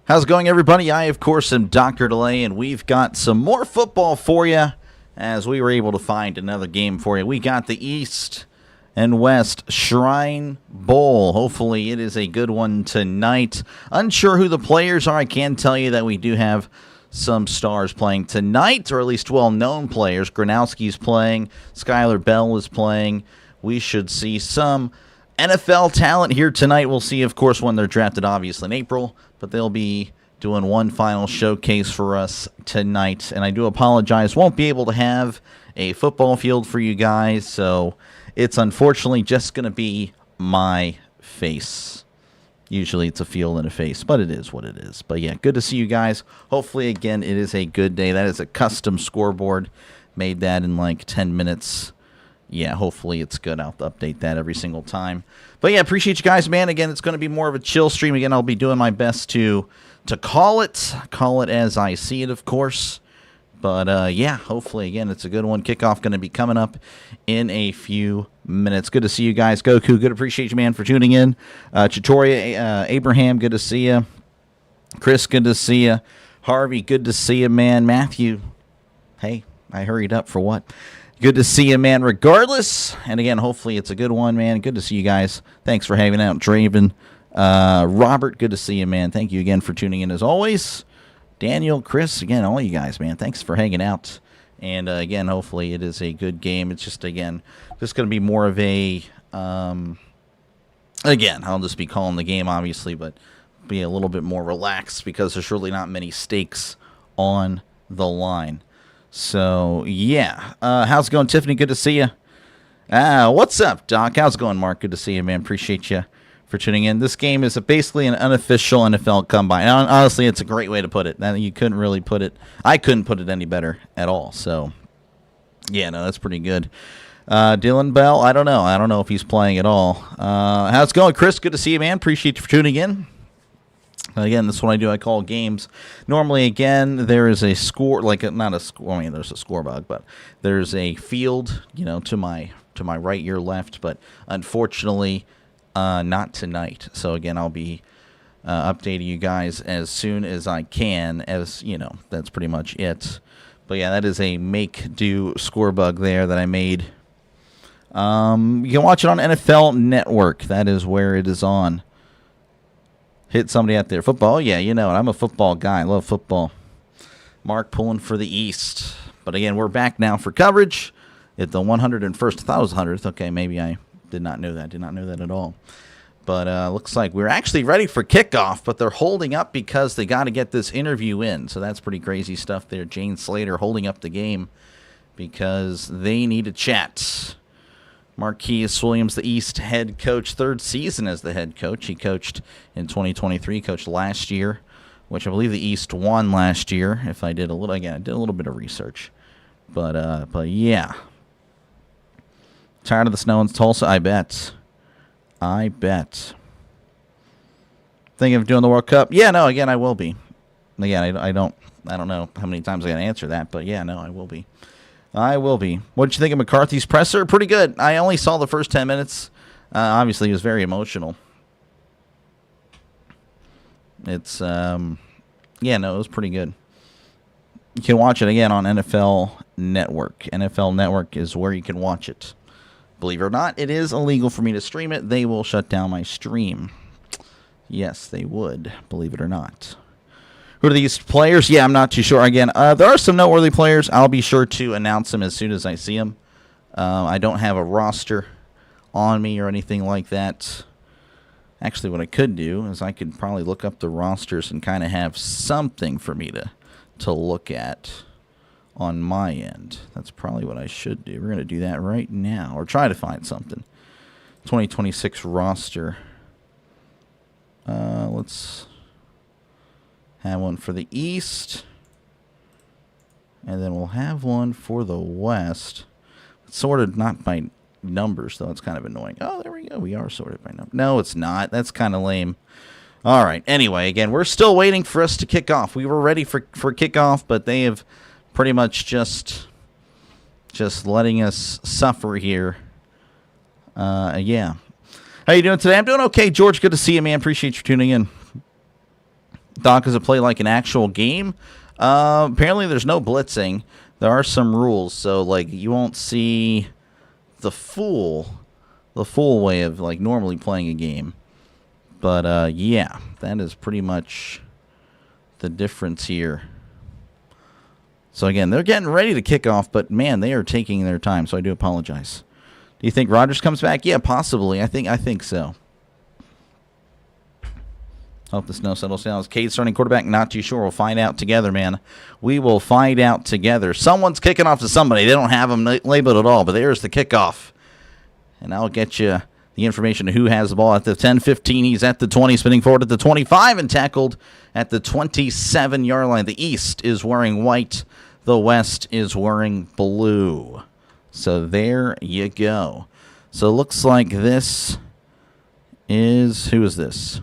How's it going, everybody? I, of course, am Dr. Delay, and we've got some more football for you as we were able to find another game for you. We got the East and West Shrine Bowl. Hopefully it is a good one tonight. Unsure who the players are. I can tell you that we do have some stars playing tonight, or at least well-known players. Gronowski's playing. Skylar Bell is playing. We should see some NFL talent here tonight. We'll see, of course, when they're drafted, obviously, in April. But they'll be doing one final showcase for us tonight. And I do apologize. Won't be able to have a football field for you guys. So it's unfortunately just going to be my face. Usually it's a field and a face, but it is what it is. But yeah, good to see you guys. Hopefully, again, it is a good day. That is a custom scoreboard. Made that in like 10 minutes. Yeah, hopefully it's good. I'll update that every single time. But yeah, appreciate you guys, man. Again, it's going to be more of a chill stream. Again, I'll be doing my best to call it as I see it, of course. But yeah, hopefully, again, it's a good one. Kickoff going to be coming up in a few minutes. Good to see you guys. Goku, good. Appreciate you, man, for tuning in. Chitoria, Abraham, good to see you. Chris, good to see you. Harvey, good to see you, man. Matthew, hey, I hurried up for what? Good to see you, man, regardless. And again, hopefully it's a good one, man. Good to see you guys. Thanks for hanging out. Draven, Robert, good to see you, man. Thank you again for tuning in as always. Daniel, Chris, again, all you guys, man. Thanks for hanging out. And again, hopefully it is a good game. It's just, again, just going to be more of a, again, I'll just be calling the game, obviously, but be a little bit more relaxed because there's really not many stakes on the line. So, yeah. How's it going, Tiffany? Good to see you. What's up, Doc? How's it going, Mark? Good to see you, man. Appreciate you for tuning in. This game is basically an unofficial NFL combine. Honestly, it's a great way to put it. You couldn't really put it. I couldn't put it any better at all. So, yeah, no, that's pretty good. Dylan Bell, I don't know. I don't know if he's playing at all. How's it going, Chris? Good to see you, man. Appreciate you for tuning in. Again, this is what I do. I call games. Normally, again, there is a score, not a score. I mean, there's a score bug, but there's a field, to my right, your left. But unfortunately, not tonight. So again, I'll be updating you guys as soon as I can. As that's pretty much it. But yeah, that is a make-do score bug there that I made. You can watch it on NFL Network. That is where it is on. Hit somebody out there. Football? Yeah, you know it. I'm a football guy. I love football. Mark pulling for the East. But again, we're back now for coverage at the 101st. I thought it was 100th. Okay, maybe I did not know that. Did not know that at all. But looks like we're actually ready for kickoff, but they're holding up because they got to get this interview in. So that's pretty crazy stuff there. Jane Slater holding up the game because they need to chat. Marquise Williams, the East head coach, third season as the head coach. He coached in 2023, coached last year, which I believe the East won last year. If I did a little, again, I did a little bit of research, but yeah. Tired of the snow in Tulsa? I bet. Thinking of doing the World Cup? Yeah, no. Again, I will be. Again, I don't know how many times I got to answer that, but yeah, no, I will be. What did you think of McCarthy's presser? Pretty good. I only saw the first 10 minutes. Obviously, he was very emotional. It's, yeah, no, it was pretty good. You can watch it again on NFL Network. NFL Network is where you can watch it. Believe it or not, it is illegal for me to stream it. They will shut down my stream. Yes, they would, believe it or not. Who are these players? Yeah, I'm not too sure. Again, there are some noteworthy players. I'll be sure to announce them as soon as I see them. I don't have a roster on me or anything like that. Actually, what I could do is I could probably look up the rosters and kind of have something for me to look at on my end. That's probably what I should do. We're going to do that right now, or try to find something. 2026 roster. Let's have one for the East, and then we'll have one for the West. It's sorted not by numbers, though. It's kind of annoying. Oh, there we go. We are sorted by numbers. No, it's not. That's kind of lame. All right. Anyway, again, we're still waiting for us to kick off. We were ready for kickoff, but they have pretty much just letting us suffer here. Yeah. How you doing today? I'm doing okay, George. Good to see you, man. Appreciate you tuning in. Doc, does it play like an actual game? Apparently, there's no blitzing. There are some rules, so like you won't see the full way of like normally playing a game. But yeah, that is pretty much the difference here. So again, they're getting ready to kick off, but man, they are taking their time. So I do apologize. Do you think Rodgers comes back? Yeah, possibly. I think so. Hope the snow settles down. Is Cade starting quarterback? Not too sure. We'll find out together, man. We will find out together. Someone's kicking off to somebody. They don't have them labeled at all, but there's the kickoff. And I'll get you the information of who has the ball at the 10-15. He's at the 20, spinning forward at the 25, and tackled at the 27-yard line. The East is wearing white. The West is wearing blue. So there you go. So it looks like this is... Who is this?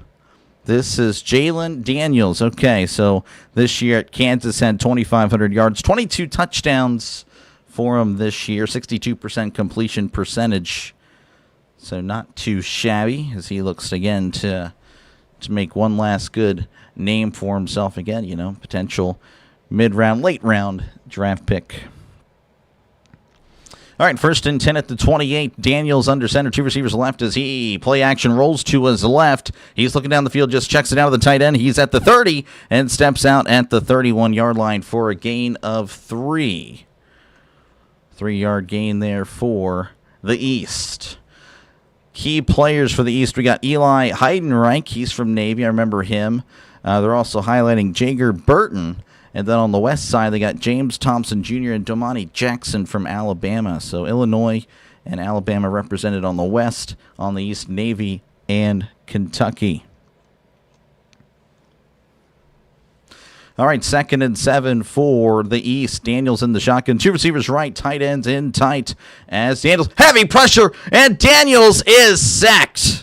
This is Jalen Daniels. Okay, so this year at Kansas had 2,500 yards, 22 touchdowns for him this year, 62% completion percentage. So not too shabby as he looks again to make one last good name for himself again, you know, potential mid-round, late-round draft pick. All right, 1st and 10 at the 28. Daniels under center, 2 receivers left as he play action rolls to his left. He's looking down the field, just checks it out of the tight end. He's at the 30 and steps out at the 31-yard line for a gain of 3. 3-yard gain there for the East. Key players for the East, we got Eli Heidenreich. He's from Navy. I remember him. They're also highlighting Jager Burton. And then on the west side, they got James Thompson Jr. and Domani Jackson from Alabama. So Illinois and Alabama represented on the west, on the east, Navy and Kentucky. All right, 2nd and 7 for the East. Daniels in the shotgun. 2 receivers right, tight ends in tight as Daniels. Heavy pressure, and Daniels is sacked.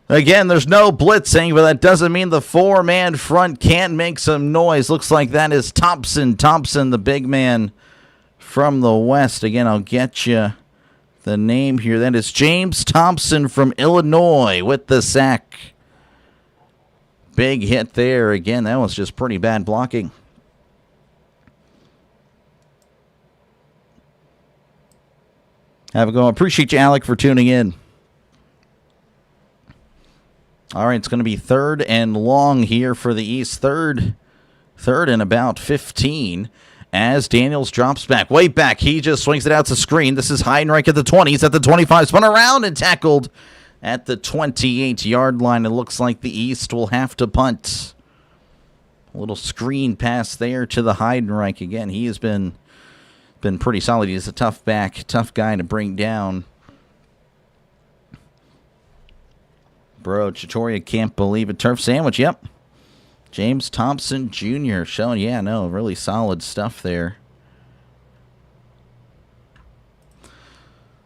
Again, there's no blitzing, but that doesn't mean the 4-man front can't make some noise. Looks like that is Thompson, the big man from the West. Again, I'll get you the name here. That is James Thompson from Illinois with the sack. Big hit there. Again, that was just pretty bad blocking. Have a go. Appreciate you, Alec, for tuning in. All right, it's going to be 3rd and long here for the East. Third and about 15 as Daniels drops back. Way back. He just swings it out to screen. This is Heidenreich at the 20. He's at the 25. Spun around and tackled at the 28-yard line. It looks like the East will have to punt. A little screen pass there to the Heidenreich. Again, he has been pretty solid. He's a tough guy to bring down. Bro, Chitoria can't believe it. Turf sandwich, yep. James Thompson Jr. showing, really solid stuff there.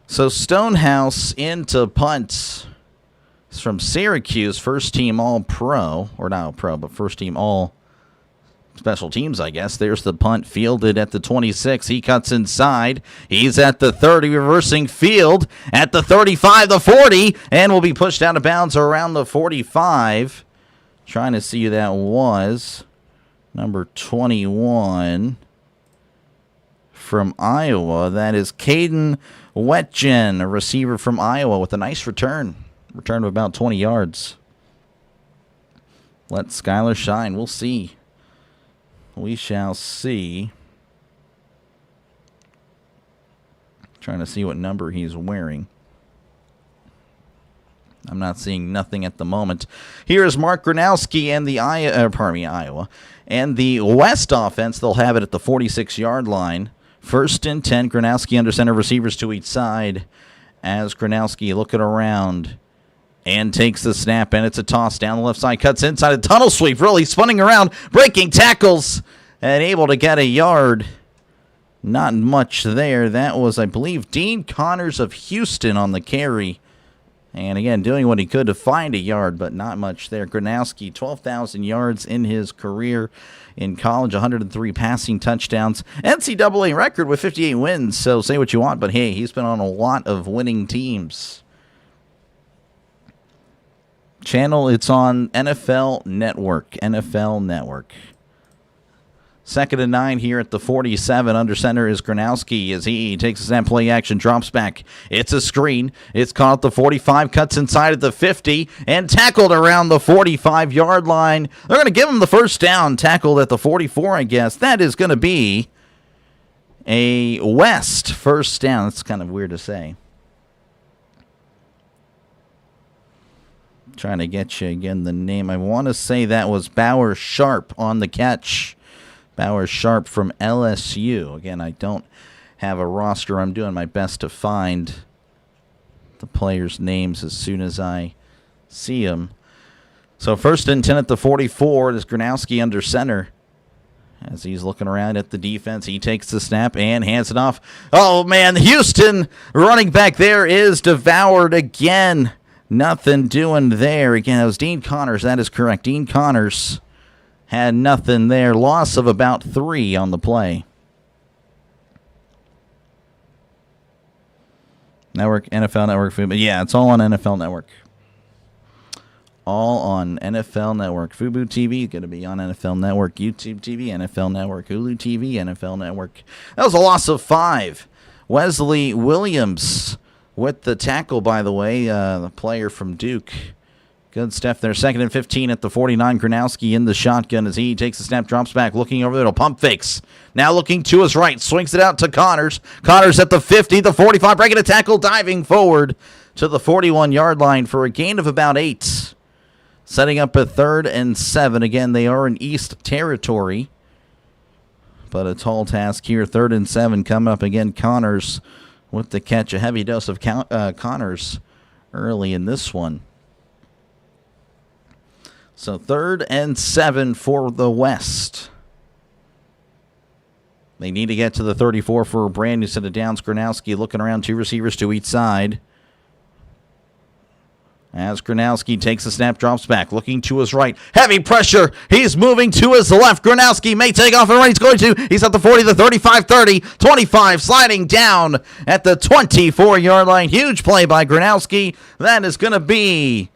So Stonehouse into punt. It's from Syracuse, first team All-Pro. Or not All-Pro, but first team All Special Teams, I guess. There's the punt fielded at the 26. He cuts inside. He's at the 30, reversing field at the 35, the 40, and will be pushed out of bounds around the 45. Trying to see who that was. Number 21 from Iowa. That is Caden Wetjen, a receiver from Iowa with a nice return. Return of about 20 yards. Let Skylar shine. We'll see. We shall see. Trying to see what number he's wearing. I'm not seeing nothing at the moment. Here is Mark Gronowski and the Iowa. And the West offense, they'll have it at the 46-yard line. 1st and 10, Gronowski under center, receivers to each side. As Gronowski looking around and takes the snap, and it's a toss down the left side, cuts inside a tunnel sweep, really spinning around, breaking tackles, and able to get a yard. Not much there. That was, I believe, Dean Connors of Houston on the carry. And again, doing what he could to find a yard, but not much there. Gronowski, 12,000 yards in his career in college, 103 passing touchdowns. NCAA record with 58 wins, so say what you want, but hey, he's been on a lot of winning teams. Channel, it's on NFL Network. NFL Network. 2nd and 9 here at the 47. Under center is Gronowski as he takes a snap, play action, drops back. It's a screen. It's caught at the 45, cuts inside at the 50, and tackled around the 45-yard line. They're going to give him the first down, tackled at the 44, I guess. That is going to be a West first down. That's kind of weird to say. Trying to get you again the name. I want to say that was Bauer Sharp on the catch. Bauer Sharp from LSU. Again, I don't have a roster. I'm doing my best to find the players' names as soon as I see them. So 1st and 10 at the 44. Is Gronowski under center. As he's looking around at the defense, he takes the snap and hands it off. Oh, man, Houston running back there is devoured again. Nothing doing there. Again, it was Dean Connors. That is correct. Dean Connors had nothing there. Loss of about 3 on the play. Network, NFL Network. But yeah, it's all on NFL Network. All on NFL Network. Fubo TV is going to be on NFL Network. YouTube TV, NFL Network. Hulu TV, NFL Network. That was a loss of 5. Wesley Williams with the tackle, by the way, the player from Duke. Good stuff there. 2nd and 15 at the 49. Gronowski in the shotgun as he takes a snap, drops back, looking over there. Pump fakes. Now looking to his right. Swings it out to Connors. Connors at the 50, the 45, breaking a tackle, diving forward to the 41-yard line for a gain of about 8. Setting up a 3rd and 7. Again, they are in East territory, but a tall task here. 3rd and 7 coming up again. Connors with the catch. A heavy dose of Connors early in this one. So 3rd and 7 for the West. They need to get to the 34 for a brand new set of downs. Gronowski looking around, 2 receivers to each side. As Gronowski takes a snap, drops back, looking to his right. Heavy pressure. He's moving to his left. Gronowski may take off and run. He's going to. He's at the 40, the 35, 30, 25, sliding down at the 24-yard line. Huge play by Gronowski. That is going to be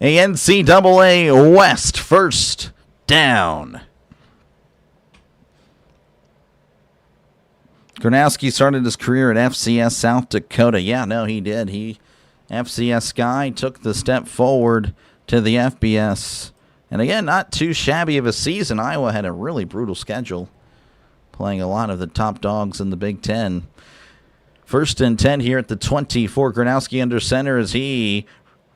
a NCAA West first down. Gronowski started his career at FCS South Dakota. Yeah, no, he did. He FCS guy took the step forward to the FBS. And again, not too shabby of a season. Iowa had a really brutal schedule, playing a lot of the top dogs in the Big Ten. 1st and 10 here at the 24. Gronowski under center as he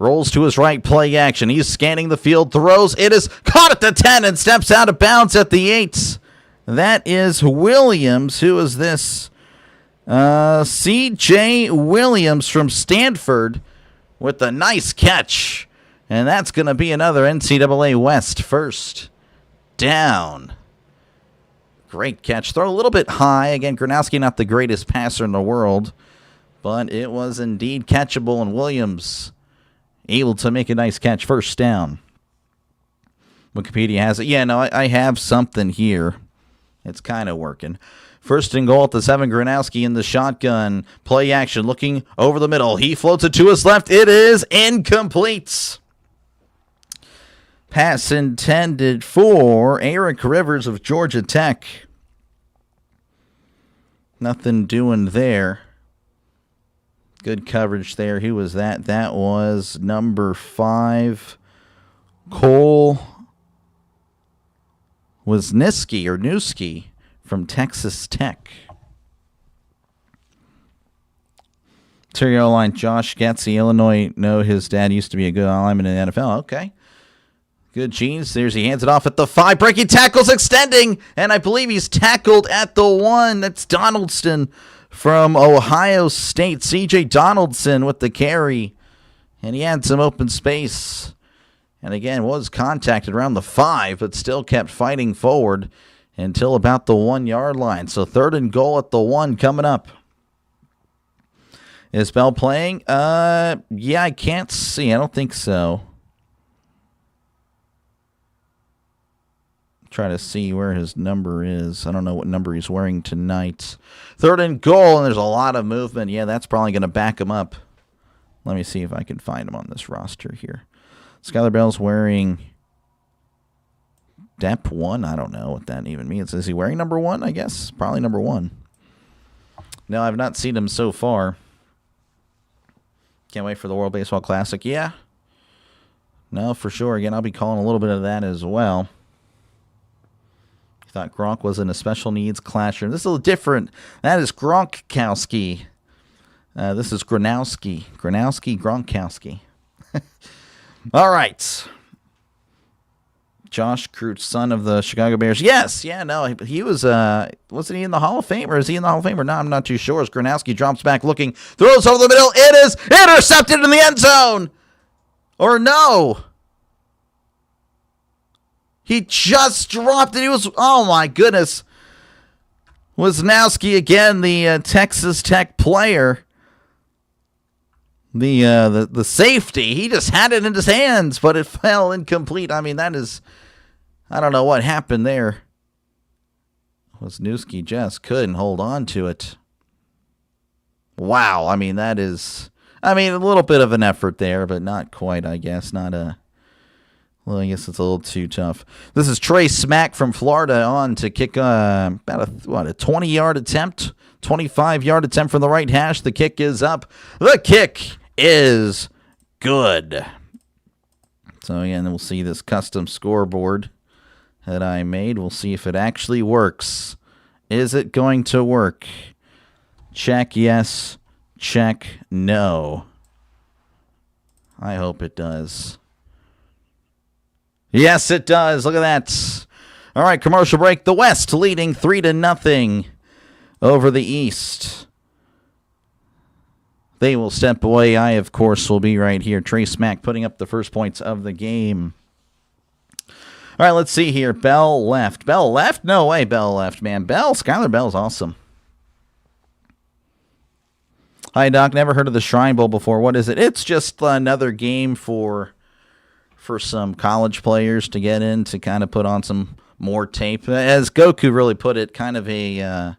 rolls to his right, play action. He's scanning the field, throws. It is caught at the 10 and steps out of bounds at the 8. That is Williams. Who is this? C.J. Williams from Stanford with a nice catch. And that's going to be another NCAA West first down. Great catch. Throw a little bit high. Again, Gronowski not the greatest passer in the world, but it was indeed catchable, and Williams able to make a nice catch. First down. Wikipedia has it. Yeah, no, I have something here. It's kind of working. 1st and goal at the 7. Gronowski in the shotgun. Play action, looking over the middle. He floats it to his left. It is incomplete. Pass intended for Eric Rivers of Georgia Tech. Nothing doing there. Good coverage there. Who was that? That was number 5. Cole Wisniewski from Texas Tech. Interior line, Josh Getze, Illinois. No, his dad used to be a good lineman in the NFL. Okay. Good genes. There's he hands it off at the 5. Breaking tackles, extending. And I believe he's tackled at the 1. That's Donaldson from Ohio State. C.J. Donaldson with the carry. And he had some open space. And again, was contacted around the 5, but still kept fighting forward until about the 1-yard line. So 3rd and goal at the 1 coming up. Is Bell playing? Yeah, I can't see. I don't think so. Try to see where his number is. I don't know what number he's wearing tonight. 3rd and goal, and there's a lot of movement. Yeah, that's probably going to back him up. Let me see if I can find him on this roster here. Skylar Bell's wearing Dep 1. I don't know what that even means. Is he wearing number 1, I guess? Probably number 1. No, I've not seen him so far. Can't wait for the World Baseball Classic. Yeah. No, for sure. Again, I'll be calling a little bit of that as well. I thought Gronk was in a special needs classroom. This is a little different. That is Gronkowski. This is Gronowski. Gronkowski. All right. Josh Krutz, son of the Chicago Bears. Yes, yeah, no, he was, wasn't he in the Hall of Fame, or is he in the Hall of Fame or not? I'm not too sure. As Gronowski drops back looking, throws over the middle. It is intercepted in the end zone. Or no. He just dropped it. He was, oh my goodness. Wisnowski again, the Texas Tech player. The safety, he just had it in his hands, but it fell incomplete. I mean, that is, I don't know what happened there. Wisniewski just couldn't hold on to it. Wow, I mean, that is, I mean, a little bit of an effort there, but not quite, I guess. Not a, well, I guess it's a little too tough. This is Trey Smack from Florida on to kick about a 20-yard attempt, 25-yard attempt from the right hash. The kick is up. The kick is good. So again, we'll see this custom scoreboard that I made. We'll see if it actually works. Is it going to work? Check yes, check no. I hope it does. Yes, it does. Look at that. All right, commercial break. The West leading 3-0 over the East. They will step away. I, of course, will be right here. Trey Smack putting up the first points of the game. All right, let's see here. Bell left. Bell left? No way Bell left, man. Skylar Bell's awesome. Hi, Doc. Never heard of the Shrine Bowl before. What is it? It's just another game for some college players to get in, to kind of put on some more tape. As Goku really put it, kind of a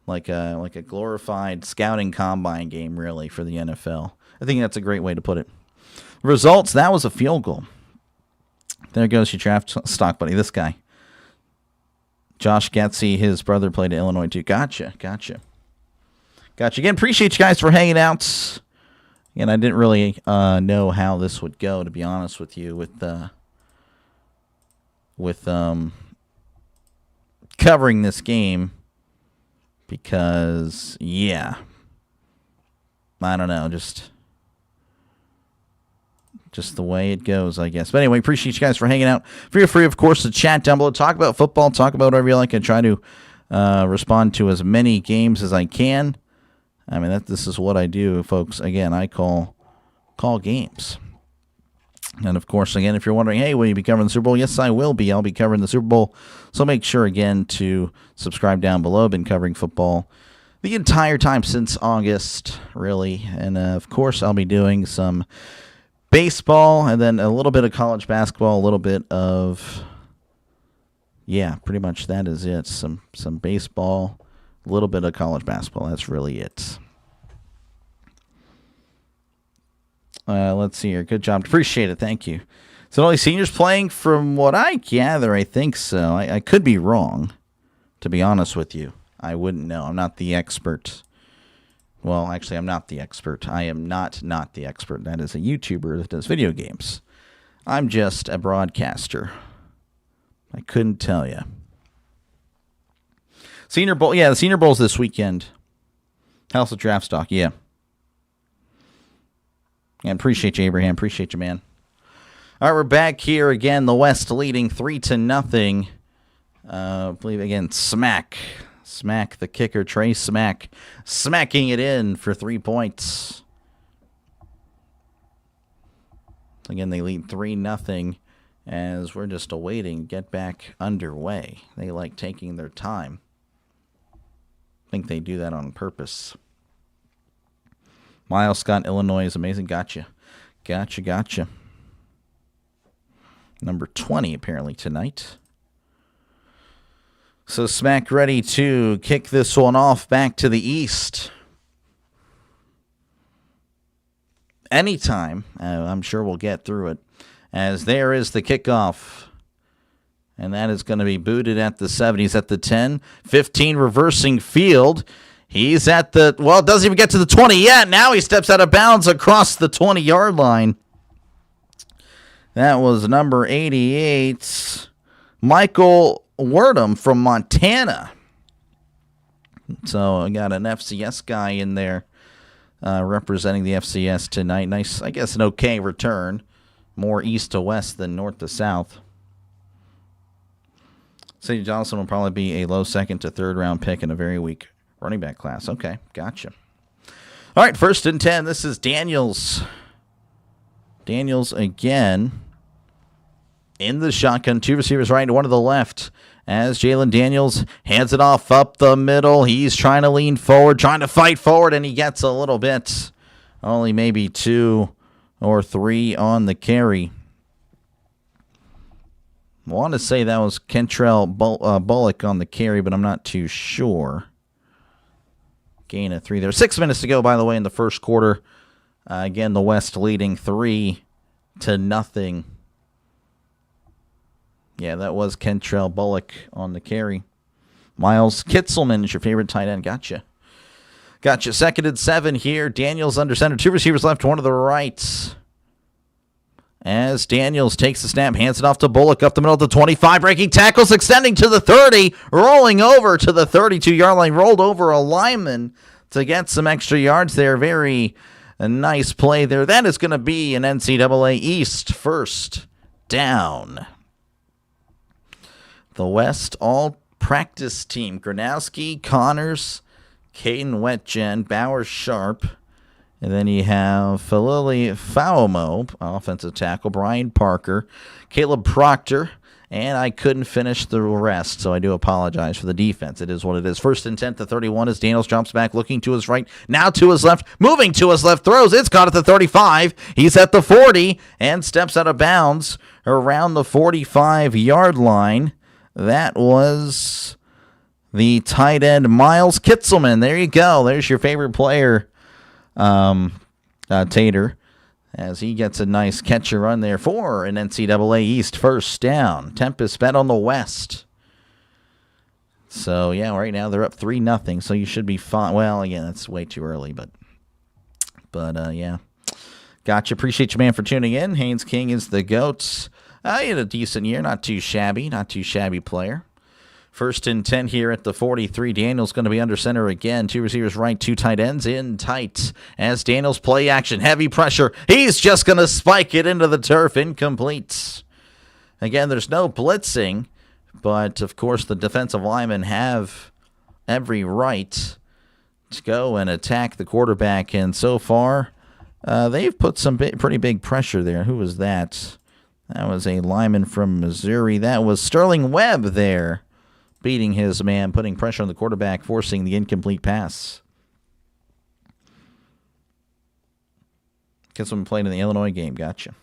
like a glorified scouting combine game, really, for the NFL. I think that's a great way to put it. Results, that was a field goal. There goes your draft stock buddy, this guy. Josh Getsy, his brother played at Illinois too. Gotcha. Again, appreciate you guys for hanging out. And I didn't really know how this would go, to be honest with you, with covering this game. Because, yeah, I don't know, just the way it goes, I guess. But anyway, appreciate you guys for hanging out. Feel free, of course, to chat down below. Talk about football. Talk about whatever you like. I try to respond to as many games as I can. I mean, this is what I do, folks. Again, I call games. And, of course, again, if you're wondering, hey, will you be covering the Super Bowl? Yes, I will be. I'll be covering the Super Bowl. So make sure, again, to subscribe down below. I've been covering football the entire time since August, really. And, of course, I'll be doing some baseball and then a little bit of college basketball, a little bit of, yeah, pretty much that is it. Some baseball, a little bit of college basketball. That's really it. Let's see here. Good job. Appreciate it. Thank you. So only seniors playing, from what I gather, I think so. I could be wrong, to be honest with you. I wouldn't know. I'm not the expert. Well, actually, I'm not the expert. I am not the expert. That is a YouTuber that does video games. I'm just a broadcaster. I couldn't tell you. Senior Bowl. Yeah, the Senior Bowl's this weekend. House of Draft Stock. Yeah. And appreciate you, Abraham. Appreciate you, man. All right, we're back here again. The West leading 3-0. I believe, again, Smack, the kicker, Trey Smack, smacking it in for 3 points. Again, they lead 3-0 as we're just awaiting get back underway. They like taking their time. I think they do that on purpose. Miles Scott, Illinois is amazing. Gotcha. Number 20, apparently, tonight. So Smack ready to kick this one off back to the east. anytime. I'm sure we'll get through it. As there is the kickoff. And that is going to be booted at the 7. He's at the 10. 15 reversing field. He's at the, well, doesn't even get to the 20 yet. Now he steps out of bounds across the 20-yard line. That was number 88, Michael Wordham from Montana. So I got an FCS guy in there representing the FCS tonight. Nice, I guess, an okay return. More east to west than north to south. St. Johnson will probably be a low second to third round pick in a very weak running back class. Okay, gotcha. All right, 1st and 10. This is Daniels. Daniels again in the shotgun. 2 receivers right, 1 to the left. As Jalen Daniels hands it off up the middle. He's trying to lean forward, trying to fight forward, and he gets a little bit. Only maybe 2 or 3 on the carry. I want to say that was Kentrell Bullock on the carry, but I'm not too sure. Gain of 3 there. 6 minutes to go, by the way, in the first quarter. Again, the West leading 3-0. Yeah, that was Kentrell Bullock on the carry. Miles Kitzelman is your favorite tight end. Gotcha. 2nd and 7 here. Daniels under center. 2 receivers left, 1 to the right. As Daniels takes the snap, hands it off to Bullock up the middle of the 25, breaking tackles, extending to the 30, rolling over to the 32-yard line, rolled over a lineman to get some extra yards there. Very nice play there. That is going to be an NCAA East first down. The West all-practice team, Gronowski, Connors, Caden Wetjen, Bowers Sharp, and then you have Falili Faumo, offensive tackle, Brian Parker, Caleb Proctor, and I couldn't finish the rest, so I do apologize for the defense. It is what it is. 1st and 10 to 31 as Daniels jumps back, looking to his right, now to his left, moving to his left, throws. It's caught at the 35. He's at the 40 and steps out of bounds around the 45-yard line. That was the tight end, Miles Kitzelman. There you go. There's your favorite player. Tater, as he gets a nice catch and run there for an NCAA East first down. Tempest bet on the West. So, yeah, right now they're up 3-0, so you should be fine. Well, again, that's way too early, but yeah. Gotcha. Appreciate you, man, for tuning in. Haynes King is the GOAT. He had a decent year. Not too shabby player. 1st and 10 here at the 43. Daniels going to be under center again. 2 receivers right, 2 tight ends in tight. As Daniels play action, heavy pressure. He's just going to spike it into the turf. Incomplete. Again, there's no blitzing, but of course the defensive linemen have every right to go and attack the quarterback. And so far, they've put some pretty big pressure there. Who was that? That was a lineman from Missouri. That was Sterling Webb there, beating his man, putting pressure on the quarterback, forcing the incomplete pass. Guess I'm playing in the Illinois game. Gotcha.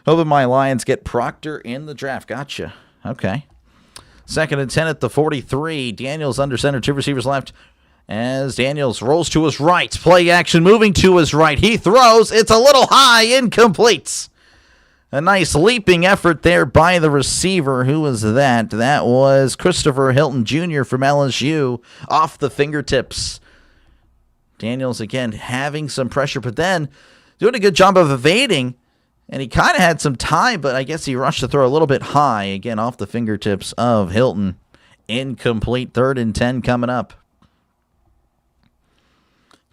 Hoping my Lions get Proctor in the draft. Gotcha. Okay. 2nd and 10 at the 43. Daniels under center, 2 receivers left. As Daniels rolls to his right. Play action moving to his right. He throws. It's a little high. Incomplete. A nice leaping effort there by the receiver. Who was that? That was Christopher Hilton Jr. from LSU, off the fingertips. Daniels, again, having some pressure, but then doing a good job of evading, and he kind of had some time, but I guess he rushed to throw a little bit high, again, off the fingertips of Hilton. Incomplete. 3rd and 10 coming up.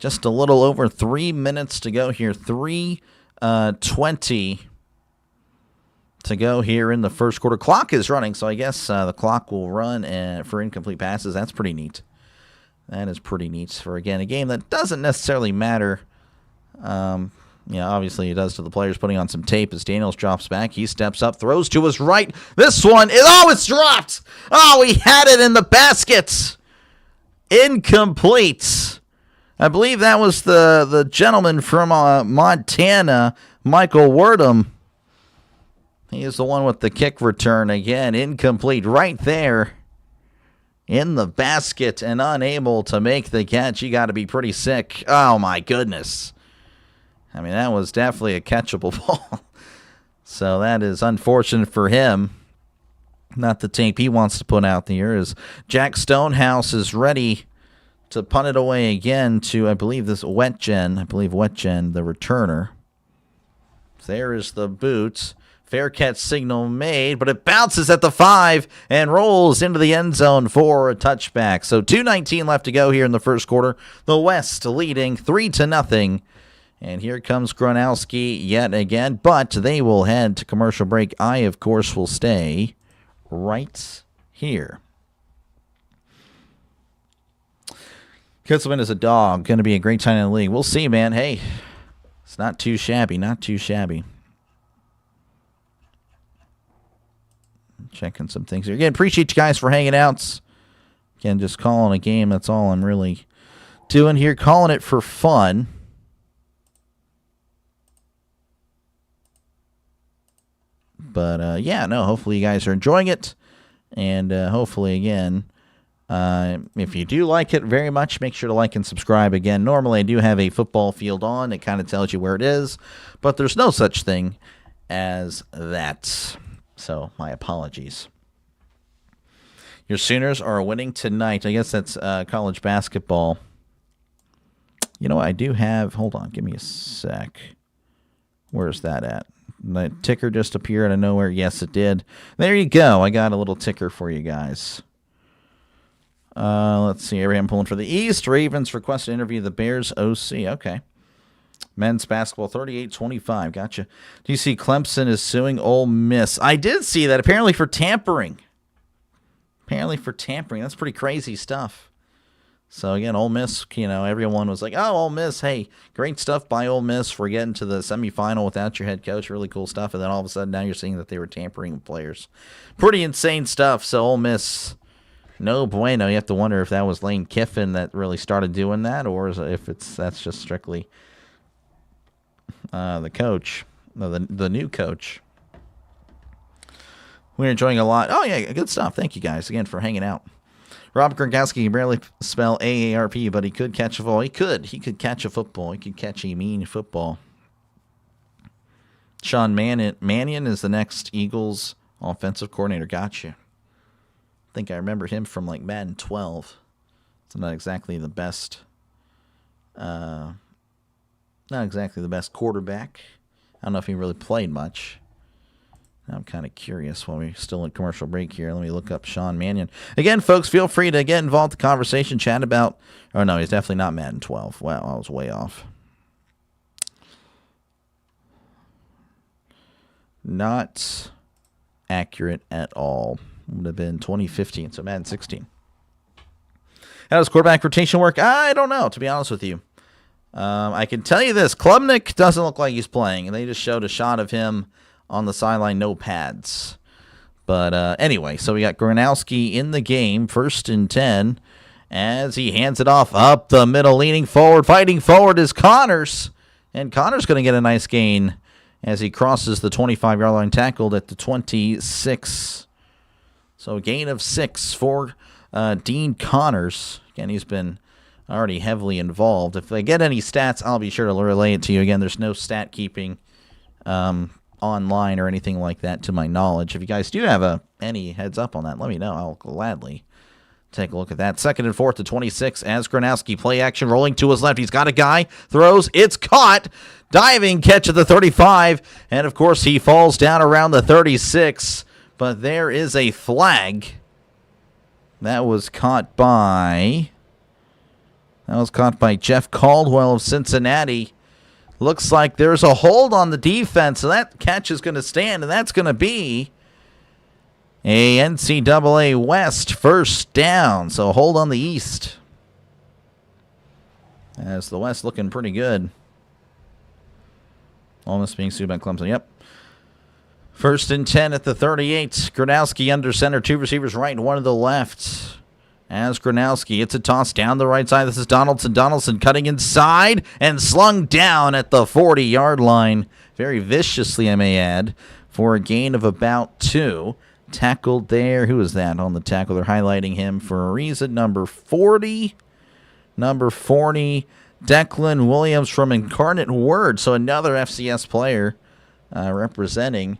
Just a little over 3 minutes to go here. 3:20 to go here in the first quarter. Clock is running, so I guess the clock will run for incomplete passes. That's pretty neat. That is pretty neat for, again, a game that doesn't necessarily matter. Obviously it does to the players putting on some tape as Daniels drops back. He steps up, throws to his right. This one is, it's dropped. Oh, he had it in the basket. Incomplete. I believe that was the gentleman from Montana, Michael Wordham. He is the one with the kick return. Again, incomplete right there in the basket and unable to make the catch. You got to be pretty sick. Oh, my goodness. I mean, that was definitely a catchable ball. So that is unfortunate for him. Not the tape he wants to put out there. As Jack Stonehouse is ready to punt it away again to, I believe, this Wetjen, the returner. There is the boot. Fair catch signal made, but it bounces at the 5 and rolls into the end zone for a touchback. So 2:19 left to go here in the first quarter. The West leading 3-0. And here comes Gronowski yet again, but they will head to commercial break. I, of course, will stay right here. Kitzelman is a dog. Going to be a great time in the league. We'll see, man. Hey, it's not too shabby. Not too shabby. Checking some things here. Again, appreciate you guys for hanging out. Again, just calling a game. That's all I'm really doing here. Calling it for fun. But, yeah, no, hopefully you guys are enjoying it. And hopefully, again, if you do like it very much, make sure to like and subscribe. Again, normally I do have a football field on. It kind of tells you where it is. But there's no such thing as that. So, my apologies. Your Sooners are winning tonight. I guess that's college basketball. You know, I do have... Hold on, give me a sec. Where's that at? The ticker just appeared out of nowhere. Yes, it did. There you go. I got a little ticker for you guys. Let's see. I'm pulling for the East. Ravens request to interview the Bears OC. Okay. Men's basketball 38-25. Gotcha. Do you see Clemson is suing Ole Miss? I did see that. Apparently for tampering. That's pretty crazy stuff. So, again, Ole Miss, you know, everyone was like, oh, Ole Miss, hey, great stuff by Ole Miss. We're getting to the semifinal without your head coach. Really cool stuff. And then all of a sudden now you're seeing that they were tampering with players. Pretty insane stuff. So, Ole Miss, no bueno. You have to wonder if that was Lane Kiffin that really started doing that or if that's just strictly the coach, the new coach. We're enjoying a lot. Oh, yeah, good stuff. Thank you guys again for hanging out. Rob Gronkowski can barely spell AARP, but he could catch a ball. He could catch a football. He could catch a mean football. Sean Mannion is the next Eagles offensive coordinator. Gotcha. I think I remember him from like Madden 12. It's not exactly the best. Not exactly the best quarterback. I don't know if he really played much. I'm kind of curious while we're still in commercial break here. Let me look up Sean Mannion. Again, folks, feel free to get involved in the conversation, chat about... Oh, no, he's definitely not Madden 12. Wow, I was way off. Not accurate at all. Would have been 2015, so Madden 16. How does quarterback rotation work? I don't know, to be honest with you. I can tell you this. Klubnik doesn't look like he's playing, and they just showed a shot of him on the sideline, no pads. But anyway, so we got Gronowski in the game, 1st and 10, as he hands it off up the middle, leaning forward, fighting forward is Connors. And Connors going to get a nice gain as he crosses the 25-yard line, tackled at the 26. So a gain of 6 for Dean Connors. Again, he's been already heavily involved. If I get any stats, I'll be sure to relay it to you. Again, there's no stat keeping online or anything like that to my knowledge. If you guys do have any heads up on that, let me know. I'll gladly take a look at that. 2nd and 4 to 26 as Gronowski, play action, rolling to his left. He's got a guy, throws, it's caught. Diving catch at the 35, and of course he falls down around the 36, but there is a flag. That was caught by Jeff Caldwell of Cincinnati. Looks like there's a hold on the defense, so that catch is going to stand, and that's going to be a NCAA West 1st down. So hold on the East. As the West looking pretty good. Almost being sued by Clemson. Yep. 1st and 10 at the 38. Gronowski under center. 2 receivers right and 1 to the left. As Gronowski, it's a toss down the right side. This is Donaldson. Donaldson cutting inside and slung down at the 40-yard line. Very viciously, I may add, for a gain of about 2. Tackled there. Who is that on the tackle? They're highlighting him for a reason. Number 40. Declan Williams from Incarnate Word. So another FCS player representing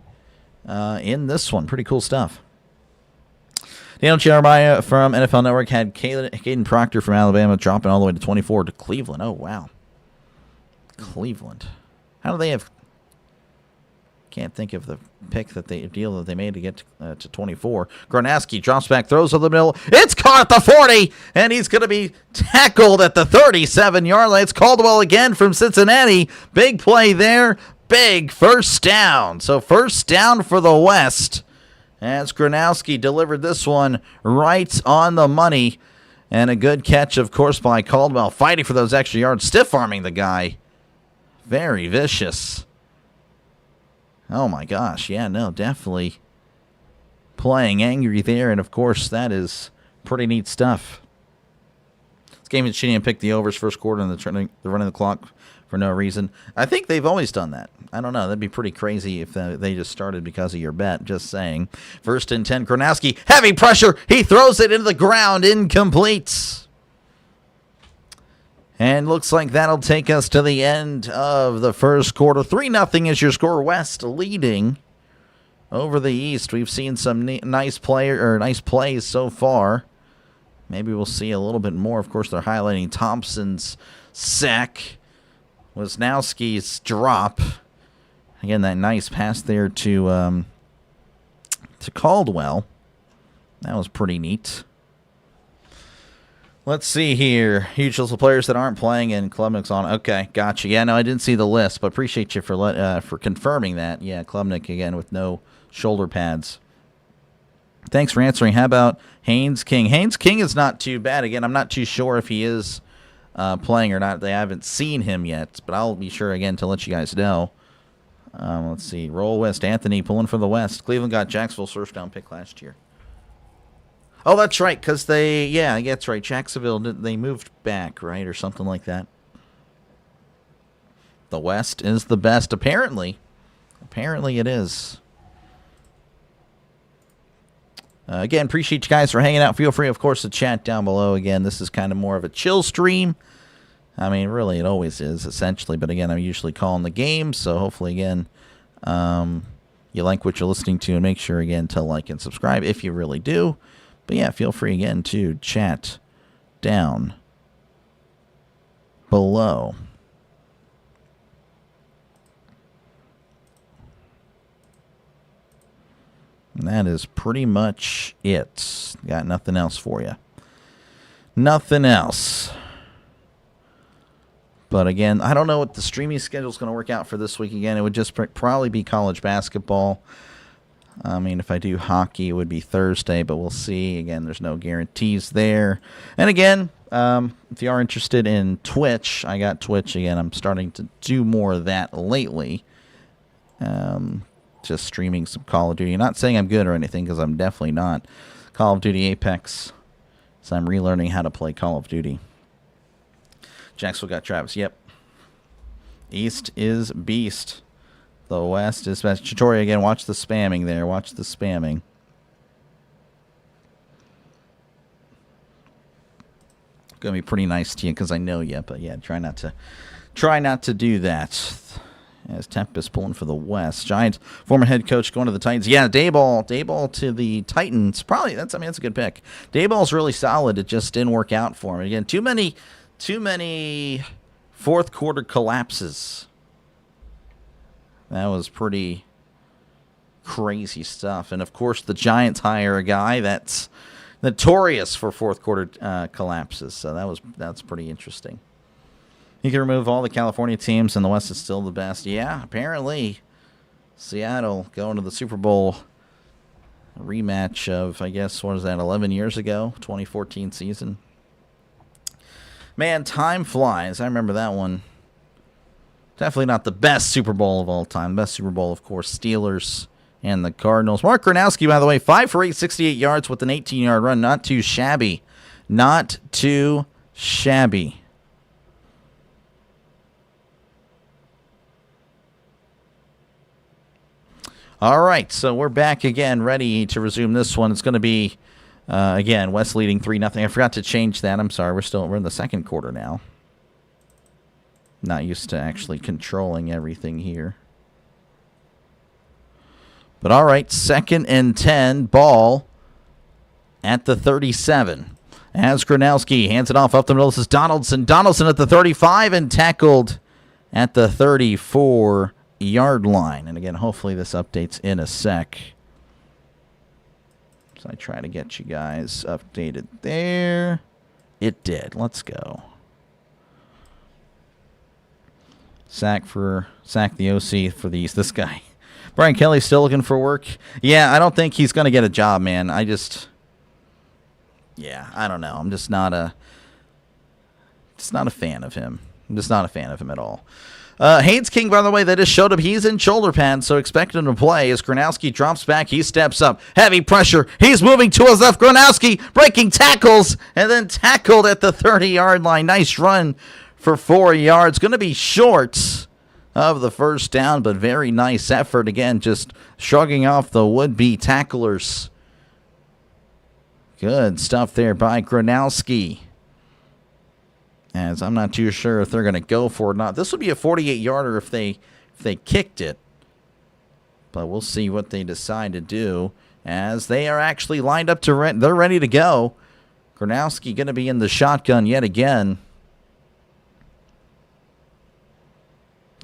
in this one. Pretty cool stuff. Daniel Jeremiah from NFL Network had Caden Proctor from Alabama dropping all the way to 24 to Cleveland. Oh, wow. Cleveland. How do they have... Can't think of the deal that they made to get to 24. Gronowski drops back, throws to the middle. It's caught at the 40, and he's going to be tackled at the 37-yard line. It's Caldwell again from Cincinnati. Big play there. Big first down. So first down for the West. As Gronowski delivered this one right on the money. And a good catch, of course, by Caldwell. Fighting for those extra yards. Stiff-arming the guy. Very vicious. Oh, my gosh. Yeah, no, definitely playing angry there. And, of course, that is pretty neat stuff. This game is shitty and picked the overs first quarter and the running the clock for no reason. I think they've always done that. I don't know. That'd be pretty crazy if they just started because of your bet. Just saying. First and 10, Gronowski. Heavy pressure. He throws it into the ground. Incomplete. And looks like that'll take us to the end of the first quarter. 3-0 is your score. West leading over the East. We've seen some nice plays so far. Maybe we'll see a little bit more. Of course, they're highlighting Thompson's sack. Wisnowski's drop. Again, that nice pass there to Caldwell. That was pretty neat. Let's see here. Huge list of players that aren't playing and Klubnik's on. Okay, gotcha. Yeah, no, I didn't see the list, but appreciate you for confirming that. Yeah, Klubnik again with no shoulder pads. Thanks for answering. How about Haynes King? Haynes King is not too bad. Again, I'm not too sure if he is playing or not. They haven't seen him yet, but I'll be sure again to let you guys know. Let's see. Roll West. Anthony pulling for the West. Cleveland got Jacksonville's first down pick last year. Oh, that's right, because that's right. Jacksonville, they moved back, right, or something like that. The West is the best, apparently. Apparently it is. Again, appreciate you guys for hanging out. Feel free, of course, to chat down below. Again, this is kind of more of a chill stream. I mean, really, it always is, essentially. But, again, I'm usually calling the game, so hopefully, again, you like what you're listening to. And make sure, again, to like and subscribe if you really do. But, yeah, feel free, again, to chat down below. And that is pretty much it. Got nothing else for you. Nothing else. But, again, I don't know what the streaming schedule is going to work out for this week. Again, it would just probably be college basketball. I mean, if I do hockey, it would be Thursday, but we'll see. Again, there's no guarantees there. And again, if you are interested in Twitch, I got Twitch again. I'm starting to do more of that lately. Just streaming some Call of Duty. Not saying I'm good or anything, because I'm definitely not. Call of Duty Apex. So I'm relearning how to play Call of Duty. Jacksonville got Travis. Yep. East is beast. The West is best. Chitoria, again, watch the spamming there. Watch the spamming. Going to be pretty nice to you because I know you. But, yeah, try not to do that. As Tempest pulling for the West. Giants, former head coach going to the Titans. Yeah, Dayball to the Titans. Probably, that's a good pick. Dayball's really solid. It just didn't work out for him. Again, too many fourth quarter collapses. That was pretty crazy stuff. And, of course, the Giants hire a guy that's notorious for fourth quarter collapses. So that's pretty interesting. You can remove all the California teams, and the West is still the best. Yeah, apparently. Seattle going to the Super Bowl rematch of, I guess, 11 years ago? 2014 season. Man, time flies. I remember that one. Definitely not the best Super Bowl of all time. The best Super Bowl, of course, Steelers and the Cardinals. Mark Gronowski, by the way, 5 for 8, 68 yards with an 18-yard run. Not too shabby. Not too shabby. All right, so we're back again, ready to resume this one. It's going to be, again, West leading 3-0. I forgot to change that. I'm sorry. We're in the second quarter now. Not used to actually controlling everything here. But all right, 2nd and 10, ball at the 37. As Gronowski hands it off up the middle, this is Donaldson. Donaldson at the 35 and tackled at the 34-yard line. And again, hopefully this updates in a sec. So I try to get you guys updated there. It did. Let's go. Sack the OC for the East. This guy. Brian Kelly's still looking for work. Yeah, I don't think he's going to get a job, man. I don't know. I'm just not a fan of him. I'm just not a fan of him at all. Haynes King, by the way, they just showed up. He's in shoulder pads, so expect him to play. As Gronowski drops back, he steps up. Heavy pressure. He's moving to his left. Gronowski breaking tackles and then tackled at the 30-yard line. Nice run for 4 yards. Going to be short of the first down, but very nice effort. Again, just shrugging off the would-be tacklers. Good stuff there by Gronowski. As I'm not too sure if they're going to go for it or not. This would be a 48-yarder if they kicked it. But we'll see what they decide to do. As they are actually lined up they're ready to go. Gronowski going to be in the shotgun yet again.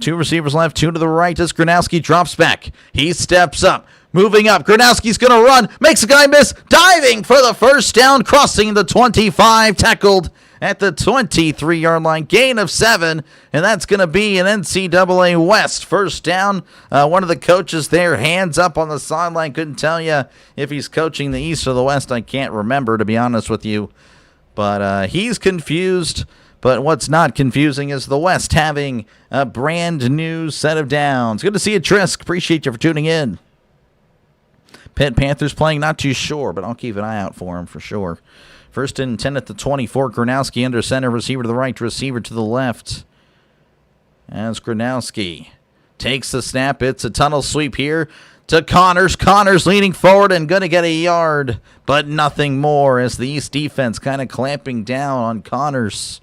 2 receivers left, 2 to the right as Gronowski drops back. He steps up, moving up. Gronowski's going to run, makes a guy miss, diving for the first down, crossing the 25, tackled at the 23-yard line, gain of 7, and that's going to be an NCAA West first down. One of the coaches there, hands up on the sideline, couldn't tell you if he's coaching the East or the West. I can't remember, to be honest with you, but he's confused. But what's not confusing is the West having a brand new set of downs. Good to see you, Trisk. Appreciate you for tuning in. Pitt Panthers playing, not too sure, but I'll keep an eye out for him for sure. 1st and 10 at the 24. Gronowski under center, receiver to the right, receiver to the left. As Gronowski takes the snap, it's a tunnel sweep here to Connors. Connors leaning forward and going to get a yard, but nothing more as the East defense kind of clamping down on Connors.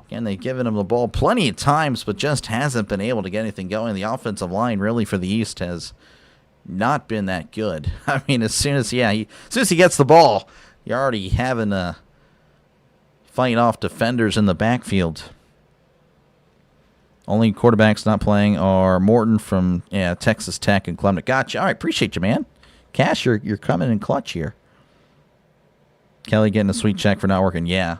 Again, they've given him the ball plenty of times, but just hasn't been able to get anything going. The offensive line really for the East has not been that good. I mean, as soon as he gets the ball, you're already having to fight off defenders in the backfield. Only quarterbacks not playing are Morton from Texas Tech and Clemson. Gotcha. All right, appreciate you, man. Cash, you're coming in clutch here. Kelly getting a sweet check for not working. Yeah.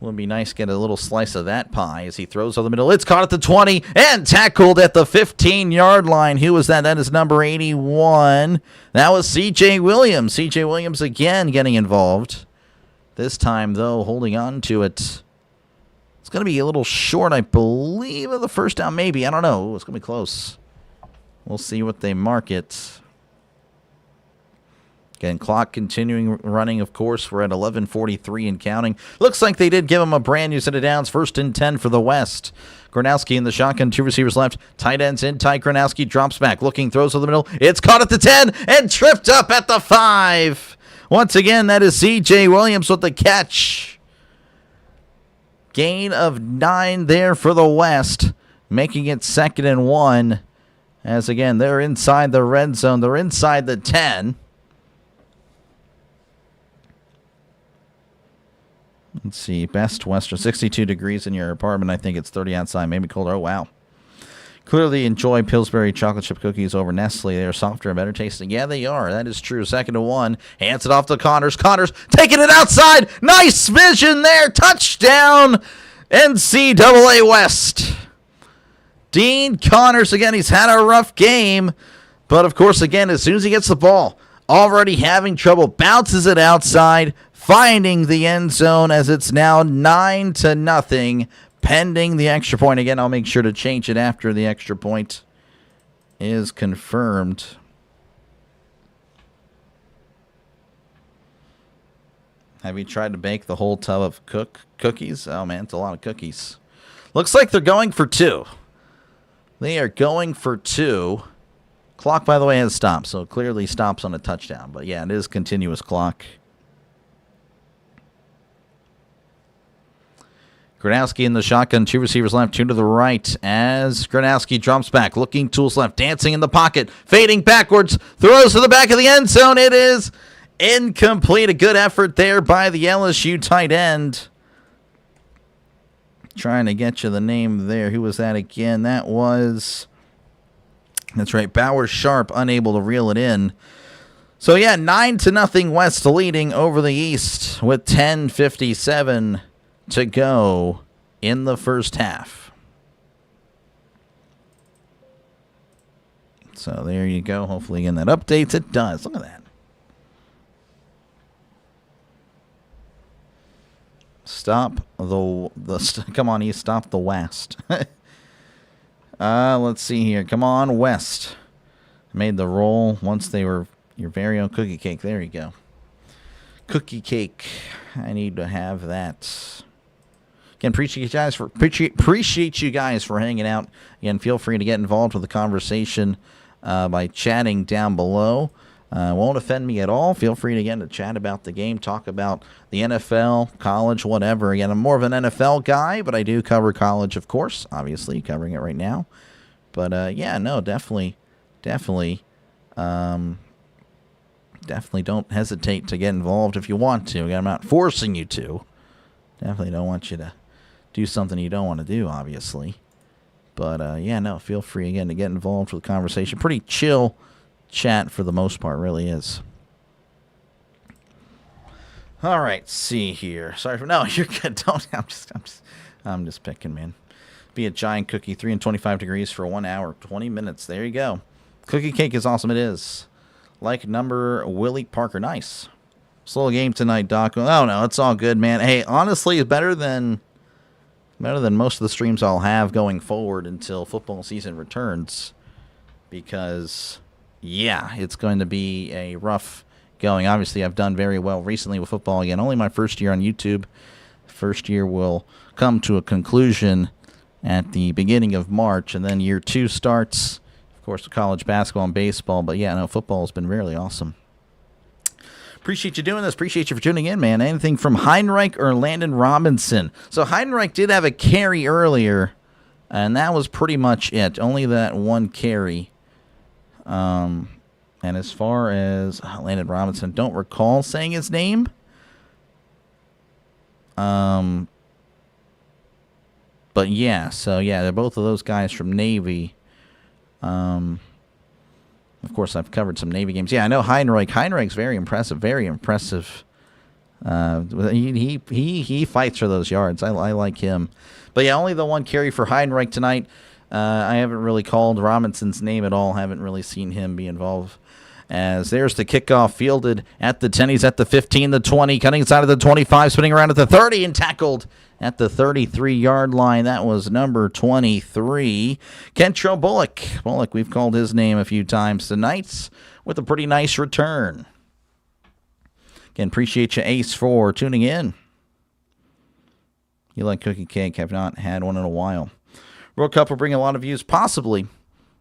Would be nice to get a little slice of that pie as he throws over the middle. It's caught at the 20 and tackled at the 15-yard line. Who was that? That is number 81. That was C.J. Williams. C.J. Williams again getting involved. This time, though, holding on to it. It's going to be a little short, I believe, of the first down. Maybe. I don't know. It's going to be close. We'll see what they mark it. Again, clock continuing running, of course. We're at 11:43 and counting. Looks like they did give him a brand new set of downs. 1st and 10 for the West. Gronowski in the shotgun, 2 receivers left. Tight ends in tight. Gronowski drops back, looking, throws to the middle. It's caught at the 10 and tripped up at the 5. Once again, that is C.J. Williams with the catch. Gain of 9 there for the West, making it 2nd and 1. As again, they're inside the red zone. They're inside the 10. Let's see. Best Western. 62 degrees in your apartment. I think it's 30 outside. Maybe colder. Oh, wow. Clearly enjoy Pillsbury chocolate chip cookies over Nestle. They're softer and better tasting. Yeah, they are. That is true. 2nd and 1. Hands it off to Connors. Connors taking it outside. Nice vision there. Touchdown. NCAA West. Dean Connors, again, he's had a rough game. But, of course, again, as soon as he gets the ball, already having trouble, bounces it outside, finding the end zone as it's now 9-0, pending the extra point. Again, I'll make sure to change it after the extra point is confirmed. Have you tried to bake the whole tub of cookies? Oh, man, it's a lot of cookies. Looks like they're going for 2. They are going for 2. Clock, by the way, has stopped, so it clearly stops on a touchdown. But, yeah, it is continuous clock. Gronowski in the shotgun, 2 receivers left, 2 to the right as Gronowski drops back, looking tools left, dancing in the pocket, fading backwards, throws to the back of the end zone. It is incomplete. A good effort there by the LSU tight end. Trying to get you the name there. Who was that again? That's right, Bauer Sharp, unable to reel it in. So yeah, 9-0 West leading over the East with 10:57 to go in the first half. So there you go. Hopefully, again, that updates. It does. Look at that. Stop come on, East. Stop the West. Let's see here. Come on, West. Made the roll once they were your very own cookie cake. There you go. Cookie cake. I need to have that. Again, appreciate you guys for hanging out. Again, feel free to get involved with the conversation by chatting down below. Won't offend me at all. Feel free again to chat about the game, talk about the NFL, college, whatever. Again, I'm more of an NFL guy, but I do cover college, of course. Obviously, covering it right now. But yeah, no, definitely don't hesitate to get involved if you want to. Again, I'm not forcing you to. Definitely don't want you to do something you don't want to do, obviously. But yeah, no, feel free again to get involved with the conversation. Pretty chill chat for the most part, really is. All right, see here. Sorry for no, you're good. Don't. I'm just picking, man. Be a giant cookie, 3 and 25 degrees for 1 hour, 20 minutes. There you go. Cookie cake is awesome. It is. Like number Willie Parker. Nice. Slow game tonight, Doc. Oh no, it's all good, man. Hey, honestly, it's better than most of the streams I'll have going forward until football season returns, because yeah, it's going to be a rough going. Obviously, I've done very well recently with football. Again, only my first year on YouTube. First year will come to a conclusion at the beginning of March, and then year 2 starts, of course, with college basketball and baseball. But yeah, no, football has been really awesome. Appreciate you doing this. Appreciate you for tuning in, man. Anything from Heinrich or Landon Robinson? So Heinrich did have a carry earlier, and that was pretty much it. Only that one carry. And as far as Landon Robinson, don't recall saying his name. But yeah, so yeah, they're both of those guys from Navy. Of course, I've covered some Navy games. Yeah, I know Heinrich. Heinrich's very impressive. Very impressive. He fights for those yards. I like him. But yeah, only the one carry for Heinrich tonight. I haven't really called Robinson's name at all. Haven't really seen him be involved. As there's the kickoff, fielded at the 10. He's at the 15, the 20, cutting inside of the 25, spinning around at the 30, and tackled at the 33-yard line. That was number 23, Kentrell Bullock. Bullock, we've called his name a few times tonight with a pretty nice return. Again, appreciate you, Ace, for tuning in. You like cookie cake? Have not had one in a while. World Cup will bring a lot of views, possibly.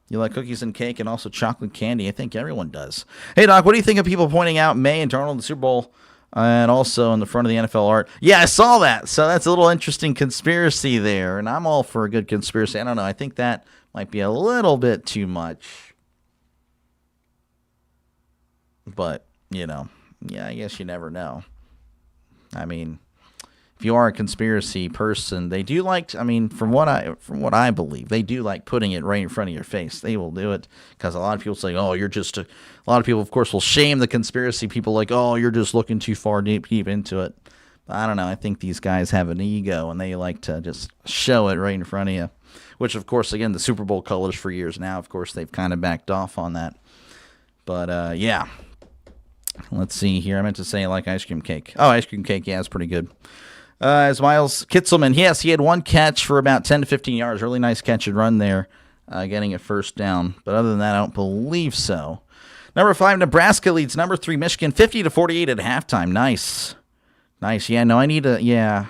You like cookies and cake and also chocolate candy. I think everyone does. Hey, Doc, what do you think of people pointing out May and Darnold in the Super Bowl and also in the front of the NFL art? Yeah, I saw that. So that's a little interesting conspiracy there, and I'm all for a good conspiracy. I don't know. I think that might be a little bit too much. But, you know, yeah, I guess you never know. I mean, if you are a conspiracy person, they do like, I mean, from what I believe, they do like putting it right in front of your face. They will do it because a lot of people say, oh, you're just a lot of people, of course, will shame the conspiracy people like, oh, you're just looking too far deep into it. But I don't know. I think these guys have an ego and they like to just show it right in front of you, which, of course, again, the Super Bowl colors for years now, of course, they've kind of backed off on that. But, yeah. Let's see here. I meant to say I like ice cream cake. Oh, ice cream cake. Yeah, it's pretty good. As Miles Kitzelman, yes, he had one catch for about 10 to 15 yards. Really nice catch and run there, getting a first down. But other than that, I don't believe so. Number 5, Nebraska leads number 3, Michigan, 50-48 at halftime. Nice. Yeah, no, I need to, yeah.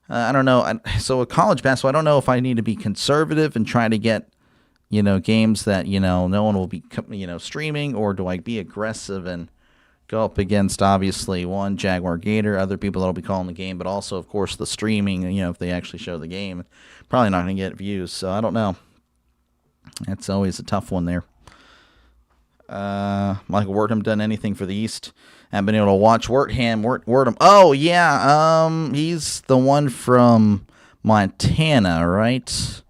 I don't know. So with college basketball, I don't know if I need to be conservative and try to get, games that, no one will be, streaming, or do I be aggressive and, go up against, obviously, one, Jaguar Gator, other people that'll be calling the game, but also, of course, the streaming, if they actually show the game, probably not going to get views, so I don't know. That's always a tough one there. Michael Wordham done anything for the East? Haven't been able to watch Wordham. Oh, yeah, he's the one from Montana, right?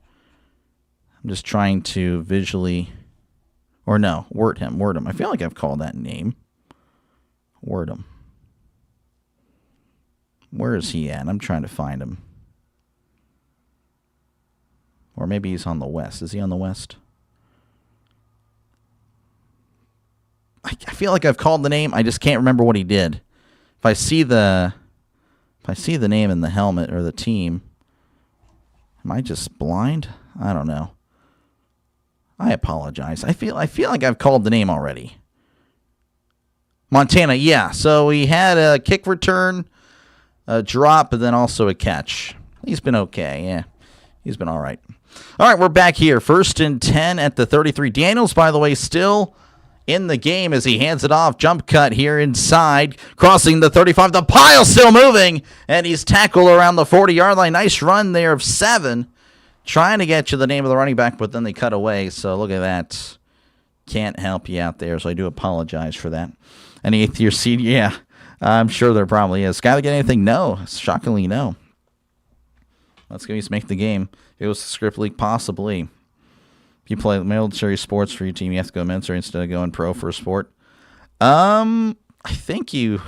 I'm just trying to visually, or no, Wordham. I feel like I've called that name. Wordham. Where is he at? I'm trying to find him. Or maybe he's on the west. Is he on the west? I feel like I've called the name. I just can't remember what he did. If I see the name in the helmet or the team, am I just blind? I don't know. I apologize. I feel like I've called the name already. Montana, yeah. So he had a kick return, a drop, and then also a catch. He's been okay, yeah. He's been all right. All right, we're back here. 1st and 10 at the 33. Daniels, by the way, still in the game as he hands it off. Jump cut here inside, crossing the 35. The pile still moving, and he's tackled around the 40-yard line. Nice run there of 7. Trying to get you the name of the running back, but then they cut away. So look at that. Can't help you out there, so I do apologize for that. An 8th-year senior, yeah. I'm sure there probably is. Skyler get anything? No. Shockingly, no. Let's go make the game. If it was the Script League, possibly. If you play military sports for your team, you have to go military instead of going pro for a sport. I think it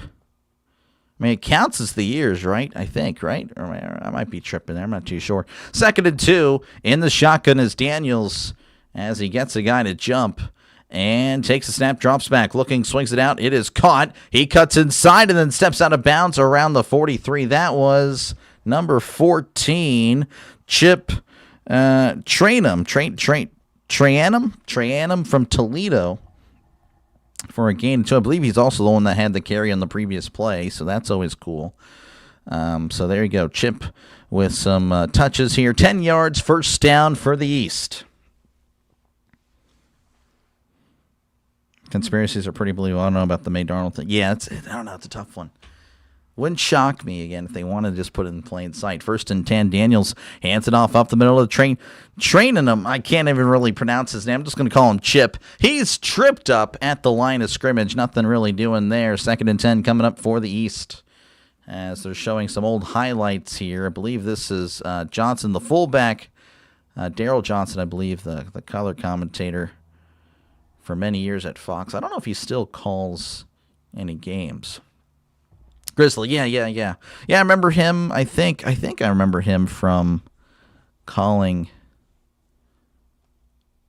counts as the years, right? I think, right? Or I might be tripping there. I'm not too sure. 2nd and 2 in the shotgun is Daniels as he gets a guy to jump and takes a snap, drops back, looking, swings it out. It is caught. He cuts inside and then steps out of bounds around the 43. That was number 14, Chip Trayanum from Toledo for a gain of 2. I believe he's also the one that had the carry on the previous play, so that's always cool. So there you go. Chip with some touches here. 10 yards, first down for the East. Conspiracies are pretty believable. I don't know about the May Darnold thing. Yeah, I don't know. It's a tough one. Wouldn't shock me, again, if they wanted to just put it in plain sight. 1st and 10, Daniels hands it off up the middle of the train. Training him, I can't even really pronounce his name. I'm just going to call him Chip. He's tripped up at the line of scrimmage. Nothing really doing there. 2nd and 10 coming up for the East. As they're showing some old highlights here. I believe this is Johnson, the fullback. Daryl Johnson, I believe, the color commentator for many years at Fox. I don't know if he still calls any games. Grizzly, yeah. Yeah, I remember him. I think I remember him from calling.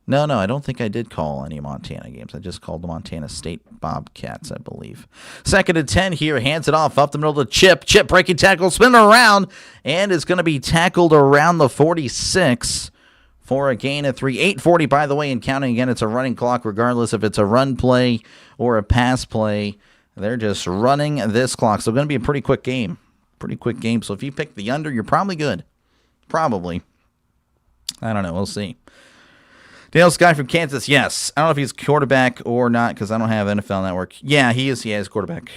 No, I don't think I did call any Montana games. I just called the Montana State Bobcats, I believe. 2nd and 10 here. Hands it off up the middle to Chip. Chip breaking tackle, spinning around, and is going to be tackled around the 46 for a gain of 3. 8:40, by the way, and counting again. It's a running clock, regardless if it's a run play or a pass play. They're just running this clock. So it's going to be a pretty quick game. So if you pick the under, you're probably good. Probably. I don't know. We'll see. Dale Sky from Kansas, yes. I don't know if he's quarterback or not because I don't have NFL Network. Yeah, he is. He is quarterback.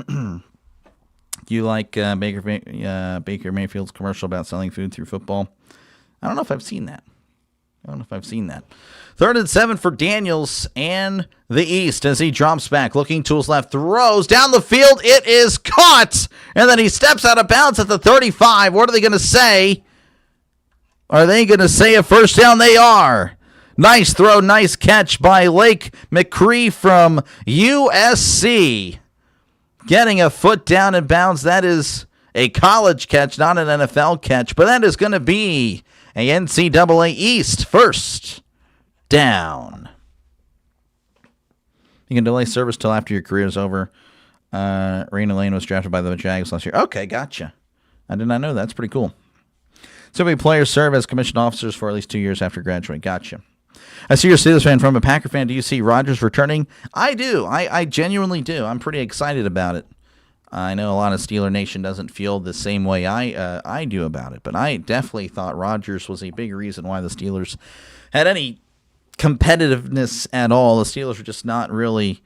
Do you like Baker Mayfield's commercial about selling food through football? I don't know if I've seen that. 3rd and 7 for Daniels and the East as he drops back, looking to his left, throws down the field. It is caught, and then he steps out of bounds at the 35. What are they going to say? Are they going to say a first down? They are. Nice throw, nice catch by Lake McCree from USC. Getting a foot down in bounds. That is a college catch, not an NFL catch, but that is going to be a NCAA East first down. You can delay service till after your career is over. Raina Lane was drafted by the Jags last year. Okay, gotcha. I did not know that. That's pretty cool. So many players serve as commissioned officers for at least 2 years after graduating. Gotcha. I see you're a Steelers fan. From a Packer fan, do you see Rodgers returning? I do. I genuinely do. I'm pretty excited about it. I know a lot of Steeler Nation doesn't feel the same way I do about it, but I definitely thought Rodgers was a big reason why the Steelers had any competitiveness at all. The Steelers were just not really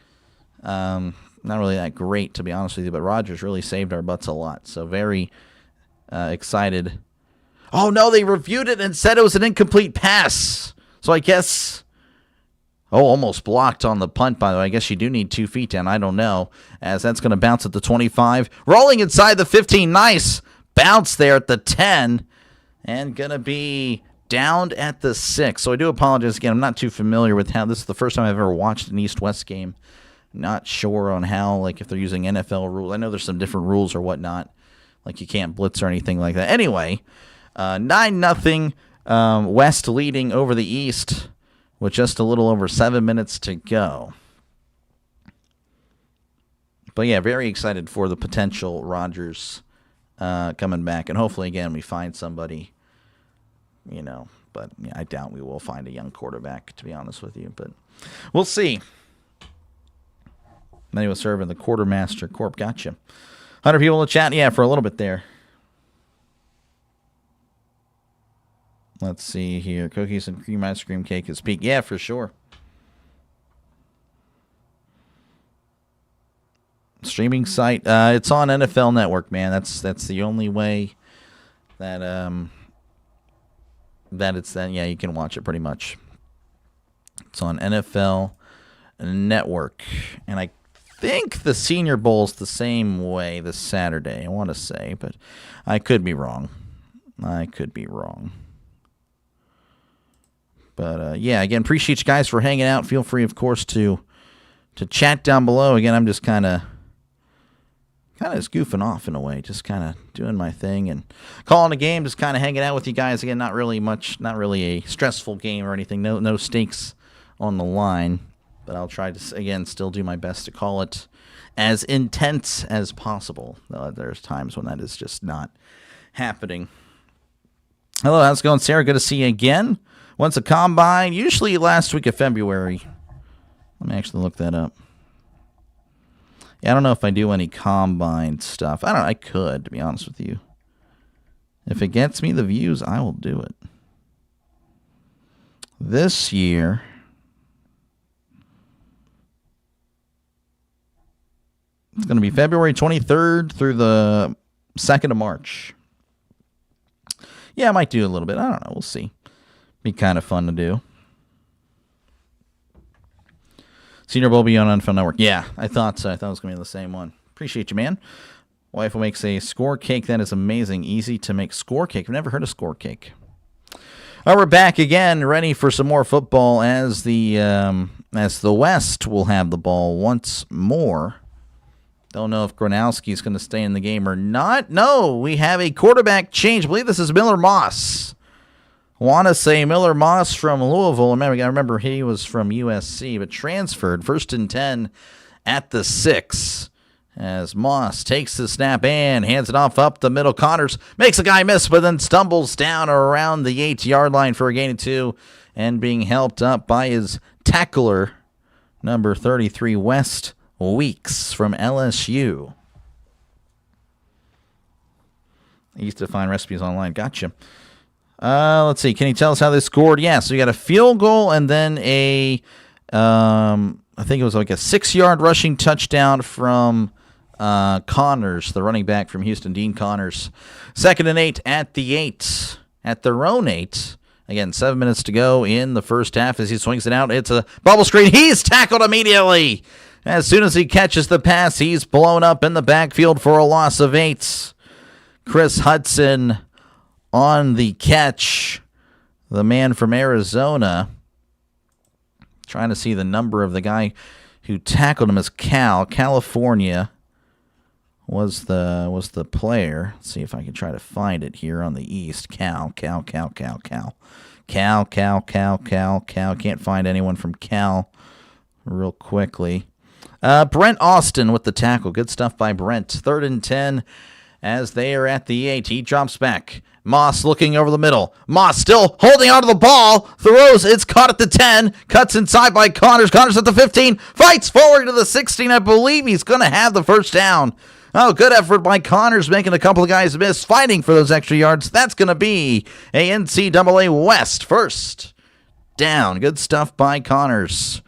Not really that great, to be honest with you, but Rogers really saved our butts a lot. So very excited. Oh, no, they reviewed it and said it was an incomplete pass. So I guess... Oh, almost blocked on the punt, by the way. I guess you do need 2 feet down. I don't know, as that's going to bounce at the 25. Rolling inside the 15. Nice bounce there at the 10. And going to be down at the 6. So I do apologize again. I'm not too familiar with how this is the first time I've ever watched an East-West game. Not sure on how, like, if they're using NFL rules. I know there's some different rules or whatnot. Like, you can't blitz or anything like that. Anyway, 9-0. West leading over the East with just a little over 7 minutes to go. But yeah, very excited for the potential Rodgers coming back. And hopefully, again, we find somebody, But yeah, I doubt we will find a young quarterback, to be honest with you. But we'll see. Then he was serving the Quartermaster Corp. Gotcha. 100 people in the chat? Yeah, for a little bit there. Let's see here. Cookies and cream ice cream cake is peak. Yeah, for sure. Streaming site. It's on NFL Network, man. That's the only way that it's then. Yeah, you can watch it pretty much. It's on NFL Network, and I think the Senior Bowl's the same way this Saturday. I want to say, but I could be wrong. But, yeah, again, appreciate you guys for hanging out. Feel free, of course, to chat down below. Again, I'm just kind of just goofing off in a way, just kind of doing my thing and calling a game, just kind of hanging out with you guys. Again, not really a stressful game or anything. No stakes on the line. But I'll try to, again, still do my best to call it as intense as possible. There's times when that is just not happening. Hello, how's it going, Sarah? Good to see you again. When's the combine? Usually last week of February. Let me actually look that up. Yeah, I don't know if I do any combine stuff. I could, to be honest with you. If it gets me the views, I will do it. This year, it's going to be February 23rd through the 2nd of March. Yeah, I might do a little bit. I don't know. We'll see. Be kind of fun to do. Senior Bowl be on NFL Network. Yeah, I thought so. I thought it was going to be the same one. Appreciate you, man. Wife will make a score cake. That is amazing. Easy to make score cake. I've never heard of score cake. All right, we're back again, ready for some more football as the West will have the ball once more. Don't know if Gronowski's going to stay in the game or not. No, we have a quarterback change. I believe this is Miller Moss. Want to say Miller Moss from Louisville. Remember he was from USC, but transferred. 1st and 10 at the 6. As Moss takes the snap and hands it off up the middle. Connors makes a guy miss, but then stumbles down around the 8-yard line for a gain of 2, and being helped up by his tackler, number 33, West Weeks from LSU. I used to find recipes online. Gotcha. Let's see. Can you tell us how they scored? Yeah, so you got a field goal and then I think it was like a 6-yard rushing touchdown from Connors, the running back from Houston, Dean Connors. 2nd and 8 at the 8, at their own 8. Again, 7 minutes to go in the first half as he swings it out. It's a bubble screen. He's tackled immediately. As soon as he catches the pass, he's blown up in the backfield for a loss of 8. Chris Hudson on the catch. The man from Arizona. Trying to see the number of the guy who tackled him as California was the player. Let's see if I can try to find it here on the East. Cal. Can't find anyone from Cal real quickly. Brent Austin with the tackle. Good stuff by Brent. 3rd and 10 as they are at the 8. He drops back. Moss looking over the middle. Moss still holding onto the ball. Throws. It's caught at the 10. Cuts inside by Connors. Connors at the 15. Fights forward to the 16. I believe he's going to have the first down. Oh, good effort by Connors, making a couple of guys miss, fighting for those extra yards. That's going to be a NCAA West first down. Good stuff by Connors.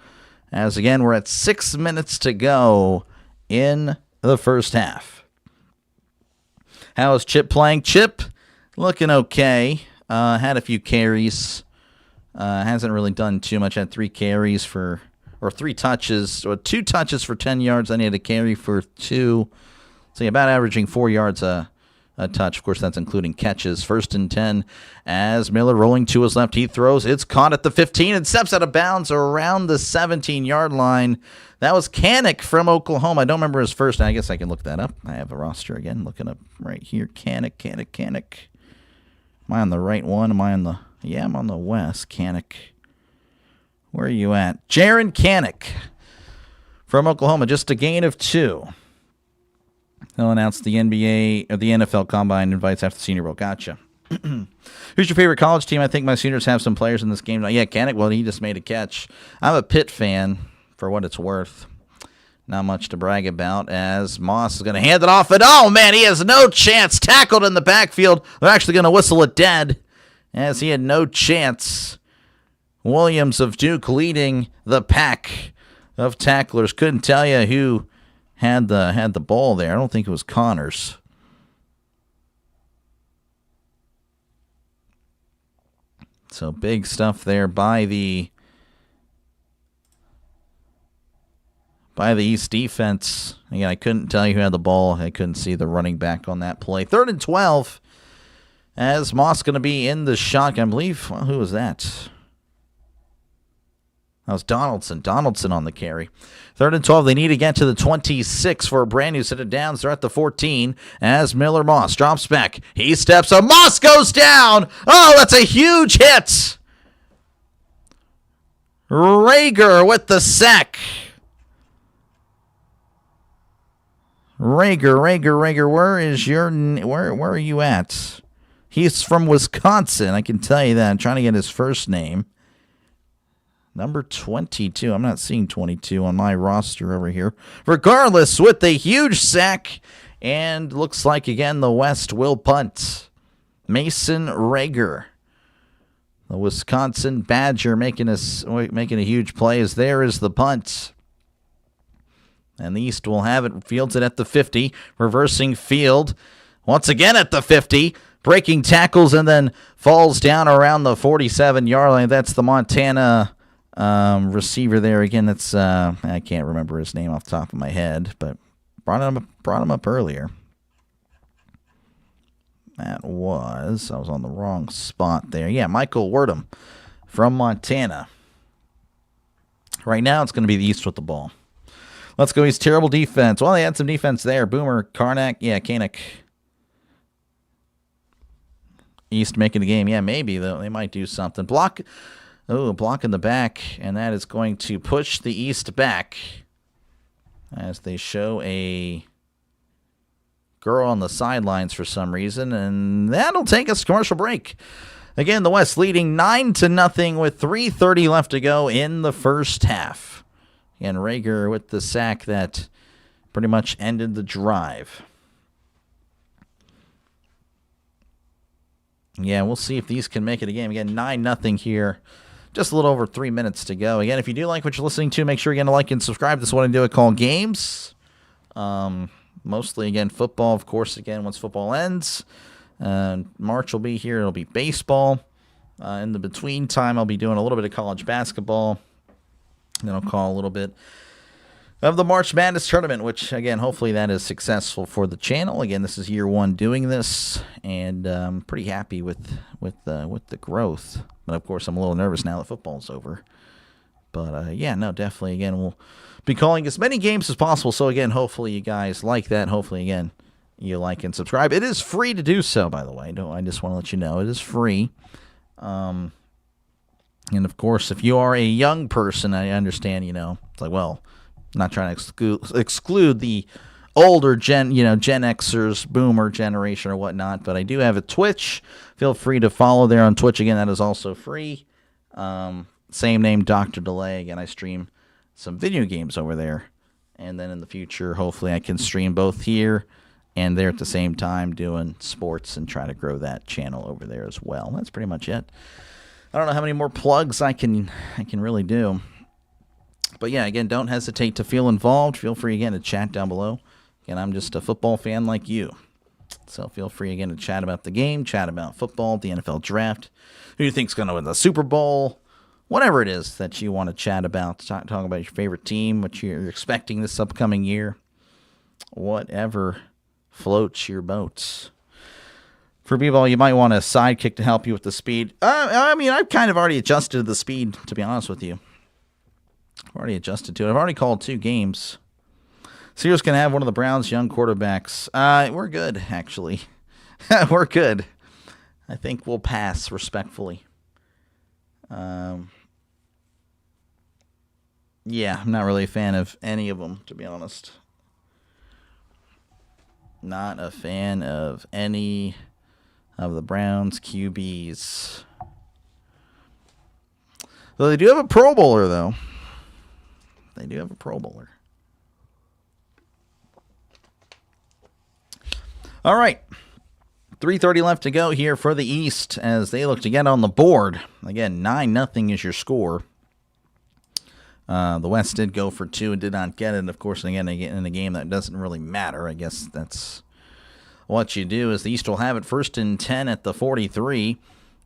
As again, we're at 6 minutes to go in the first half. How is Chip playing? Chip looking okay. Had a few carries. Hasn't really done too much. Had 3 carries for, or 3 touches, or 2 touches for 10 yards. Then he had a carry for 2. So about averaging 4 yards a touch. Of course, that's including catches. 1st and 10 as Miller rolling to his left. He throws. It's caught at the 15 and steps out of bounds around the 17-yard line. That was Canick from Oklahoma. I don't remember his first. I guess I can look that up. I have a roster again. Looking up right here. Canick. Am I on the right one? Am I on the... Yeah, I'm on the west. Canick. Where are you at? Jaron Canick from Oklahoma. Just a gain of 2. They'll announce the NBA or the NFL Combine invites after the Senior Bowl. Gotcha. Who's your favorite college team? I think my seniors have some players in this game. Yeah, Canick. Well, he just made a catch. I'm a Pitt fan, for what it's worth. Not much to brag about, as Moss is going to hand it off. And, oh, man, he has no chance. Tackled in the backfield. They're actually going to whistle it dead, as he had no chance. Williams of Duke leading the pack of tacklers. Couldn't tell you who had the ball there. I don't think it was Connors. So big stuff there by the East defense. Again, I couldn't tell you who had the ball. I couldn't see the running back on that play. 3rd and 12 as Moss going to be in the shotgun. I believe, well, who was that? That was Donaldson. Donaldson on the carry. 3rd and 12. They need to get to the 26 for a brand new set of downs. They're at the 14 as Miller Moss drops back. He steps up. Moss goes down. Oh, that's a huge hit. Rager with the sack. Rager. Where are you at? He's from Wisconsin. I can tell you that. I'm trying to get his first name. Number 22. I'm not seeing 22 on my roster over here. Regardless, with a huge sack, and looks like, again, the West will punt. Mason Rager, the Wisconsin Badger, making a huge play, as there is the punt. And the East will have it. Fields it at the 50. Reversing field. Once again at the 50. Breaking tackles and then falls down around the 47-yard line. That's the Montana receiver there. Again, that's I can't remember his name off the top of my head, but brought him up earlier. I was on the wrong spot there. Yeah, Michael Wordham from Montana. Right now, it's going to be the East with the ball. Let's go. He's terrible defense. Well, they had some defense there. Boomer, Karnak, Canick. East making the game. Yeah, maybe, though. They might do something. Block in the back, and that is going to push the East back as they show a girl on the sidelines for some reason, and that'll take us to commercial break. Again, the West leading 9-0 with 3:30 left to go in the first half. And Rager with the sack that pretty much ended the drive. Yeah, we'll see if these can make it a game. Again, 9-0 here. Just a little over 3 minutes to go. Again, if you do like what you're listening to, make sure again to like and subscribe. This is what I do. I call games. Mostly, again, football, of course, again, once football ends. March will be here. It'll be baseball. In the between time, I'll be doing a little bit of college basketball. Then I'll call a little bit of the March Madness tournament, which, again, hopefully that is successful for the channel. Again, this is year 1 doing this, and I'm pretty happy with the growth. But, of course, I'm a little nervous now that football's over. But, yeah, no, definitely, again, we'll be calling as many games as possible. So, again, hopefully you guys like that. Hopefully, again, you like and subscribe. It is free to do so, by the way. I just want to let you know. It is free. And, of course, if you are a young person, I understand, it's like, well, I'm not trying to exclude the older Gen Xers, boomer generation or whatnot, but I do have a Twitch. Feel free to follow there on Twitch. Again, that is also free. Same name, Dr. Delay. Again, I stream some video games over there. And then in the future, hopefully I can stream both here and there at the same time, doing sports and try to grow that channel over there as well. That's pretty much it. I don't know how many more plugs I can really do. But yeah, again, don't hesitate to feel involved. Feel free again to chat down below. Again, I'm just a football fan like you. So feel free again to chat about the game, chat about football, the NFL draft, who you think's going to win the Super Bowl, whatever it is that you want to chat about. Talk about your favorite team, what you're expecting this upcoming year, whatever floats your boat. For B-ball, you might want a sidekick to help you with the speed. I mean, I've kind of already adjusted to the speed, to be honest with you. I've already adjusted to it. I've already called 2 games. Sears can have one of the Browns' young quarterbacks. We're good, actually. We're good. I think we'll pass respectfully. Yeah, I'm not really a fan of any of them, to be honest. Not a fan of any of the Browns QBs. Though they do have a Pro Bowler, though. They do have a Pro Bowler. All right. 3:30 left to go here for the East as they look to get on the board. Again, 9-0 is your score. The West did go for 2 and did not get it. Of course, again, in a game that doesn't really matter. I guess that's what you do. Is the East will have it 1st and 10 at the 43.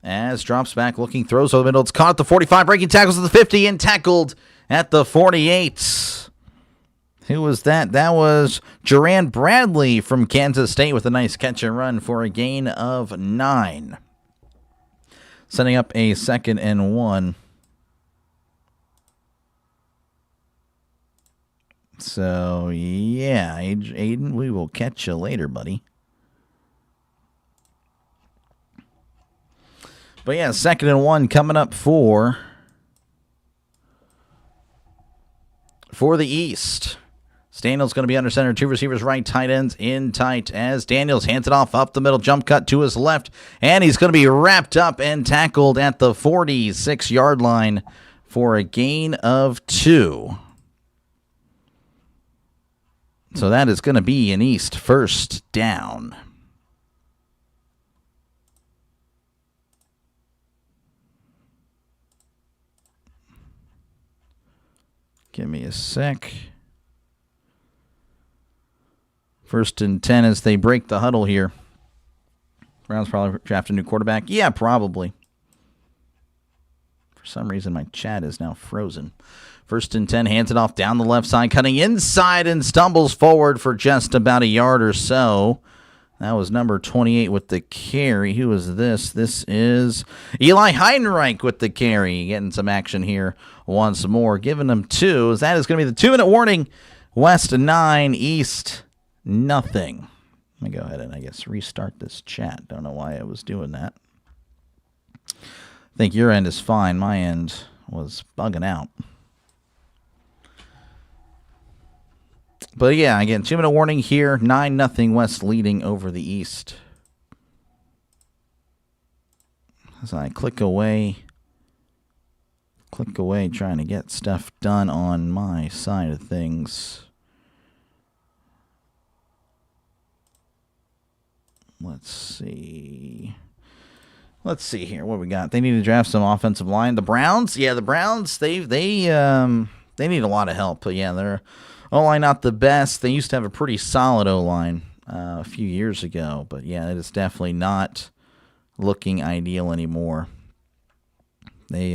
As drops back, looking, throws over the middle. It's caught at the 45, breaking tackles at the 50, and tackled at the 48. Who was that? That was Jerand Bradley from Kansas State with a nice catch and run for a gain of 9. Setting up a 2nd and 1. So, yeah, Aiden, we will catch you later, buddy. But yeah, 2nd and 1 coming up for the East. Daniels going to be under center. 2 receivers right, tight ends in tight as Daniels hands it off up the middle, jump cut to his left, and he's going to be wrapped up and tackled at the 46-yard line for a gain of 2. So that is going to be an East 1st down. Give me a sec. 1st and 10 as they break the huddle here. Browns probably draft a new quarterback. Yeah, probably. For some reason, my chat is now frozen. 1st and 10, hands it off down the left side, cutting inside and stumbles forward for just about a yard or so. That was number 28 with the carry. Who is this? This is Eli Heidenreich with the carry. Getting some action here once more. Giving them 2. That is going to be the 2-minute warning. West 9, East nothing. Let me go ahead and I guess restart this chat. Don't know why I was doing that. I think your end is fine. My end was bugging out. But yeah, again, 2-minute warning here. 9-0 West leading over the East. As I click away, trying to get stuff done on my side of things. Let's see here what we got. They need to draft some offensive line. The Browns, yeah, the Browns, they need a lot of help. But yeah, their O-line not the best. They used to have a pretty solid O-line a few years ago, but yeah, it is definitely not looking ideal anymore. They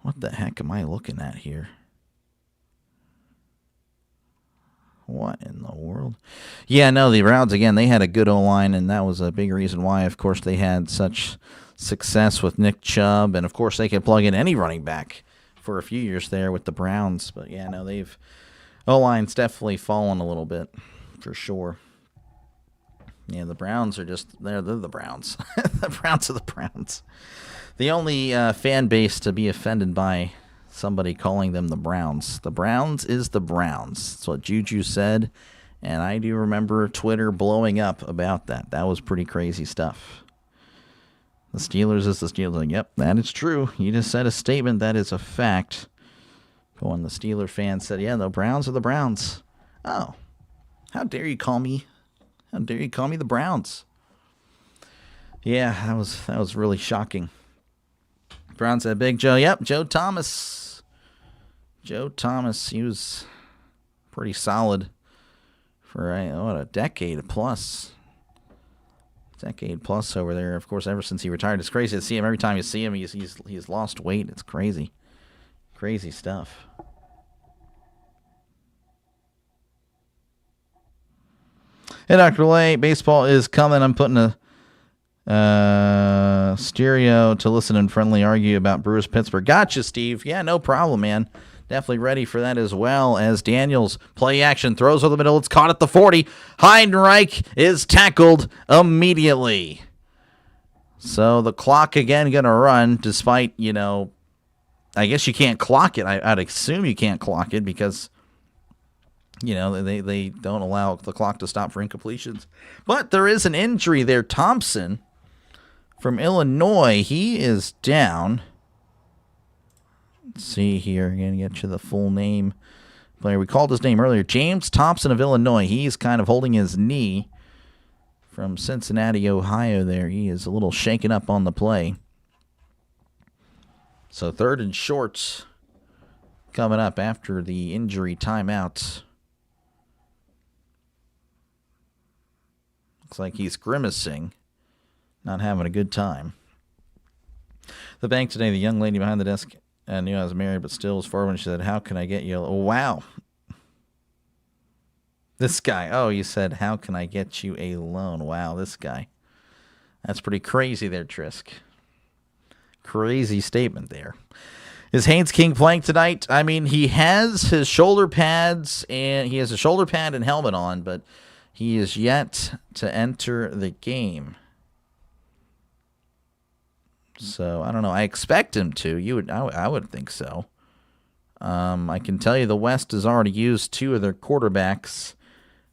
what the heck am I looking at here? What in the world? Yeah, no, the Browns, again, they had a good O-line, and that was a big reason why, of course, they had such success with Nick Chubb, and, of course, they could plug in any running back for a few years there with the Browns. But, yeah, no, O-line's definitely fallen a little bit, for sure. Yeah, the Browns are just, they're the Browns. The Browns are the Browns. The only fan base to be offended by somebody calling them the Browns. The Browns is the Browns. That's what Juju said, and I do remember Twitter blowing up about that. That was pretty crazy stuff. The Steelers is the Steelers. Like, yep, that is true. You just said a statement that is a fact. But when the Steeler fans said, yeah, the Browns are the Browns. Oh, how dare you call me? How dare you call me the Browns? Yeah, that was really shocking. Browns said Big Joe. Yep, Joe Thomas. Joe Thomas, he was pretty solid for a decade plus. Decade plus over there. Of course, ever since he retired, it's crazy to see him. Every time you see him, he's lost weight. It's crazy, crazy stuff. Hey, Dr. Lay, baseball is coming. I'm putting a stereo to listen and friendly argue about Brewers Pittsburgh. Gotcha, Steve. Yeah, no problem, man. Definitely ready for that as well. As Daniels play action, throws over the middle. It's caught at the 40. Heinrich is tackled immediately. So the clock again going to run, despite, I guess you can't clock it. I'd assume you can't clock it because, they don't allow the clock to stop for incompletions. But there is an injury there. Thompson from Illinois, he is down. Let's see here. I'm going to get you the full name. Player, we called his name earlier. James Thompson of Illinois. He's kind of holding his knee from Cincinnati, Ohio there. He is a little shaken up on the play. So 3rd and short coming up after the injury timeout. Looks like he's grimacing, not having a good time. The bank today, the young lady behind the desk knew I was married, but still was forward when she said, "How can I get you?" Oh, wow. This guy. Oh, you said, "How can I get you a loan?" Wow, this guy. That's pretty crazy there, Trisk. Crazy statement there. Is Haynes King playing tonight? I mean, he has his shoulder pads, and he has a shoulder pad and helmet on, but he is yet to enter the game. So, I don't know. I expect him to. I would think so. I can tell you the West has already used 2 of their quarterbacks,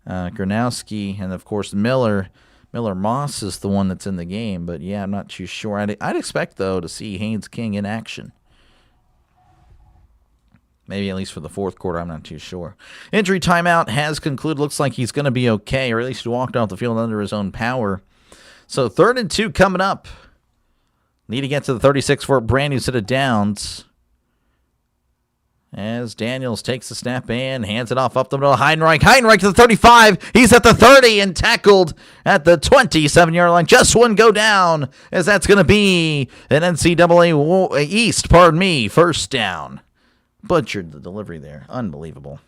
Gronowski and, of course, Miller. Miller Moss is the one that's in the game, but, yeah, I'm not too sure. I'd expect, though, to see Haynes King in action. Maybe at least for the 4th quarter. I'm not too sure. Injury timeout has concluded. Looks like he's going to be okay, or at least he walked off the field under his own power. So 3rd and 2 coming up. Need to get to the 36 for a brand new set of downs. As Daniels takes the snap and hands it off up the middle. Heinrich to the 35. He's at the 30 and tackled at the 27-yard line. Just one go down, as that's going to be an NCAA East, first down. Butchered the delivery there. Unbelievable.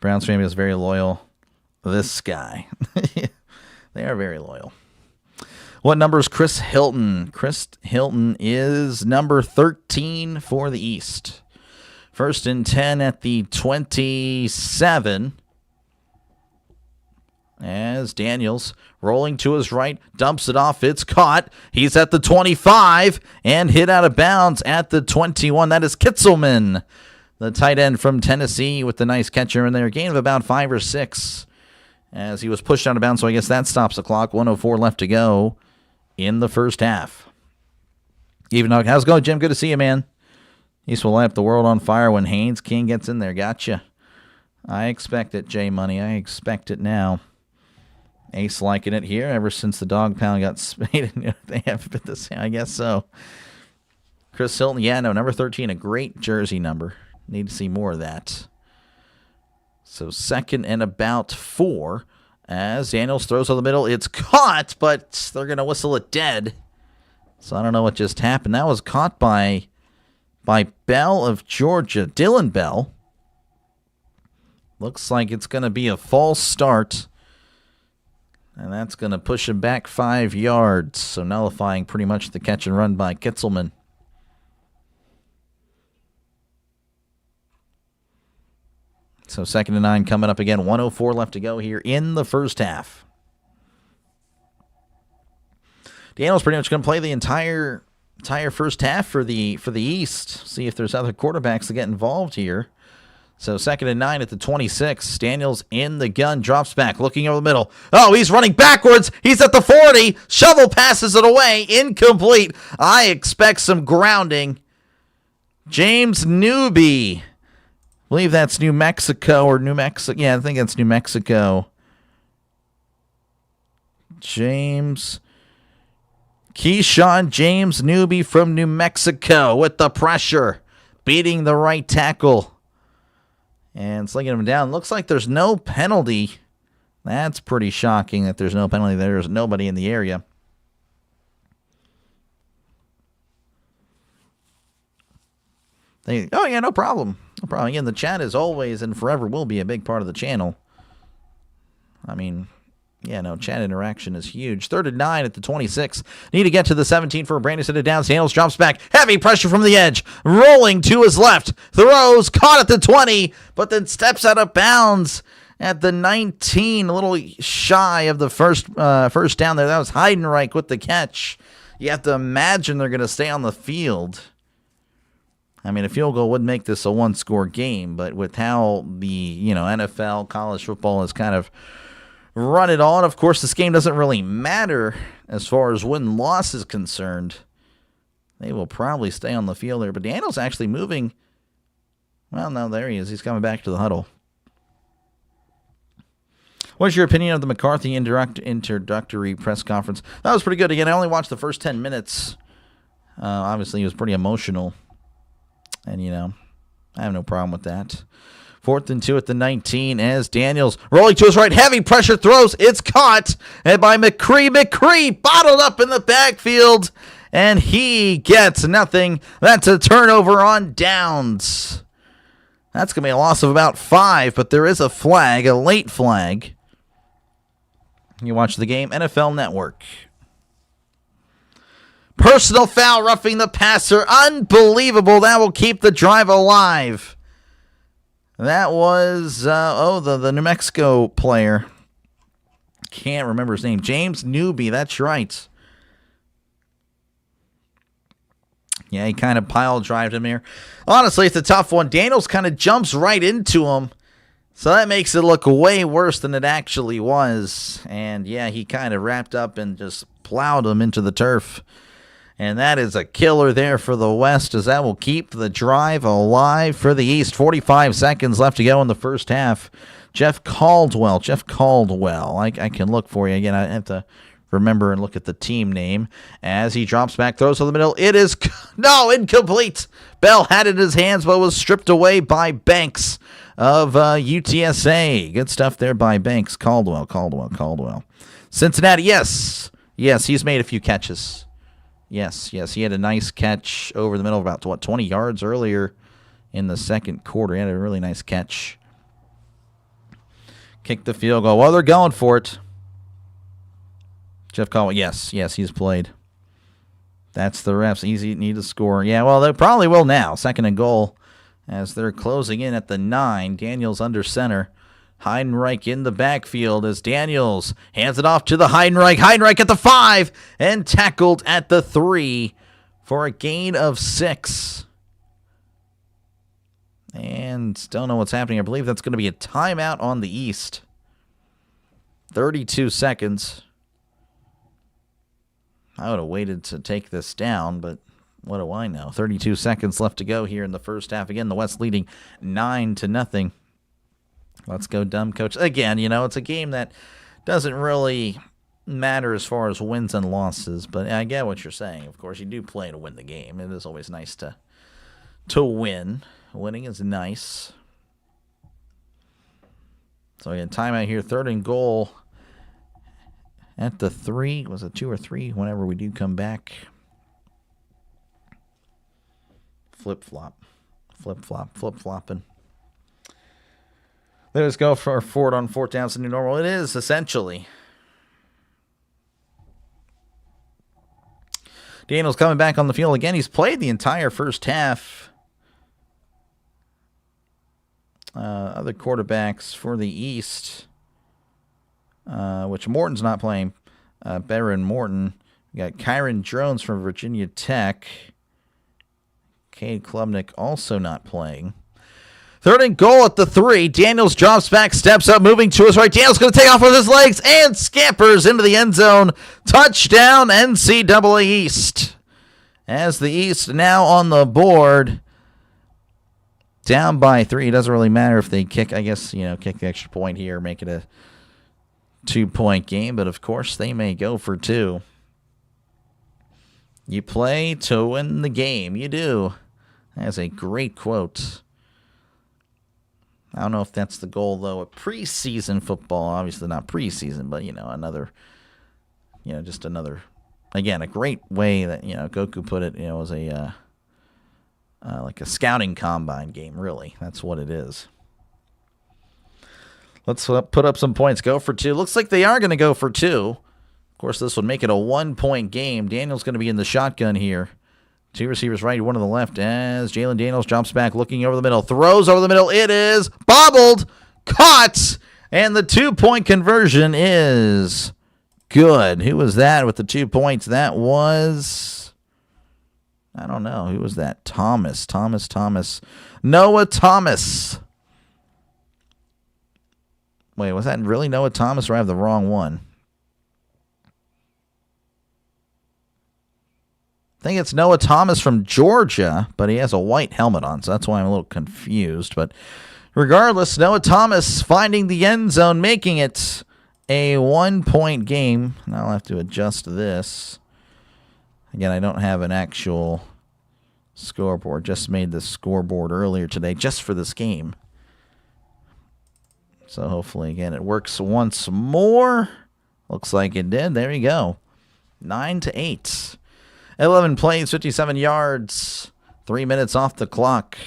Browns family is very loyal. This guy. They are very loyal. What number is Chris Hilton? Chris Hilton is number 13 for the East. 1st and 10 at the 27. As Daniels rolling to his right, dumps it off. It's caught. He's at the 25 and hit out of bounds at the 21. That is Kitzelman, the tight end from Tennessee, with the nice catcher in there. Gain of about 5 or 6 as he was pushed out of bounds. So I guess that stops the clock. 1:04 left to go in the first half. Even though, how's it going, Jim? Good to see you, man. East will light up the world on fire when Haynes King gets in there. Gotcha. I expect it, J Money. I expect it now. Ace liking it here ever since the dog pound got spayed. They have been the same, I guess so. Chris Hilton, number 13, a great jersey number. Need to see more of that. So 2nd and about 4. As Daniels throws on the middle, it's caught, but they're going to whistle it dead. So I don't know what just happened. That was caught by Bell of Georgia, Dylan Bell. Looks like it's going to be a false start. And that's going to push him back 5 yards. So nullifying pretty much the catch and run by Kitzelman. So 2nd and 9 coming up again. 1:04 left to go here in the first half. Daniel's pretty much going to play the entire first half for the East. See if there's other quarterbacks that get involved here. So 2nd and 9 at the 26. Daniels in the gun, drops back, looking over the middle. Oh, he's running backwards. He's at the 40. Shovel passes it away. Incomplete. I expect some grounding. James Newby. I believe that's New Mexico or New Mexico. Yeah, I think that's New Mexico. Keyshawn James Newby from New Mexico with the pressure. beating the right tackle and slinging him down. Looks like there's no penalty. That's pretty shocking that there's no penalty. There's nobody in the area. Oh, yeah, no problem. No problem. Again, the chat is always and forever will be a big part of the channel. I mean, yeah, no, chat interaction is huge. 3rd and 9 at the 26. Need to get to the 17 for a brand new set of downs. Daniels drops back. Heavy pressure from the edge. Rolling to his left. Throws. Caught at the 20, but then steps out of bounds at the 19. A little shy of the first down there. That was Heidenreich with the catch. You have to imagine they're going to stay on the field. I mean, a field goal would make this a one-score game, but with how the NFL, college football has kind of run it on, of course, this game doesn't really matter as far as win-loss is concerned. They will probably stay on the field there, but Daniel's actually moving. Well, no, there he is. He's coming back to the huddle. What's your opinion of the McCarthy introductory press conference? That was pretty good. Again, I only watched the first 10 minutes. Obviously, he was pretty emotional. And, I have no problem with that. 4th and 2 at the 19 as Daniels rolling to his right. Heavy pressure throws. It's caught and by McCree. McCree bottled up in the backfield. And he gets nothing. That's a turnover on downs. That's going to be a loss of about 5. But there is a flag, a late flag. You watch the game, NFL Network. Personal foul, roughing the passer. Unbelievable. That will keep the drive alive. That was, the New Mexico player. Can't remember his name. James Newby, that's right. Yeah, he kind of pile drived him here. Honestly, it's a tough one. Daniels kind of jumps right into him. So that makes it look way worse than it actually was. And, yeah, he kind of wrapped up and just plowed him into the turf. And that is a killer there for the West, as that will keep the drive alive for the East. 45 seconds left to go in the first half. Jeff Caldwell. I can look for you again. I have to remember and look at the team name. As he drops back, throws to the middle. It is incomplete. Bell had it in his hands, but was stripped away by Banks of UTSA. Good stuff there by Banks. Caldwell. Cincinnati, yes, he's made a few catches. Yes, he had a nice catch over the middle, about 20 yards earlier in the second quarter. He had a really nice catch. Kicked the field goal. Well, they're going for it. Jeff Caldwell, yes, he's played. That's the refs. Easy, need to score. Yeah, well, they probably will now. 2nd and goal as they're closing in at the 9. Daniels under center. Heidenreich in the backfield as Daniels hands it off to the Heidenreich. Heidenreich at the 5 and tackled at the 3 for a gain of 6. And don't know what's happening. I believe that's going to be a timeout on the East. 32 seconds. I would have waited to take this down, but what do I know? 32 seconds left to go here in the first half. Again, the West leading 9-0. Let's go, dumb coach. Again, it's a game that doesn't really matter as far as wins and losses, but I get what you're saying. Of course, you do play to win the game. It is always nice to win. Winning is nice. So again, timeout here. 3rd and goal at the 3. Was it 2 or 3? Whenever we do come back. Flip-flopping. Let us go for 4 on 4th down to new normal. It is, essentially. Daniels coming back on the field again. He's played the entire first half. Other quarterbacks for the East, which Morton's not playing. Baron Morton. We got Kyron Jones from Virginia Tech. Cade Klubnik also not playing. 3rd and goal at the 3. Daniels drops back, steps up, moving to his right. Daniels going to take off with his legs and scampers into the end zone. Touchdown, NCAA East. As the East now on the board, down by 3. It doesn't really matter if they kick, kick the extra point here, make it a 2-point game. But, of course, they may go for 2. You play to win the game. You do. That's a great quote. I don't know if that's the goal, though. A preseason football, obviously not preseason, but, another, just another, again, a great way that, Goku put it, was a, like a scouting combine game, really. That's what it is. Let's put up some points. Go for two. Looks like they are going to go for two. Of course, this would make it a 1-point game. Daniel's going to be in the shotgun here. Two receivers right, one to the left as Jalen Daniels drops back, looking over the middle. Throws over the middle. It is bobbled. Caught. And the 2-point conversion is good. Who was that with the 2 points? That was... I don't know. Who was that? Thomas. Noah Thomas. Wait, was that really Noah Thomas, or I have the wrong one? I think it's Noah Thomas from Georgia, but he has a white helmet on, so that's why I'm a little confused. But regardless, Noah Thomas finding the end zone, making it a 1-point game. Now I'll have to adjust this. Again, I don't have an actual scoreboard. Just made the scoreboard earlier today just for this game. So hopefully, again, it works once more. Looks like it did. There you go. 9-8. 11 plays, 57 yards. 3 minutes off the clock.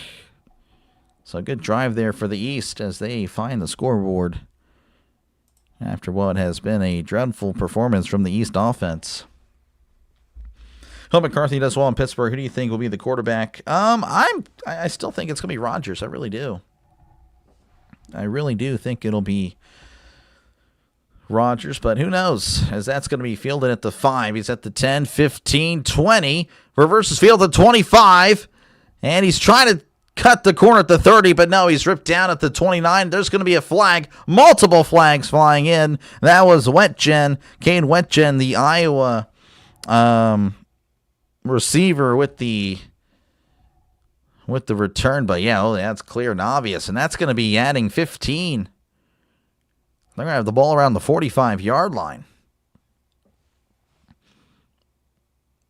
So a good drive there for the East as they find the scoreboard after what has been a dreadful performance from the East offense. Hope McCarthy does well in Pittsburgh. Who do you think will be the quarterback? I still think it's going to be Rodgers. I really do. I really do think it'll be Rodgers, but who knows, as that's going to be fielded at the 5. He's at the 10, 15, 20. Reverses field at 25, and he's trying to cut the corner at the 30, but no, he's ripped down at the 29. There's going to be a flag. Multiple flags flying in. That was Kane Wetjen, the Iowa receiver with the return, but yeah, that's clear and obvious, and that's going to be adding 15. They're going to have the ball around the 45-yard line.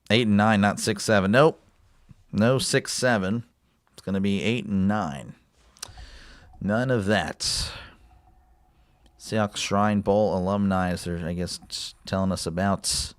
8 and 9, not 6, 7. Nope. No 6, 7. It's going to be 8 and 9. None of that. Seahawks Shrine Bowl alumni, they're, I guess, telling us about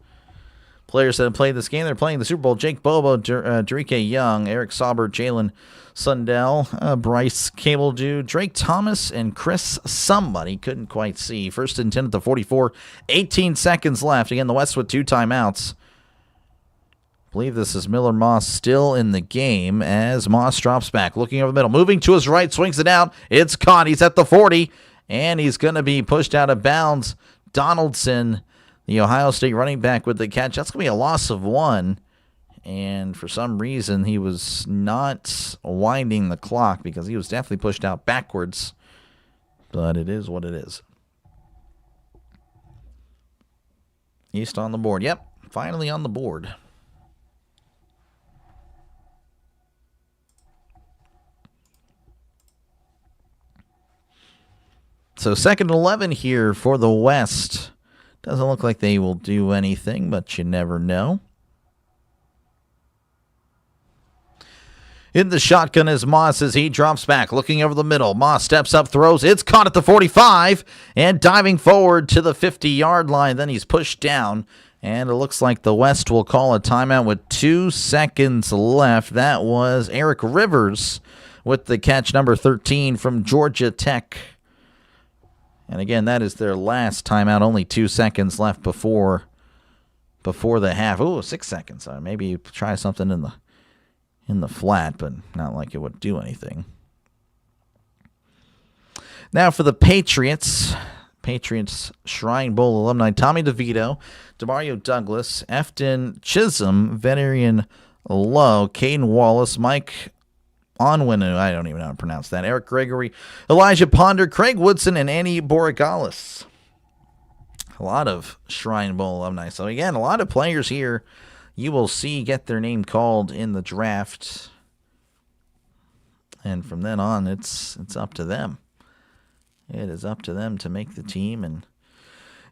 players that have played this game. They're playing the Super Bowl. Jake Bobo, Derike Young, Eric Sauber, Jalen Sundell, Bryce Cabledew, Drake Thomas, and Chris somebody. Couldn't quite see. 1st and 10 at the 44. 18 seconds left. Again, the West with 2 timeouts. I believe this is Miller Moss still in the game as Moss drops back, looking over the middle, moving to his right, swings it out. It's caught. He's at the 40, and he's going to be pushed out of bounds. Donaldson, the Ohio State running back, with the catch. That's going to be a loss of 1. And for some reason, he was not winding the clock because he was definitely pushed out backwards. But it is what it is. East on the board. Yep, finally on the board. So 2nd and 11 here for the West. Doesn't look like they will do anything, but you never know. In the shotgun is Moss as he drops back, looking over the middle. Moss steps up, throws. It's caught at the 45, and diving forward to the 50-yard line. Then he's pushed down, and it looks like the West will call a timeout with 2 seconds left. That was Eric Rivers with the catch, number 13 from Georgia Tech. And again, that is their last timeout. Only 2 seconds left before the half. Ooh, 6 seconds. Maybe try something in the flat, but not like it would do anything. Now for the Patriots. Patriots Shrine Bowl alumni Tommy DeVito, DeMario Douglas, Efton Chisholm, Venerian Lowe, Caden Wallace, Mike Onwenu, I don't even know how to pronounce that, Eric Gregory, Elijah Ponder, Craig Woodson, and Annie Borregales. A lot of Shrine Bowl alumni. So again, a lot of players here you will see get their name called in the draft. And from then on, it's up to them. It is up to them to make the team and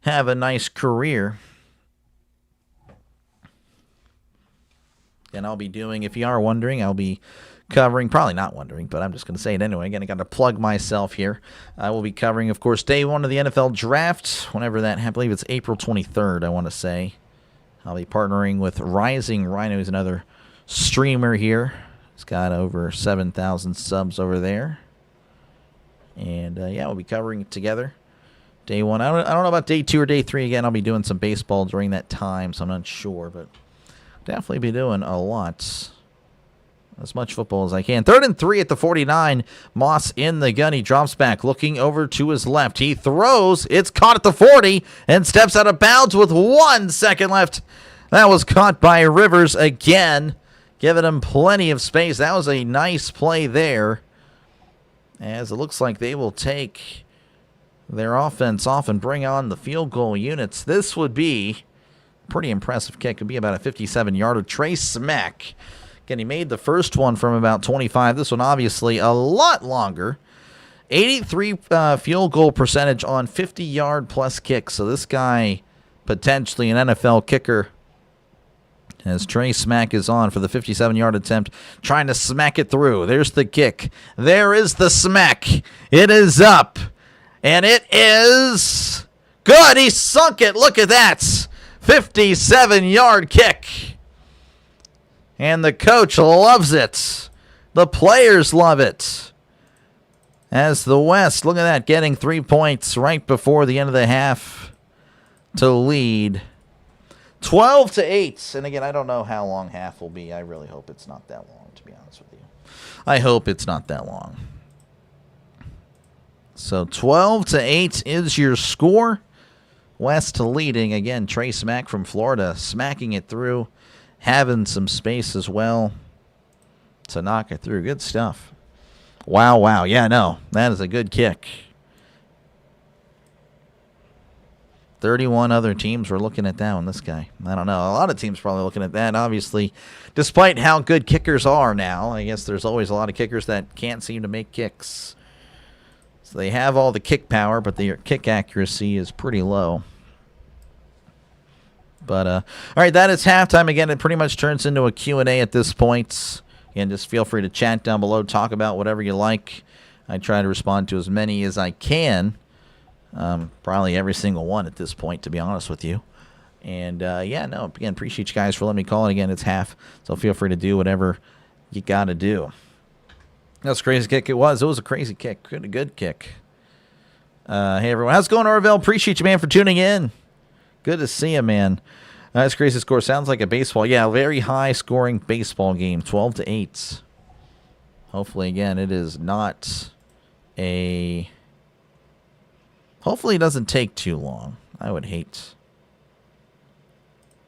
have a nice career. And I'll be doing, if you are wondering, I'll be covering, probably not wondering, but I'm just going to say it anyway. Again, I got to plug myself here. I will be covering, of course, day one of the NFL draft, whenever that happens. I believe it's April 23rd, I want to say. I'll be partnering with Rising Rhino, who's another streamer here. He's got over 7,000 subs over there. And, yeah, we'll be covering it together. Day one. I don't know about day 2 or day 3. Again, I'll be doing some baseball during that time, so I'm not sure. But definitely be doing a lot. As much football as I can. 3rd and 3 at the 49. Moss in the gun. He drops back, looking over to his left. He throws. It's caught at the 40 and steps out of bounds with 1 second left. That was caught by Rivers again, giving him plenty of space. That was a nice play there. As it looks like they will take their offense off and bring on the field goal units. This would be a pretty impressive kick. It would be about a 57-yarder. Trey Smack. Again, he made the first one from about 25. This one obviously a lot longer. 83 field goal percentage on 50-yard plus kicks. So this guy potentially an NFL kicker. As Trey Smack is on for the 57-yard attempt, trying to smack it through. There's the kick. There is the smack. It is up. And it is good. He sunk it. Look at that. 57-yard kick. And the coach loves it. The players love it. As the West, look at that, getting 3 points right before the end of the half to lead 12-8. And again, I don't know how long half will be. I really hope it's not that long, to be honest with you. I hope it's not that long. So 12-8 is your score. West leading. Again, Trey Smack from Florida smacking it through. Having some space as well to knock it through. Good stuff. Wow, wow. Yeah, no, that is a good kick. 31 other teams were looking at that one. This guy, I don't know. A lot of teams probably looking at that. Obviously, despite how good kickers are now, I guess there's always a lot of kickers that can't seem to make kicks. So they have all the kick power, but their kick accuracy is pretty low. But, all right, that is halftime. Again, it pretty much turns into a Q&A at this point. Again, just feel free to chat down below, talk about whatever you like. I try to respond to as many as I can. Probably every single one at this point, to be honest with you. And, yeah, no, again, appreciate you guys for letting me call it. Again, it's half, so feel free to do whatever you got to do. That's a crazy kick it was. It was a crazy kick. Good kick. Hey, everyone. How's it going, Orville? Appreciate you, man, for tuning in. Good to see you, man. That's crazy score. Sounds like a baseball. Yeah, very high-scoring baseball game, 12-8. Hopefully, again, it is not a... Hopefully it doesn't take too long. I would hate...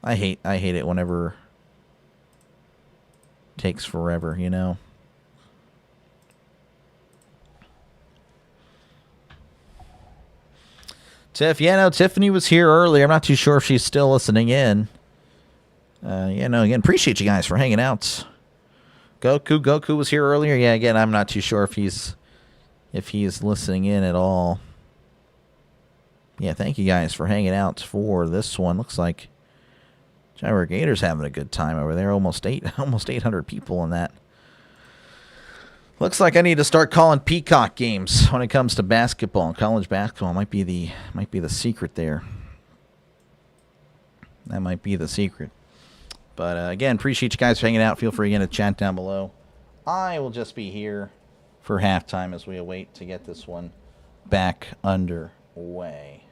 I hate it whenever it takes forever, you know? Tiff, yeah, no, Tiffany was here earlier. I'm not too sure if she's still listening in. Yeah, no, again, appreciate you guys for hanging out. Goku was here earlier. Yeah, again, I'm not too sure if he's listening in at all. Yeah, thank you guys for hanging out for this one. Looks like Gyro Gator's having a good time over there. Almost 800 people in that. Looks like I need to start calling Peacock games when it comes to basketball. College basketball might be the secret there. That might be the secret. But again, appreciate you guys for hanging out. Feel free again to chat down below. I will just be here for halftime as we await to get this one back underway.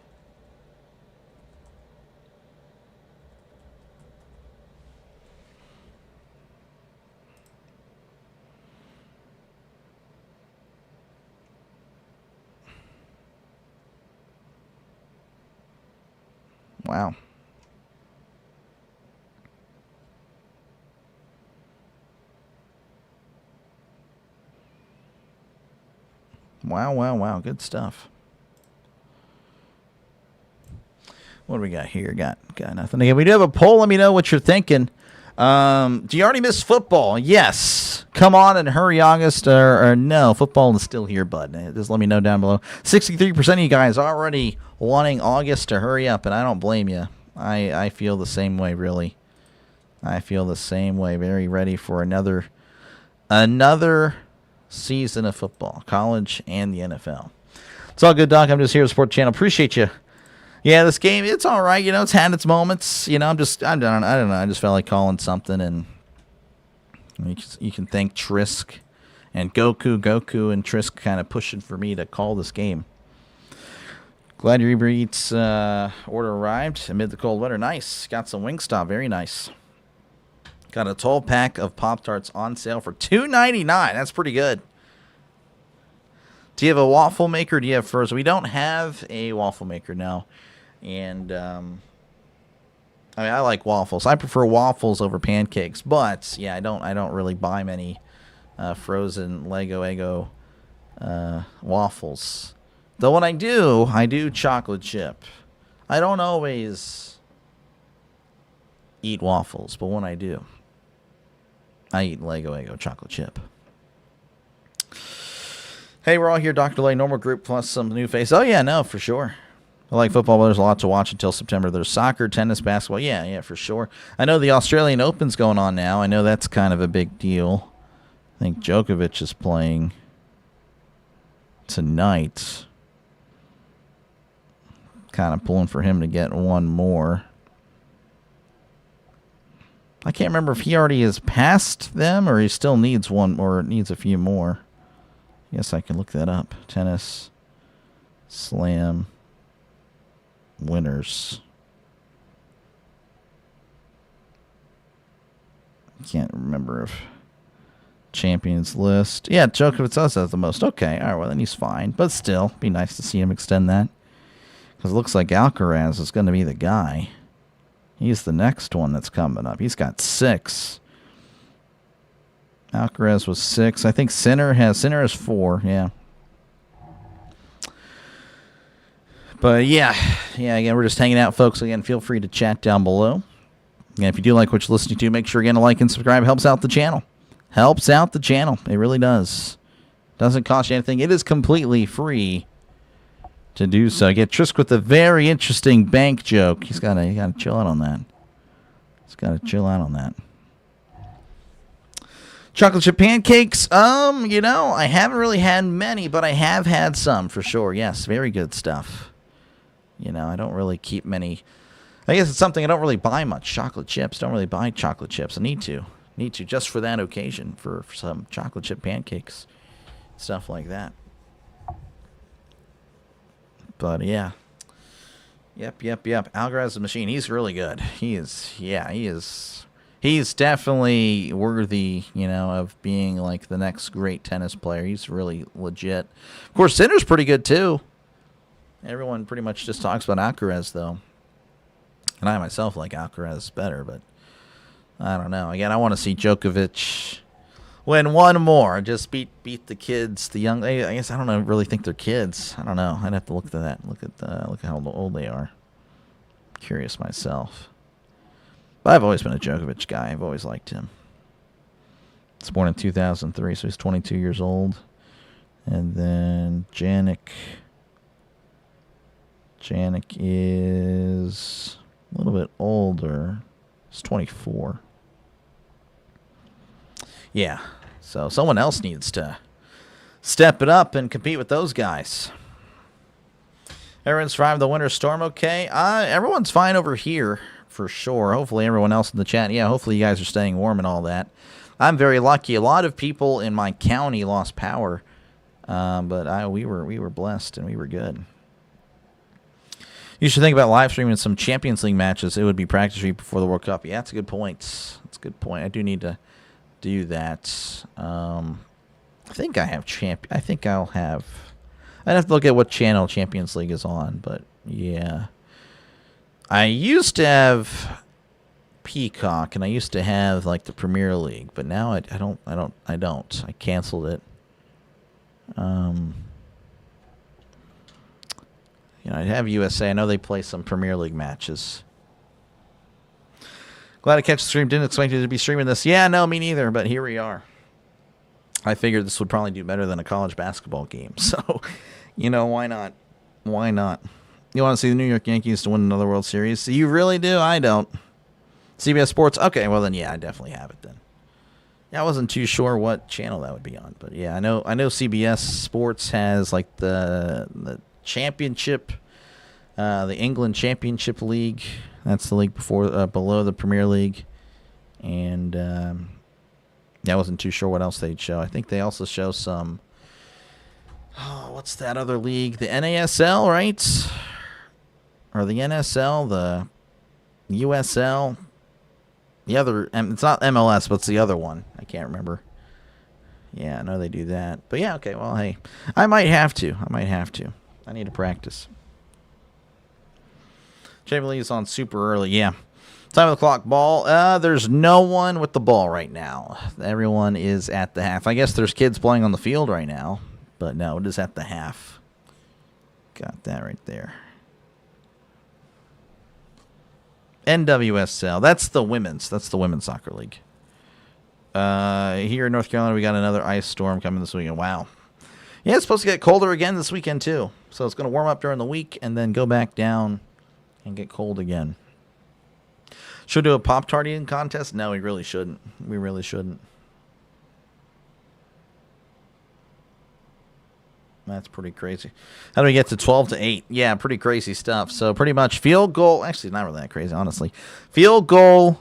Wow. Wow. Good stuff. What do we got here? Got nothing. Again, we do have a poll. Let me know what you're thinking. Do you already miss football? Yes. Come on and hurry, August. Or no, football is still here, bud. Just let me know down below. 63% of you guys already wanting August to hurry up, and I don't blame you. I feel the same way, really. I feel the same way. Very ready for another Another season of football, college and the NFL. It's all good, Doc. I'm just here to support the channel. Appreciate you. Yeah, this game, it's all right. It's had its moments. I don't know. I just felt like calling something, and you can thank Trisk and Goku and Trisk kind of pushing for me to call this game. Glad your Uber Eats order arrived amid the cold weather. Nice. Got some Wingstop. Very nice. Got a 12-pack of Pop-Tarts on sale for $2.99. That's pretty good. Do you have a waffle maker? Do you have frozen? We don't have a waffle maker now. And, I like waffles. I prefer waffles over pancakes. But, yeah, I don't really buy many frozen Eggo waffles. Though when I do chocolate chip. I don't always eat waffles, but when I do, I eat Eggo chocolate chip. Hey, we're all here, Dr. Lay, normal group plus some new face. Oh, yeah, no, for sure. I like football, but there's a lot to watch until September. There's soccer, tennis, basketball. Yeah, for sure. I know the Australian Open's going on now. I know that's kind of a big deal. I think Djokovic is playing tonight. Kind of pulling for him to get one more. I can't remember if he already has passed them or he still needs one or needs a few more. Yes, I can look that up. Tennis Slam winners. Can't remember if champions list. Yeah, Djokovic does have the most. Okay, all right, well then he's fine. But still, be nice to see him extend that. Because it looks like Alcaraz is going to be the guy. He's the next one that's coming up. He's got 6. Alcaraz was 6. I think Sinner has 4. Yeah. But yeah, again, we're just hanging out, folks. Again, feel free to chat down below. And if you do like what you're listening to, make sure again to like and subscribe. Helps out the channel. Helps out the channel. It really does. Doesn't cost you anything. It is completely free to do so. Get Trisk with a very interesting bank joke. He's gotta chill out on that. Chocolate chip pancakes. I haven't really had many, but I have had some for sure. Yes, very good stuff. I don't really keep many. I guess it's something I don't really buy much. Chocolate chips. Don't really buy chocolate chips. I need to just for that occasion for some chocolate chip pancakes, stuff like that. But yeah. Yep. Alcaraz is the machine. He's really good. He is. He's definitely worthy, of being like the next great tennis player. He's really legit. Of course, Sinner's pretty good too. Everyone pretty much just talks about Alcaraz though. And I myself like Alcaraz better, but I don't know. Again, I want to see Djokovic win one more. Just beat the kids, the young. I guess I don't really think they're kids. I don't know. I'd have to look at that. Look at how old they are. Curious myself. But I've always been a Djokovic guy. I've always liked him. He's born in 2003, so he's 22 years old. And then Jannik is a little bit older. He's 24. Yeah, so someone else needs to step it up and compete with those guys. Everyone's survived the winter storm okay? Everyone's fine over here, for sure. Hopefully everyone else in the chat, yeah, hopefully you guys are staying warm and all that. I'm very lucky. A lot of people in my county lost power, but we were blessed and we were good. You should think about live streaming some Champions League matches. It would be practice week before the World Cup. Yeah, that's a good point. That's a good point. I do need to do that. I think I have I think I'll have. I'd have to look at what channel Champions League is on, but yeah. I used to have Peacock, and I used to have like the Premier League, but now I don't. I canceled it. I'd have USA. I know they play some Premier League matches. Glad to catch the stream. Didn't expect you to be streaming this. Yeah, no, me neither, but here we are. I figured this would probably do better than a college basketball game. So, why not? Why not? You want to see the New York Yankees to win another World Series? You really do? I don't. CBS Sports? Okay, well then, yeah, I definitely have it then. I wasn't too sure what channel that would be on, but yeah, I know CBS Sports has like the championship, the England Championship League. That's the league below the Premier League, and I wasn't too sure what else they'd show. I think they also show some. Oh, what's that other league? The NASL, right? Or the NSL, the USL. The other, it's not MLS, but it's the other one. I can't remember. Yeah, I know they do that. But yeah, okay, well, hey, I might have to. I need to practice. Champions League is on super early, yeah. Time of the clock ball. There's no one with the ball right now. Everyone is at the half. I guess there's kids playing on the field right now, but no, it is at the half. Got that right there. NWSL. That's the women's soccer league. Here in North Carolina, we got another ice storm coming this weekend. Wow. Yeah, it's supposed to get colder again this weekend, too. So it's going to warm up during the week and then go back down and get cold again. Should we do a Pop-Tart eating contest? No, we really shouldn't. That's pretty crazy. How do we get to 12-8? Yeah, pretty crazy stuff. So pretty much field goal. Actually, not really that crazy, honestly. Field goal,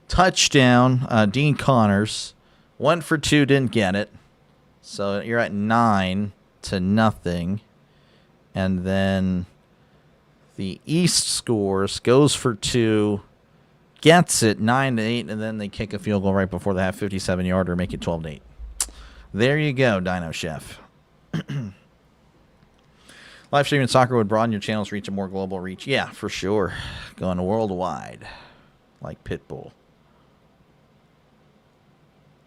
touchdown. Dean Connors. 1 for 2, didn't get it. So you're at 9-0. And then the East scores, goes for 2, gets it 9-8, and then they kick a field goal right before the half, 57-yarder, make it 12-8. There you go, Dino Chef. Live streaming soccer would broaden your channel's reach and more global reach. Yeah, for sure. Going worldwide, like Pitbull.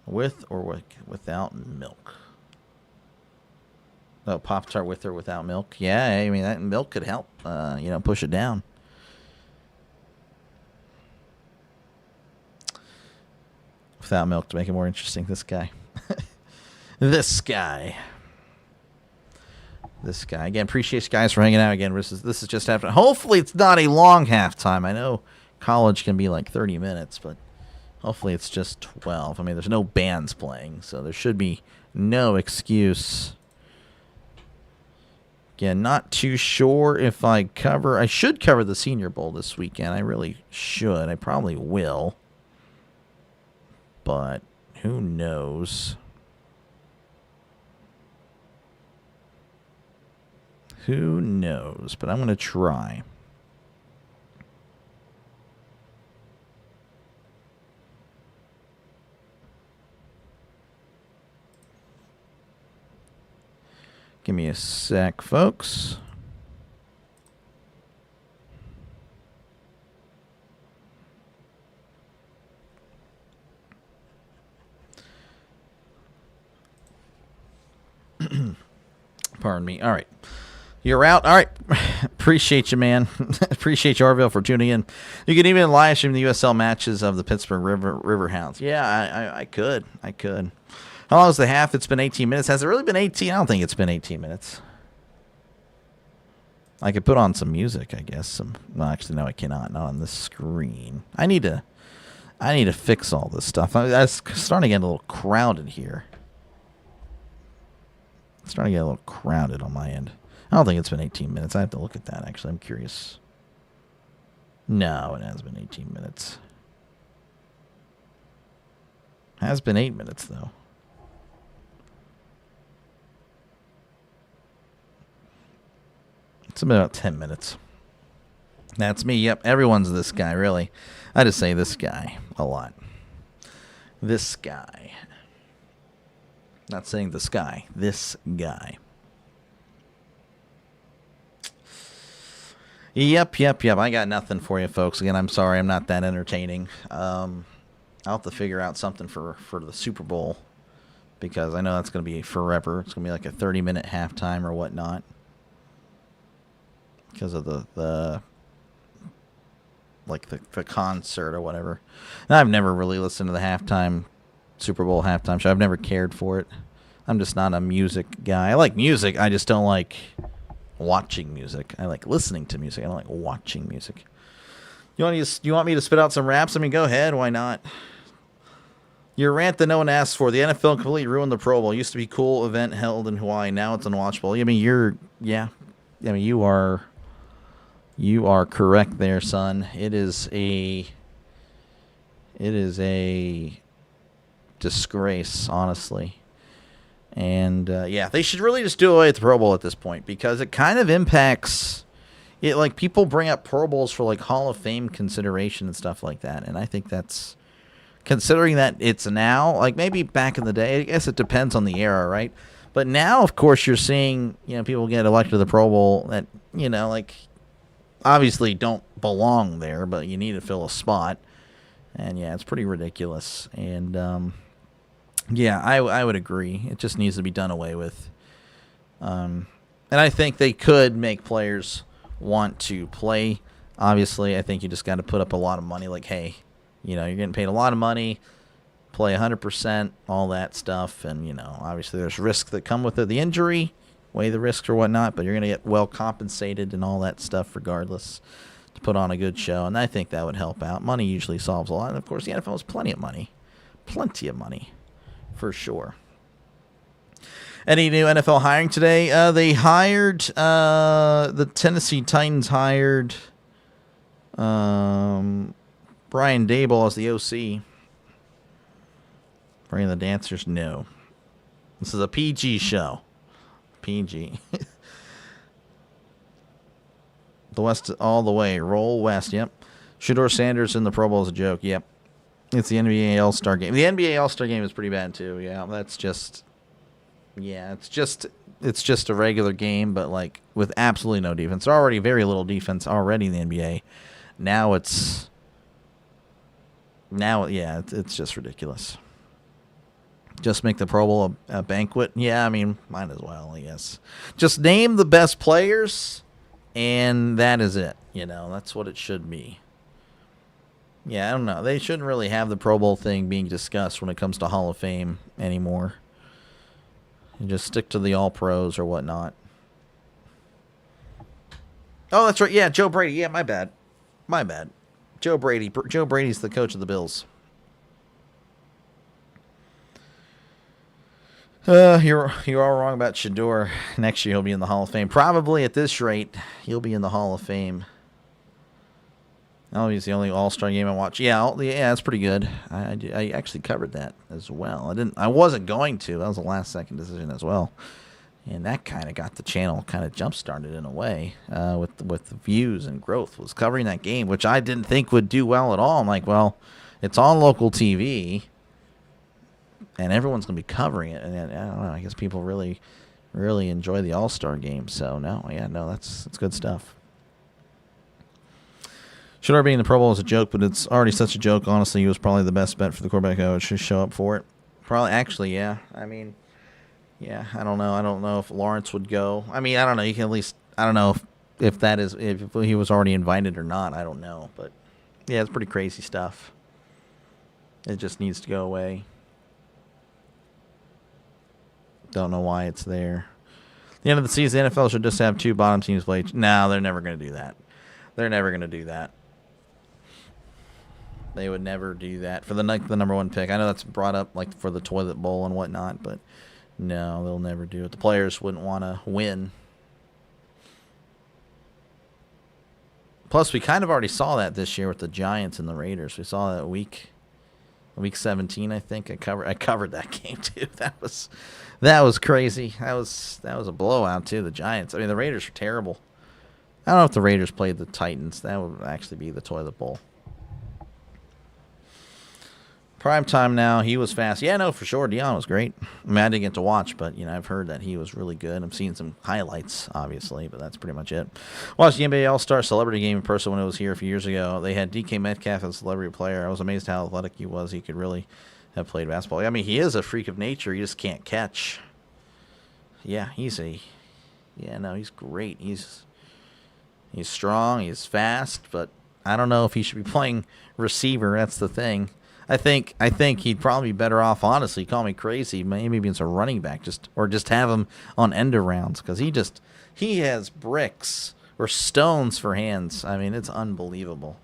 With or without milk? Oh, Pop-Tart with or without milk? Yeah, I mean, that milk could help, push it down. Without milk to make it more interesting. This guy. This guy. Again, appreciate you guys for hanging out again. This is just halftime. Hopefully it's not a long halftime. I know college can be like 30 minutes, but hopefully it's just 12. I mean, there's no bands playing, so there should be no excuse. Again, not too sure if I should cover the Senior Bowl this weekend. I really should. I probably will. But who knows? Who knows? But I'm going to try. Give me a sec, folks. Pardon me. All right. You're out. All right. Appreciate you, man. Appreciate you, Orville, for tuning in. You can even live stream the USL matches of the Pittsburgh Riverhounds. Yeah, I could. How long is the half? It's been 18 minutes. Has it really been 18? I don't think it's been 18 minutes. I could put on some music, I guess. Well, actually, no, I cannot. Not on this screen. I need to fix all this stuff. It's starting to get a little crowded here. It's starting to get a little crowded on my end. I don't think it's been 18 minutes. I have to look at that, actually. I'm curious. No, it has been 18 minutes. Has been 8 minutes, though. It's been about 10 minutes. That's me. Yep, everyone's this guy, really. I just say this guy a lot. This guy. Not saying the sky. This guy. Yep. I got nothing for you, folks. Again, I'm sorry. I'm not that entertaining. I'll have to figure out something for the Super Bowl, because I know that's going to be forever. It's going to be like a 30-minute halftime or whatnot, because of the concert or whatever. And I've never really listened to the Super Bowl halftime show. I've never cared for it. I'm just not a music guy. I like music. I just don't like watching music. I like listening to music. I don't like watching music. You want me to spit out some raps? I mean, go ahead. Why not? Your rant that no one asked for. The NFL completely ruined the Pro Bowl. It used to be a cool event held in Hawaii. Now it's unwatchable. I mean, you are correct there, son. It is a disgrace, honestly. And they should really just do away with the Pro Bowl at this point because it kind of impacts it. Like, people bring up Pro Bowls for like Hall of Fame consideration and stuff like that, and I think that's, considering that it's now, like, maybe back in the day, I guess it depends on the era, right? But now, of course, you're seeing, people get elected to the Pro Bowl that, like, obviously don't belong there, but you need to fill a spot. And, it's pretty ridiculous. And, I would agree. It just needs to be done away with. And I think they could make players want to play. Obviously, I think you just got to put up a lot of money. Like, hey, you're getting paid a lot of money, play 100%, all that stuff. And, obviously there's risks that come with it. The injury, weigh the risks or whatnot, but you're going to get well compensated and all that stuff regardless to put on a good show. And I think that would help out. Money usually solves a lot. And, of course, the NFL has plenty of money. Plenty of money, for sure. Any new NFL hiring today? They hired, the Tennessee Titans hired Brian Daboll as the OC. Bringing the dancers? No. This is a PG show. PG. The West all the way. Roll West, yep. Shedeur Sanders in the Pro Bowl is a joke, yep. It's the NBA All-Star Game. The NBA All-Star Game is pretty bad, too, yeah. That's just... Yeah, it's just a regular game, but, like, with absolutely no defense. There's already very little defense already in the NBA. Now it's just ridiculous. Just make the Pro Bowl a banquet. Yeah, I mean, might as well, I guess. Just name the best players, and that is it. That's what it should be. Yeah, I don't know. They shouldn't really have the Pro Bowl thing being discussed when it comes to Hall of Fame anymore. And just stick to the All-Pros or whatnot. Oh, that's right. Yeah, Joe Brady. Yeah, my bad. Joe Brady. Joe Brady's the coach of the Bills. You are wrong about Shedeur. Next year he'll be in the Hall of Fame. Probably at this rate, he'll be in the Hall of Fame. Oh, he's the only All-Star game I watched. Yeah, that's pretty good. I actually covered that as well. I wasn't going to. That was a last-second decision as well. And that kind of got the channel kind of jump-started in a way with the views and growth. Was covering that game, which I didn't think would do well at all. I'm like, well, it's on local TV, and everyone's going to be covering it. And I don't know. I guess people really, really enjoy the All-Star game. So, that's good stuff. Shedeur being in the Pro Bowl is a joke, but it's already such a joke. Honestly, he was probably the best bet for the quarterback. I would just show up for it. Probably, actually, yeah. I mean, yeah, I don't know. I don't know if Lawrence would go. I mean, I don't know. You can at least, I don't know if he was already invited or not. I don't know. But, yeah, it's pretty crazy stuff. It just needs to go away. Don't know why it's there. At the end of the season, the NFL should just have 2 bottom teams play. No, they're never going to do that. They're never going to do that. They would never do that for the number 1 pick. I know that's brought up like for the toilet bowl and whatnot, but no, they'll never do it. The players wouldn't want to win. Plus, we kind of already saw that this year with the Giants and the Raiders. We saw that week 17, I think. I covered that game too. That was crazy. That was a blowout too. The Giants. I mean, the Raiders are terrible. I don't know if the Raiders played the Titans. That would actually be the toilet bowl. Prime time now. He was fast. Yeah, no, for sure. Deion was great. I mean, I didn't get to watch, but, I've heard that he was really good. I've seen some highlights, obviously, but that's pretty much it. Watched the NBA All-Star Celebrity Game in person when it was here a few years ago. They had DK Metcalf as a celebrity player. I was amazed how athletic he was. He could really have played basketball. I mean, he is a freak of nature. He just can't catch. Yeah, he's great. He's strong. He's fast, but I don't know if he should be playing receiver. That's the thing. I think he'd probably be better off, honestly, call me crazy, maybe being a running back, just have him on end arounds, because he has bricks or stones for hands. I mean, it's unbelievable.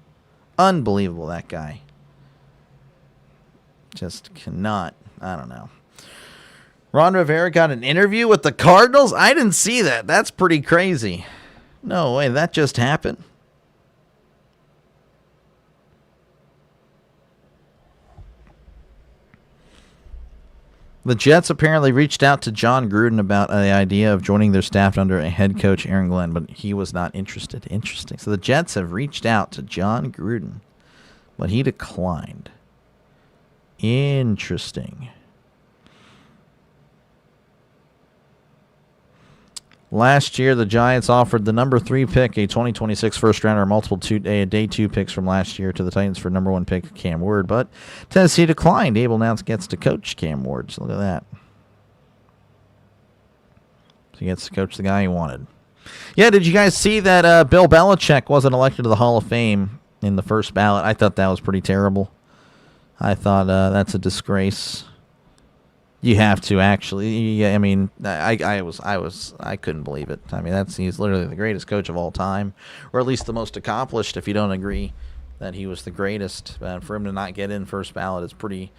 Unbelievable, that guy. Just cannot. I don't know. Ron Rivera got an interview with the Cardinals? I didn't see that. That's pretty crazy. No way, that just happened. The Jets apparently reached out to John Gruden about the idea of joining their staff under a head coach, Aaron Glenn, but he was not interested. Interesting. So the Jets have reached out to John Gruden, but he declined. Interesting. Last year, the Giants offered the number 3 pick, a 2026 first-rounder, multiple day 2 picks from last year to the Titans for number 1 pick, Cam Ward. But Tennessee declined. Abel now gets to coach Cam Ward. So look at that. So he gets to coach the guy he wanted. Yeah, did you guys see that Bill Belichick wasn't elected to the Hall of Fame in the first ballot? I thought that was pretty terrible. I thought that's a disgrace. You have to actually. Yeah, I mean, I couldn't believe it. I mean, he's literally the greatest coach of all time, or at least the most accomplished. If you don't agree that he was the greatest, for him to not get in first ballot is pretty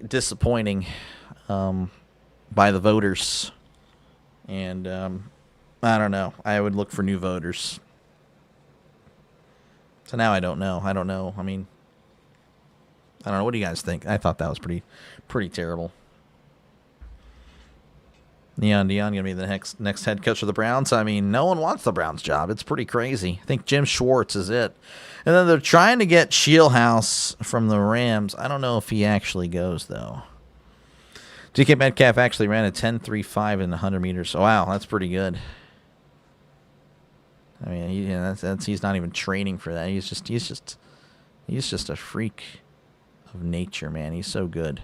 disappointing by the voters. And I don't know. I would look for new voters. So now I don't know. I don't know. I mean, I don't know. What do you guys think? I thought that was pretty terrible. Neon Dion going to be the next head coach of the Browns. I mean, no one wants the Browns job. It's pretty crazy. I think Jim Schwartz is it. And then they're trying to get Shieldhouse from the Rams. I don't know if he actually goes, though. DK Metcalf actually ran a 10.35 in the 100 meters. Oh, wow, that's pretty good. I mean, he's not even training for that. He's just a freak of nature, man. He's so good.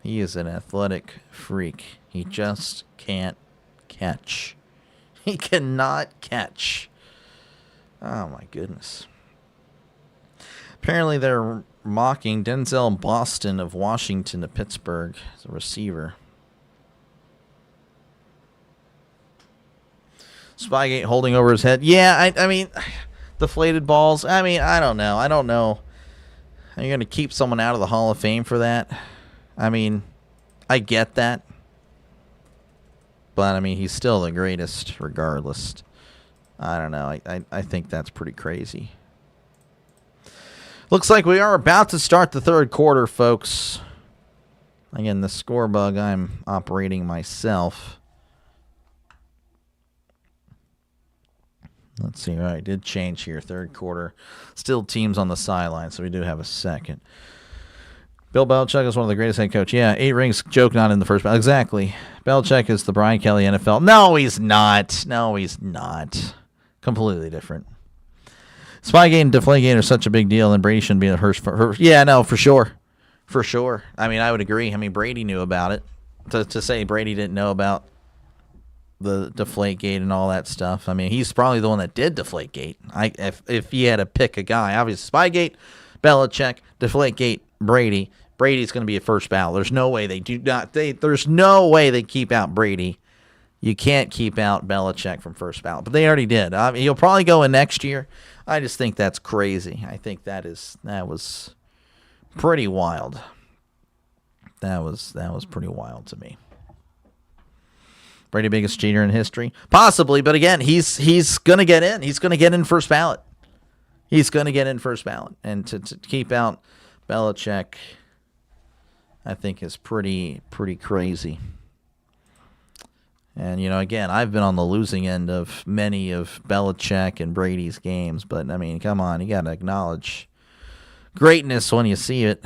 He is an athletic freak. He just can't catch. He cannot catch. Oh, my goodness. Apparently, they're mocking Denzel Boston of Washington to Pittsburgh as a receiver. Spygate holding over his head. Yeah, I mean, deflated balls. I mean, I don't know. Are you going to keep someone out of the Hall of Fame for that? I mean, I get that. But, I mean, he's still the greatest regardless. I don't know. I think that's pretty crazy. Looks like we are about to start the third quarter, folks. Again, the score bug I'm operating myself. Let's see. All right, did change here. Third quarter. Still teams on the sideline, so we do have a second. Bill Belichick is one of the greatest head coach. Yeah, 8 rings, joke not in the first. Exactly. Belichick is the Brian Kelly NFL. No, he's not. No, he's not. Completely different. Spygate and Deflategate are such a big deal, and Brady shouldn't be the first. Yeah, no, for sure. For sure. I mean, I would agree. I mean, Brady knew about it. To say Brady didn't know about the Deflategate and all that stuff. I mean, he's probably the one that did Deflategate. If he had to pick a guy, obviously Spygate, Belichick, Deflategate, Brady. Brady's going to be a first ballot. There's no way there's no way they keep out Brady. You can't keep out Belichick from first ballot, but they already did. I mean, he'll probably go in next year. I just think that's crazy. I think that was pretty wild. That was pretty wild to me. Brady, biggest cheater in history, possibly, but again, he's gonna get in. He's gonna get in first ballot. He's gonna get in first ballot, and to keep out Belichick, I think is pretty crazy. And, again, I've been on the losing end of many of Belichick and Brady's games. But, I mean, come on. You got to acknowledge greatness when you see it.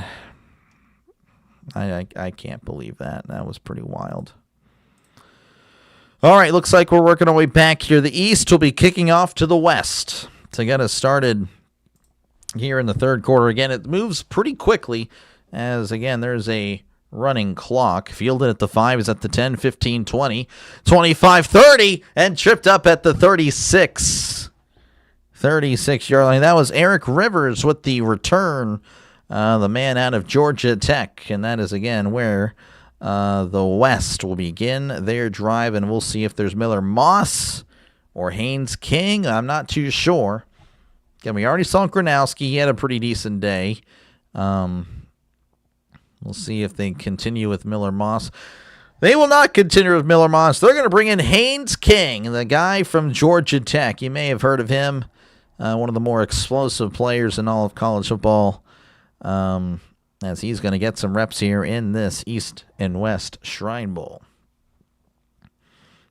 I can't believe that. That was pretty wild. All right, looks like we're working our way back here. The East will be kicking off to the West to get us started here in the third quarter. Again, it moves pretty quickly as, again, there's a running clock. Fielded at the 5 is at the 10, 15, 20, 25, 30, and tripped up at the 36 yard line. That was Eric Rivers with the return, the man out of Georgia Tech. And that is, again, where the West will begin their drive. And we'll see if there's Miller Moss or Haynes King. I'm not too sure. Again, we already saw Gronowski. He had a pretty decent day. We'll see if they continue with Miller Moss. They will not continue with Miller Moss. They're going to bring in Haynes King, the guy from Georgia Tech. You may have heard of him. One of the more explosive players in all of college football. As he's going to get some reps here in this East and West Shrine Bowl.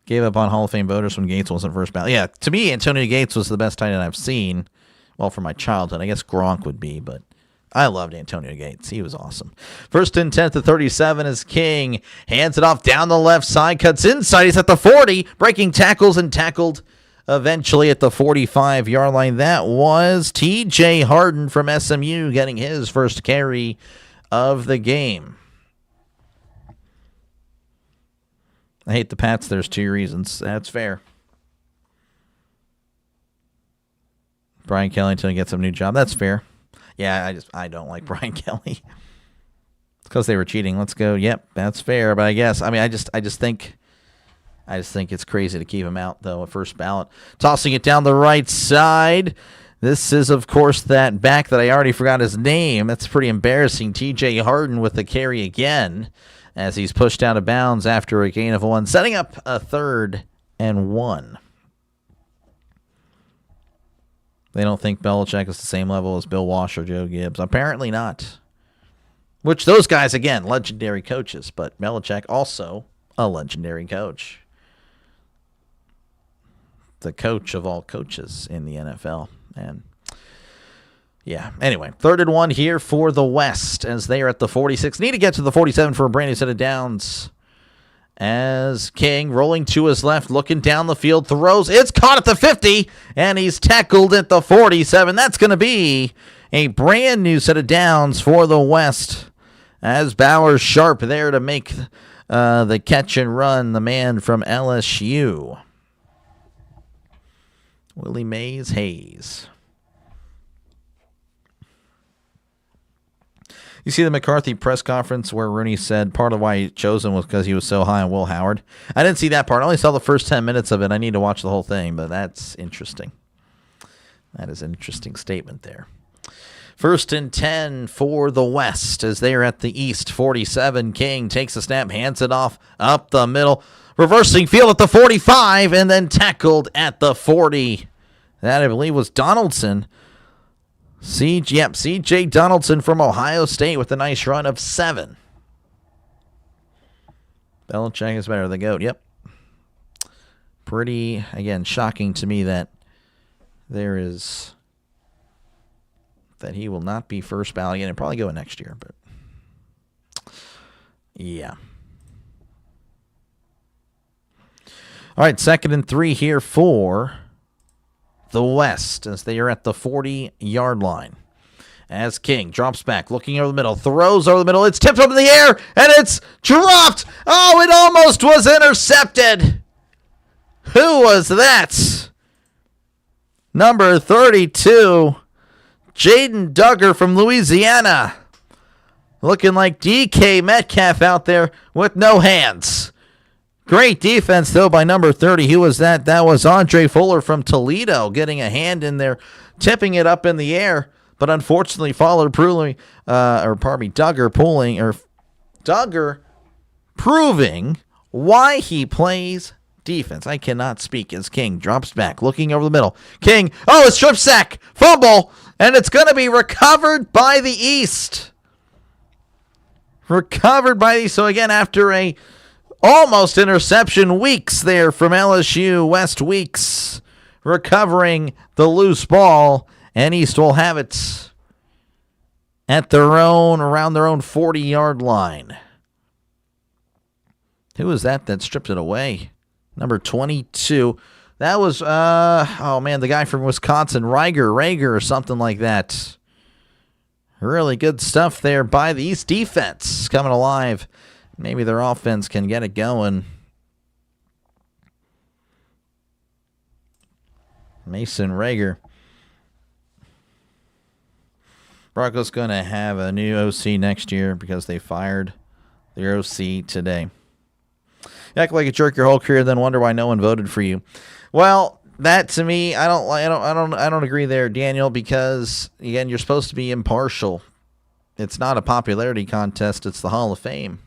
Gave up on Hall of Fame voters when Gates wasn't first ballot. Yeah, to me, Antonio Gates was the best tight end I've seen. Well, from my childhood. I guess Gronk would be, but I loved Antonio Gates. He was awesome. First and 10 to 37 is King. Hands it off down the left side. Cuts inside. He's at the 40. Breaking tackles and tackled eventually at the 45-yard line. That was T.J. Harden from SMU getting his first carry of the game. I hate the Pats. There's two reasons. That's fair. Brian Kelly until he gets a new job. That's fair. Yeah, I don't like Brian Kelly. It's because they were cheating. Let's go. Yep, that's fair. But I just think it's crazy to keep him out though at first ballot. Tossing it down the right side. This is of course that back that I already forgot his name. That's pretty embarrassing. T.J. Harden with the carry again as he's pushed out of bounds after a gain of 1, setting up a 3rd and 1. They don't think Belichick is the same level as Bill Walsh or Joe Gibbs. Apparently not. Which those guys, again, legendary coaches. But Belichick also a legendary coach. The coach of all coaches in the NFL. And yeah, anyway, 3rd and 1 here for the West as they are at the 46. Need to get to the 47 for a brand new set of downs. As King rolling to his left, looking down the field, throws. It's caught at the 50, and he's tackled at the 47. That's going to be a brand new set of downs for the West. As Bowers Sharp there to make the catch and run, the man from LSU. Willie Mays Hayes. You see the McCarthy press conference where Rooney said part of why he chose him was because he was so high on Will Howard. I didn't see that part. I only saw the first 10 minutes of it. I need to watch the whole thing, but that's interesting. That is an interesting statement there. 1st and 10 for the West as they are at the East. 47, King takes a snap, hands it off up the middle. Reversing field at the 45 and then tackled at the 40. That, I believe, was Donaldson. C.J. Donaldson from Ohio State with a nice run of 7. Belichick is better than the GOAT. Yep. Pretty, again, shocking to me that he will not be first ballot again and probably go in next year. But yeah. All right, 2nd and 3 here for the West as they are at the 40-yard line. As King drops back, looking over the middle, throws over the middle. It's tipped up in the air, and it's dropped. Oh, it almost was intercepted. Who was that? Number 32, Jaden Duggar from Louisiana. Looking like DK Metcalf out there with no hands. Great defense, though, by number 30. Who was that? That was Andre Fuller from Toledo getting a hand in there, tipping it up in the air. But unfortunately, Duggar proving why he plays defense. I cannot speak as King drops back, looking over the middle. King, a strip sack, fumble, and it's going to be recovered by the East. So again, after a almost interception, Weeks there from LSU. West Weeks recovering the loose ball, and East will have it at around their own 40-yard line. Who was that stripped it away? Number 22. That was, the guy from Wisconsin, Rager or something like that. Really good stuff there by the East defense coming alive. Maybe their offense can get it going. Mason Rager. Broncos going to have a new OC next year because they fired their OC today. You act like a jerk your whole career, then wonder why no one voted for you. Well, That to me, I don't agree there, Daniel, because again, you're supposed to be impartial. It's not a popularity contest. It's the Hall of Fame.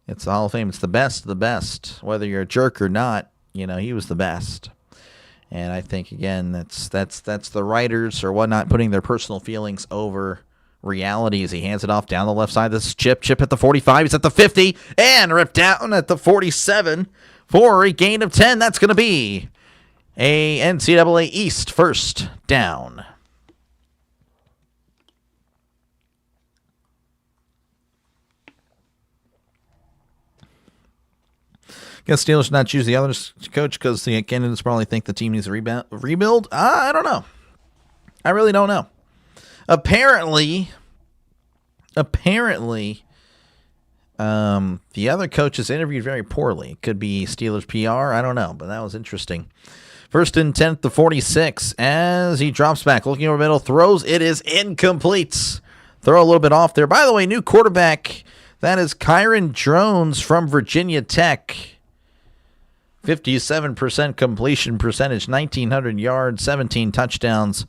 It's the Hall of Fame. It's the best of the best. Whether you're a jerk or not, he was the best. And I think again, that's the writers or whatnot putting their personal feelings over reality as he hands it off down the left side. This is Chip at the 45. He's at the 50 and ripped down at the 47 for a gain of 10. That's going to be a NCAA East first down. Guess Steelers should not choose the other coach because the candidates probably think the team needs a rebuild. I don't know. I really don't know. Apparently, the other coaches interviewed very poorly. Could be Steelers PR. I don't know, but that was interesting. First and 10 to 46 as he drops back, looking over middle, throws. It is incomplete. Throw a little bit off there. By the way, new quarterback. That is Kyron Drones from Virginia Tech. 57% completion percentage, 1,900 yards, 17 touchdowns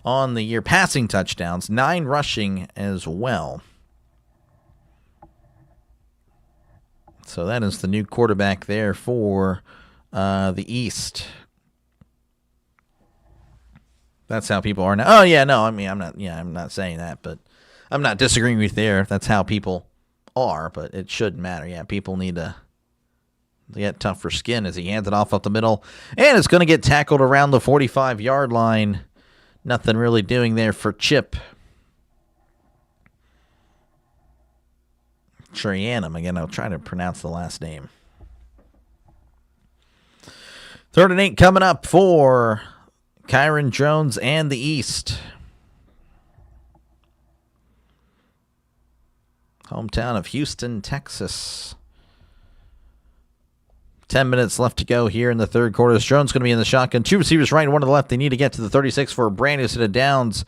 on the year. Passing touchdowns, 9 rushing as well. So that is the new quarterback there for the East. That's how people are now. Oh yeah, no, I mean I'm not saying that, but I'm not disagreeing with you there. That's how people are, but it shouldn't matter. Yeah, people need to get tougher skin as he hands it off up the middle, and it's going to get tackled around the 45-yard line. Nothing really doing there for Chip. Trianum, again, I'll try to pronounce the last name. 3rd and 8 coming up for Kyron Drones and the East. Hometown of Houston, Texas. 10 minutes left to go here in the third quarter. Drones going to be in the shotgun. 2 receivers right and 1 to the left. They need to get to the 36 for a brand new set of downs.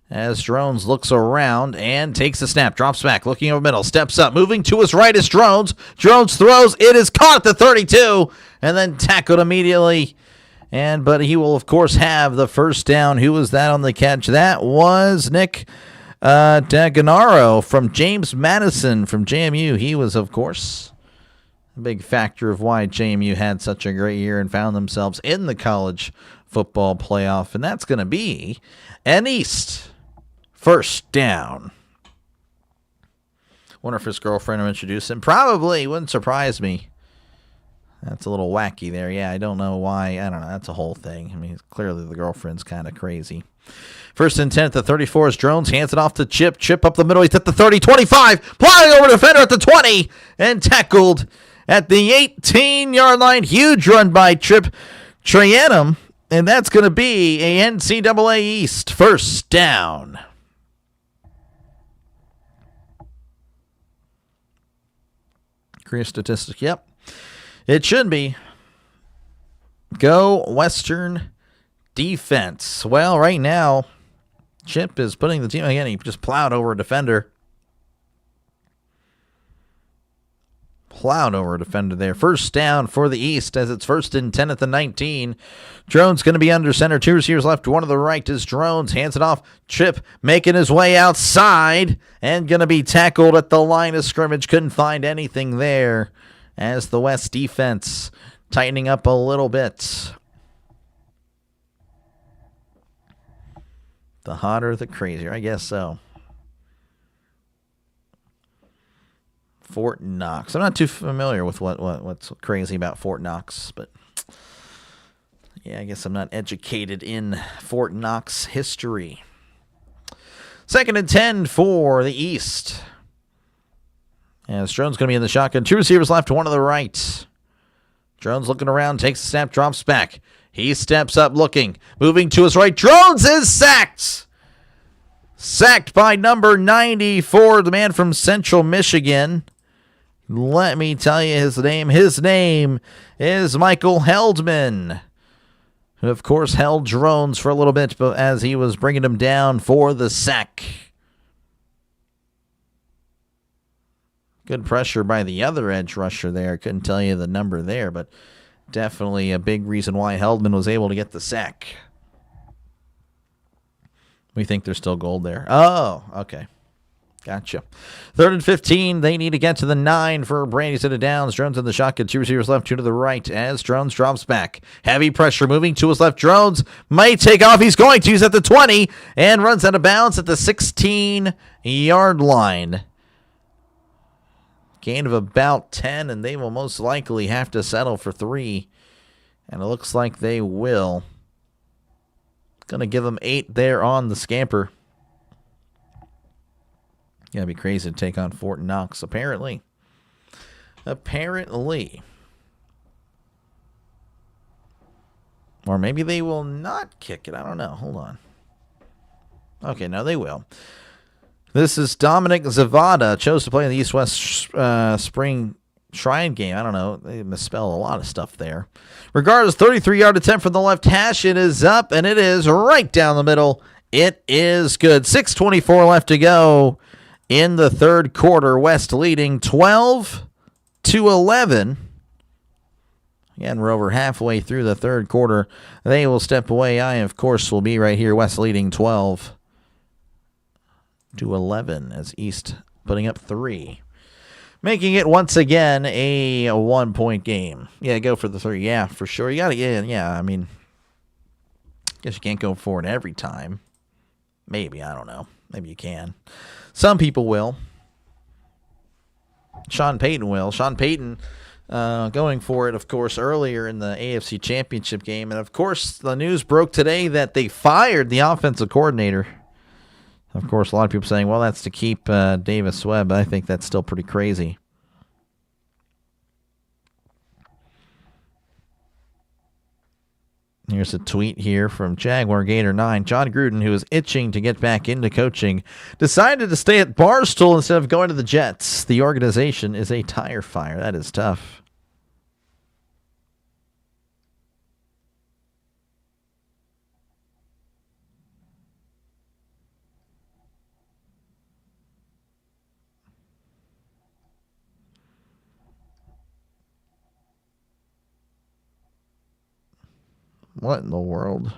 As Drones looks around and takes the snap. Drops back, looking over middle. Steps up, moving to his right is Drones. Drones throws. It is caught at the 32 and then tackled immediately. But he will, of course, have the first down. Who was that on the catch? That was Nick Daganaro from James Madison from JMU. He was, of course, a big factor of why JMU had such a great year and found themselves in the college football playoff. And that's going to be an East first down. Wonder if his girlfriend will introduce him. Probably. Wouldn't surprise me. That's a little wacky there. Yeah, I don't know why. I don't know. That's a whole thing. I mean, clearly the girlfriend's kind of crazy. First and 10 at the 34 is Drones. Hands it off to Chip. Chip up the middle. He's at the 30, 25. Plowing over defender at the 20. And tackled at the 18-yard line. Huge run by Chip Trianum. And that's going to be a NCAA East first down. Career statistic. Yep. It should be. Go Western defense. Well, right now, Chip is putting the team again. He just plowed over a defender. Plowed over a defender there. First down for the East as it's first and 10 at the 19. Drones going to be under center. 2 receivers left. 1 to the right is Drones. Hands it off. Chip making his way outside and going to be tackled at the line of scrimmage. Couldn't find anything there as the West defense tightening up a little bit. The hotter, the crazier. I guess so. Fort Knox. I'm not too familiar with what's crazy about Fort Knox, but yeah, I guess I'm not educated in Fort Knox history. 2nd and 10 for the East. As Drones going to be in the shotgun. 2 receivers left, 1 to the right. Drones looking around, takes the snap, drops back. He steps up looking, moving to his right. Drones is sacked. Sacked by number 94, the man from Central Michigan. Let me tell you his name. His name is Michael Heldman, who, of course, held Drones for a little bit but as he was bringing him down for the sack. Good pressure by the other edge rusher there. Couldn't tell you the number there, but Definitely a big reason why Heldman was able to get the sack. We think there's still gold there. Oh, okay. Gotcha. 3rd and 15. They need to get to the 9 for Brady to the downs. Drones in the shotgun. 2 receivers left, 2 to the right as Drones drops back. Heavy pressure moving to his left. Drones might take off. He's going to. He's at the 20 and runs out of bounds at the 16-yard line. Gain of about 10, and they will most likely have to settle for 3. And it looks like they will. Going to give them 8 there on the scamper. Gotta be crazy to take on Fort Knox, apparently. Or maybe they will not kick it. I don't know. Hold on. Okay, no, they will. This is Dominic Zavada. Chose to play in the East-West Spring Shrine game. I don't know. They misspelled a lot of stuff there. Regardless, 33-yard attempt from the left hash. It is up, and it is right down the middle. It is good. 6:24 left to go. In the third quarter, West leading 12-11. Again, we're over halfway through the third quarter. They will step away. I, of course, will be right here. West leading 12-11 as East putting up 3. Making it once again a 1-point game. Yeah, go for the 3. Yeah, for sure. You got to get in. Yeah, I mean, guess you can't go for it every time. Maybe. I don't know. Maybe you can. Some people will. Sean Payton will. Sean Payton going for it, of course, earlier in the AFC Championship game. And, of course, the news broke today that they fired the offensive coordinator. Of course, a lot of people saying, well, that's to keep Davis Webb. I think that's still pretty crazy. Here's a tweet here from Jaguar Gator 9. John Gruden, who is itching to get back into coaching, decided to stay at Barstool instead of going to the Jets. The organization is a tire fire. That is tough. What in the world?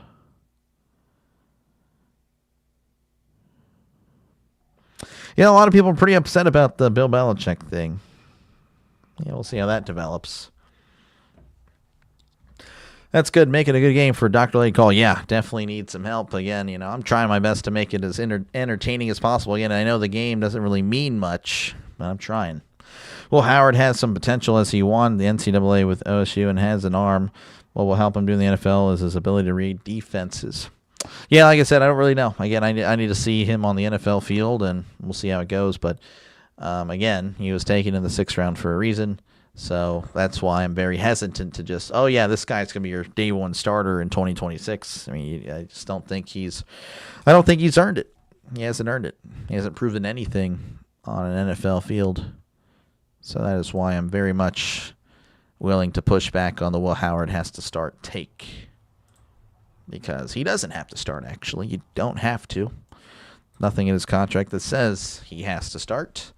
Yeah, a lot of people are pretty upset about the Bill Belichick thing. Yeah, we'll see how that develops. That's good. Make it a good game for Dr. Late Call. Yeah, definitely need some help. Again, I'm trying my best to make it as entertaining as possible. Again, I know the game doesn't really mean much, but I'm trying. Well, Howard has some potential as he won the NCAA with OSU and has an arm. What will help him do in the NFL is his ability to read defenses. Yeah, like I said, I don't really know. Again, I need to see him on the NFL field, and we'll see how it goes. But, again, he was taken in the 6th round for a reason. So that's why I'm very hesitant to just, oh, yeah, this guy's going to be your day one starter in 2026. I mean, I just don't think he's earned it. He hasn't earned it. He hasn't proven anything on an NFL field. So that is why I'm very much willing to push back on the Will Howard has to start take. Because he doesn't have to start, actually. You don't have to. Nothing in his contract that says he has to start.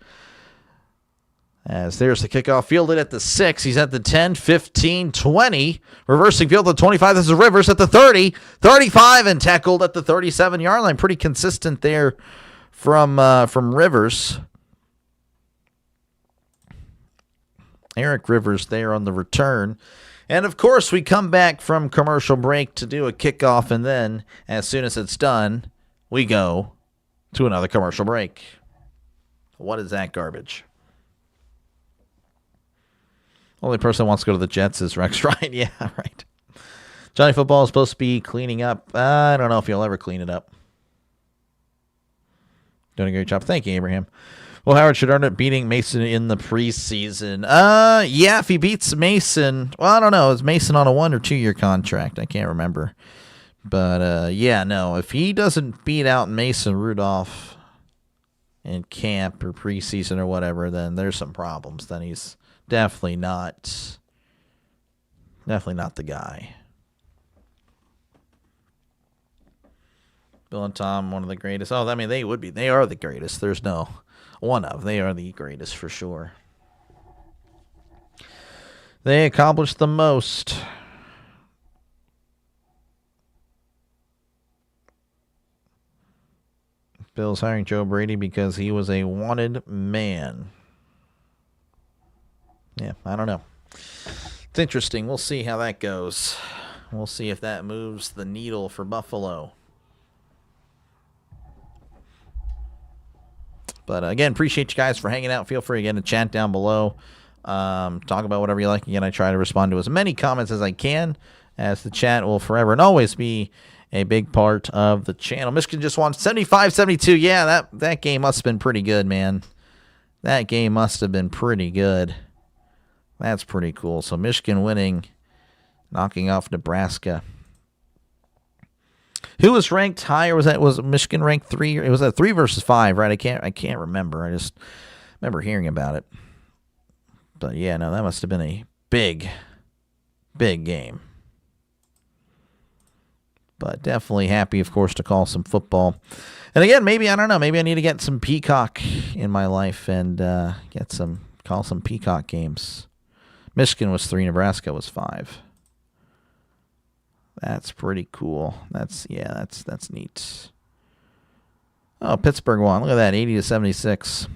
As there's the kickoff fielded at the 6. He's at the 10, 15, 20. Reversing field at the 25. This is Rivers at the 30, 35, and tackled at the 37-yard line. Pretty consistent there from Rivers. Eric Rivers there on the return. And, of course, we come back from commercial break to do a kickoff, and then as soon as it's done, we go to another commercial break. What is that garbage? Only person who wants to go to the Jets is Rex Ryan. Yeah, right. Johnny Football is supposed to be cleaning up. I don't know if he'll ever clean it up. Doing a great job. Thank you, Abraham. Well, Howard should earn it beating Mason in the preseason. Yeah, if he beats Mason, well, I don't know. Is Mason on a 1 or 2 year contract? I can't remember. But, yeah, no. If he doesn't beat out Mason Rudolph in camp or preseason or whatever, then there's some problems. Then he's definitely not the guy. Bill and Tom, one of the greatest. Oh, I mean, they would be. They are the greatest. There's no... They are the greatest for sure. They accomplished the most. Bills hiring Joe Brady because he was a wanted man. Yeah, I don't know. It's interesting. We'll see how that goes. We'll see if that moves the needle for Buffalo. But again, appreciate you guys for hanging out. Feel free again to chat down below. Talk about whatever you like. Again, I try to respond to as many comments as I can, as the chat will forever and always be a big part of the channel. Michigan just won 75-72. Yeah, that game must have been pretty good, man. That game must have been pretty good. That's pretty cool. So Michigan winning, knocking off Nebraska. Who was ranked higher? Was Michigan ranked 3? It was a 3 versus 5, right? I can't remember. I just remember hearing about it. But yeah, no, that must have been a big game. But definitely happy, of course, to call some football. And again, maybe, I don't know, maybe I need to get some Peacock in my life and call some Peacock games. Michigan was 3, Nebraska was 5. That's pretty cool. That's neat. Oh, Pittsburgh won. Look at that, 80-76.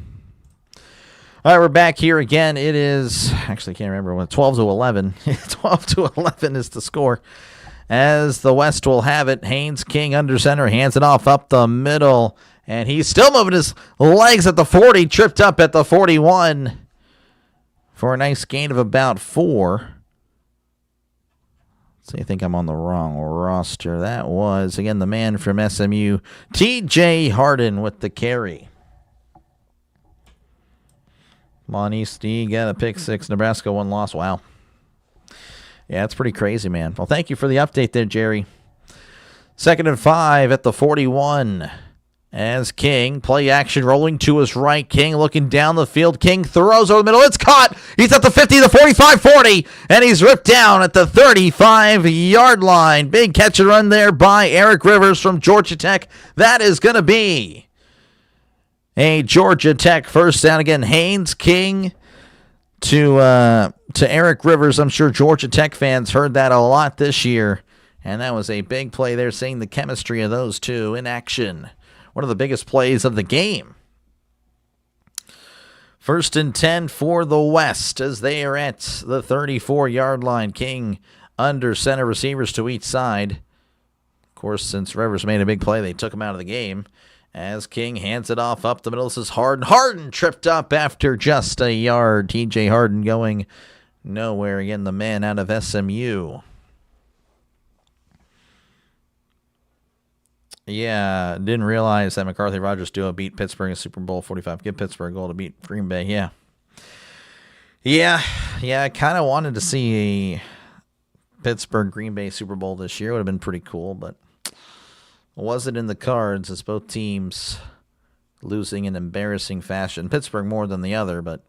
All right, we're back here again. It is, actually, I can't remember what, 12-11. 12-11 is the score. As the West will have it, Haynes King under center, hands it off up the middle, and he's still moving his legs at the 40, tripped up at the 41 for a nice gain of about 4. So I think I'm on the wrong roster. That was, again, the man from SMU, TJ Harden with the carry. Monisti got a pick 6. Nebraska 1 loss. Wow. Yeah, it's pretty crazy, man. Well, thank you for the update there, Jerry. 2nd and 5 at the 41. As King, play action rolling to his right. King looking down the field. King throws over the middle. It's caught. He's at the 50, the 45, 40. And he's ripped down at the 35-yard line. Big catch and run there by Eric Rivers from Georgia Tech. That is going to be a Georgia Tech first down. Again, Haynes King to Eric Rivers. I'm sure Georgia Tech fans heard that a lot this year. And that was a big play there, seeing the chemistry of those two in action. One of the biggest plays of the game. 1st and 10 for the West as they are at the 34-yard line. King under center, receivers to each side. Of course, since Rivers made a big play, they took him out of the game. As King hands it off up the middle. This is Harden. Harden tripped up after just a yard. TJ Harden going nowhere. Again, the man out of SMU. Yeah, didn't realize that McCarthy-Rogers duo beat Pittsburgh in Super Bowl 45. Give Pittsburgh a goal to beat Green Bay. Yeah, I kind of wanted to see a Pittsburgh-Green Bay Super Bowl this year. It would have been pretty cool, but wasn't in the cards as both teams losing in embarrassing fashion. Pittsburgh more than the other, but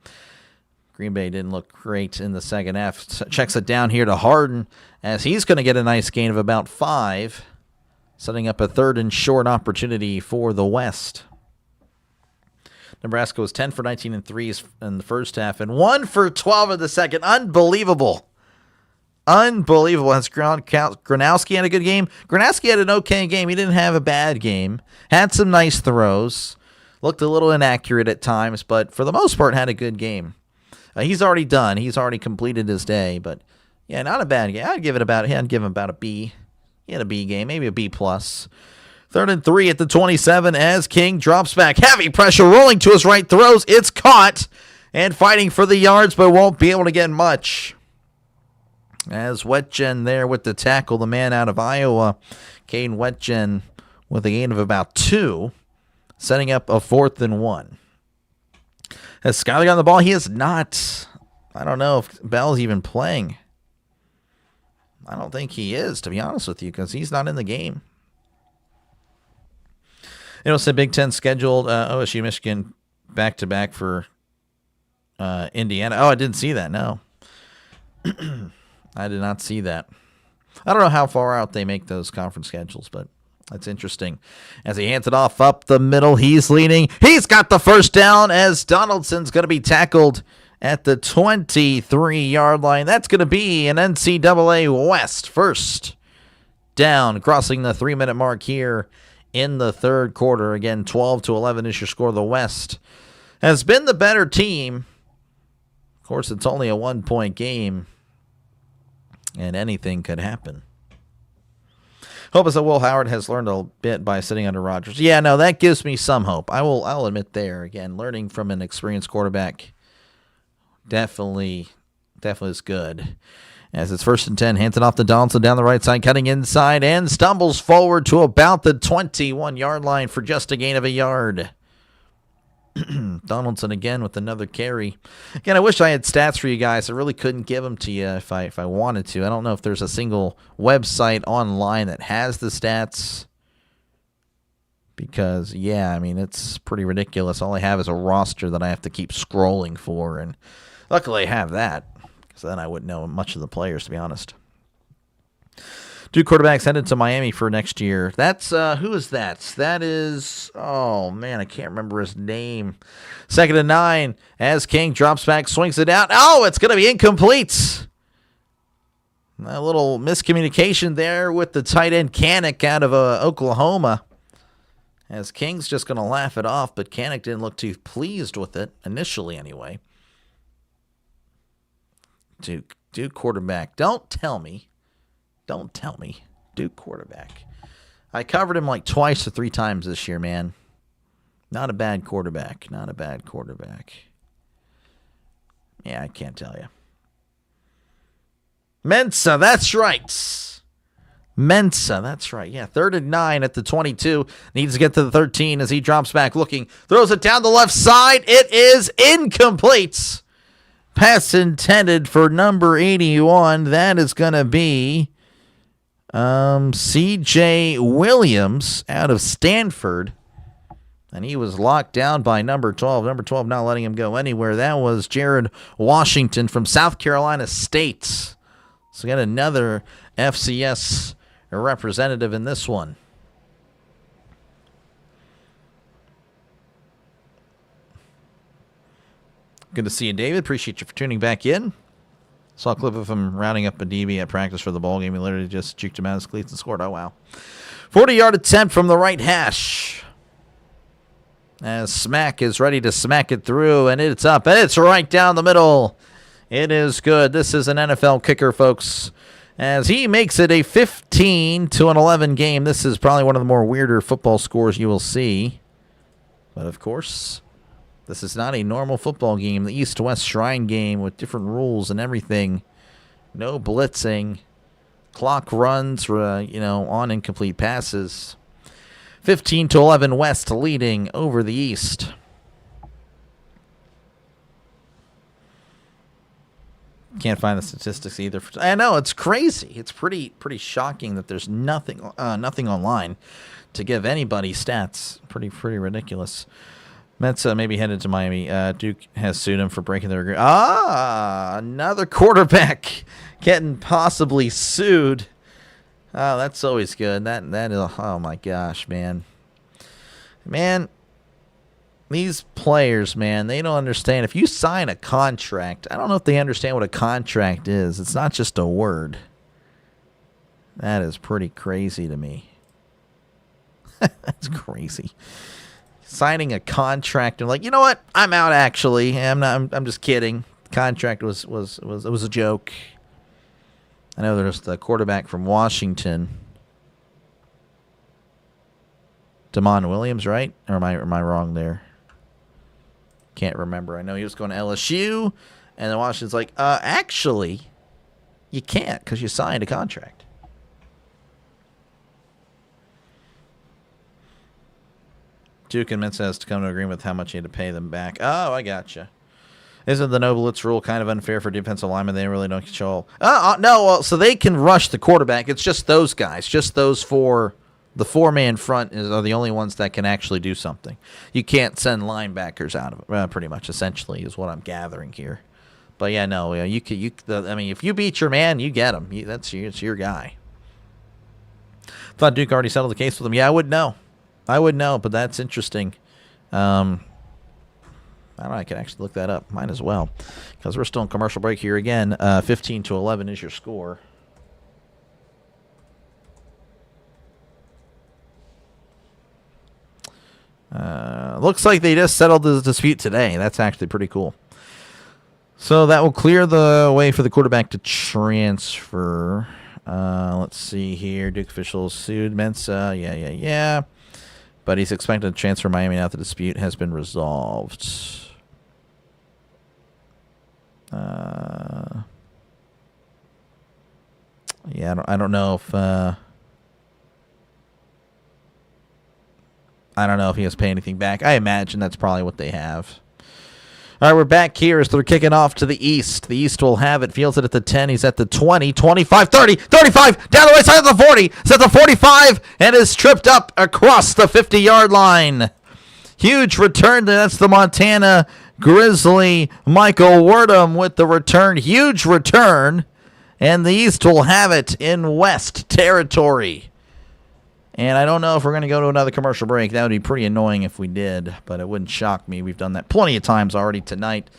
Green Bay didn't look great in the second half. Checks it down here to Harden as he's going to get a nice gain of about 5. Setting up a 3rd and short opportunity for the West. Nebraska was 10 for 19 and 3s in the first half and 1 for 12 in the second. Unbelievable. Has Gronowski had a good game? Gronowski had an okay game. He didn't have a bad game. Had some nice throws. Looked a little inaccurate at times, but for the most part had a good game. He's already done. He's already completed his day, but yeah, not a bad game. I'd give him about a B. He had a B game, maybe a B+. 3rd and 3 at the 27 as King drops back. Heavy pressure rolling to his right. Throws. It's caught. And fighting for the yards, but won't be able to get much. As Wetjen there with the tackle, the man out of Iowa, Caden Wetjen with a gain of about 2. Setting up a 4th and 1. Has Skyler got the ball? He is not. I don't know if Bell's even playing. I don't think he is, to be honest with you, because he's not in the game. It's a Big Ten scheduled OSU, Michigan back-to-back for Indiana. Oh, I didn't see that, no. I did not see that. I don't know how far out they make those conference schedules, but that's interesting. As he hands it off up the middle, he's leading. He's got the first down as Donaldson's going to be tackled at the 23-yard line. That's going to be an NCAA West first down, crossing the 3-minute mark here in the third quarter. Again, 12-11 is your score. The West has been the better team. Of course, it's only a 1-point game, and anything could happen. Hope is that Will Howard has learned a bit by sitting under Rodgers. Yeah, no, that gives me some hope. I'll admit there. Again, learning from an experienced quarterback definitely is good. As it's 1st and 10, hands it off to Donaldson down the right side, cutting inside, and stumbles forward to about the 21-yard line for just a gain of a yard. Donaldson again with another carry. Again, I wish I had stats for you guys. I really couldn't give them to you if I wanted to. I don't know if there's a single website online that has the stats. Because, yeah, I mean, it's pretty ridiculous. All I have is a roster that I have to keep scrolling for. And luckily I have that. Because then I wouldn't know much of the players, to be honest. Duke quarterbacks headed to Miami for next year. That's, who is that? That is, oh, man, I can't remember his name. 2nd and 9, as King drops back, swings it out. Oh, it's going to be incomplete. A little miscommunication there with the tight end Kanik out of Oklahoma. As King's just going to laugh it off, but Kanik didn't look too pleased with it, initially anyway. Duke quarterback. Don't tell me. Duke quarterback. I covered him like twice or 3 times this year, man. Not a bad quarterback. Yeah, I can't tell you. Mensa, that's right. Yeah, 3rd and 9 at the 22. Needs to get to the 13 as he drops back looking. Throws it down the left side. It is incomplete. Pass intended for number 81. That is going to be C.J. Williams out of Stanford. And he was locked down by number 12. Number 12 not letting him go anywhere. That was Jared Washington from South Carolina State. So we got another FCS representative in this one. Good to see you, David. Appreciate you for tuning back in. Saw a clip of him rounding up a DB at practice for the ball game. He literally just juked him out of his cleats and scored. Oh, wow. 40-yard attempt from the right hash. As Smack is ready to smack it through, and it's up, and it's right down the middle. It is good. This is an NFL kicker, folks. As he makes it a 15-11 game. This is probably one of the more weirder football scores you will see. But, of course, this is not a normal football game. The East-West Shrine game with different rules and everything. No blitzing. Clock runs, on incomplete passes. 15-11 West leading over the East. Can't find the statistics either. I know, it's crazy. It's pretty shocking that there's nothing online to give anybody stats. Pretty ridiculous. Mets maybe headed to Miami. Duke has sued him for breaking their agreement. Another quarterback getting possibly sued. Oh, that's always good. That is. Oh my gosh, man. These players, man, they don't understand. If you sign a contract, I don't know if they understand what a contract is. It's not just a word. That is pretty crazy to me. That's crazy. Signing a contract and like, you know what? I'm out. Actually, I'm just kidding. The contract was a joke. I know there's the quarterback from Washington, Damon Williams, right? Or am I wrong there? Can't remember. I know he was going to LSU, and then Washington's like, actually, you can't because you signed a contract. Duke and Mintz has to come to an agreement with how much you had to pay them back. Oh, I gotcha. Isn't the no blitz rule kind of unfair for defensive linemen? They really don't control. No, well, so they can rush the quarterback. It's just those guys, just those four. The 4-man front are the only ones that can actually do something. You can't send linebackers out of it. Pretty much, essentially, is what I'm gathering here. But yeah, no, if you beat your man, you get him. It's your guy. Thought Duke already settled the case with him. Yeah, I would know, but that's interesting. I don't know. I can actually look that up. Might as well, because we're still in commercial break here again. 15-11 is your score. Looks like they just settled the dispute today. That's actually pretty cool. So that will clear the way for the quarterback to transfer. Let's see here. Duke officials sued Mensa. Yeah. But he's expected to transfer Miami now that the dispute has been resolved. Yeah, I don't know if he has to pay anything back. I imagine that's probably what they have. All right, we're back here as they're kicking off to the East. The East will have it. Fields it at the 10. He's at the 20, 25, 30, 35, down the right side of the 40. He's at the 45 and is tripped up across the 50-yard line. Huge return. That's the Montana Grizzly Michael Wardham with the return. Huge return. And the East will have it in West territory. And I don't know if we're going to go to another commercial break. That would be pretty annoying if we did, but it wouldn't shock me. We've done that plenty of times already tonight.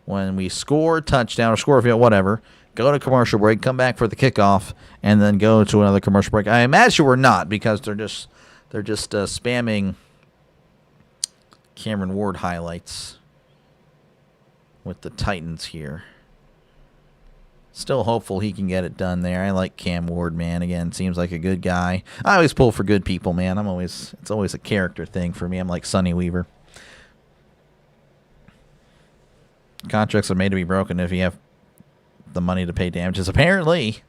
When we score a touchdown or score a field, whatever, go to commercial break, come back for the kickoff, and then go to another commercial break. I imagine we're not, because they're just spamming Cameron Ward highlights with the Titans here. Still hopeful he can get it done there. I like Cam Ward, man. Again, seems like a good guy. I always pull for good people, man. It's always a character thing for me. I'm like Sonny Weaver. Contracts are made to be broken if you have the money to pay damages. Apparently.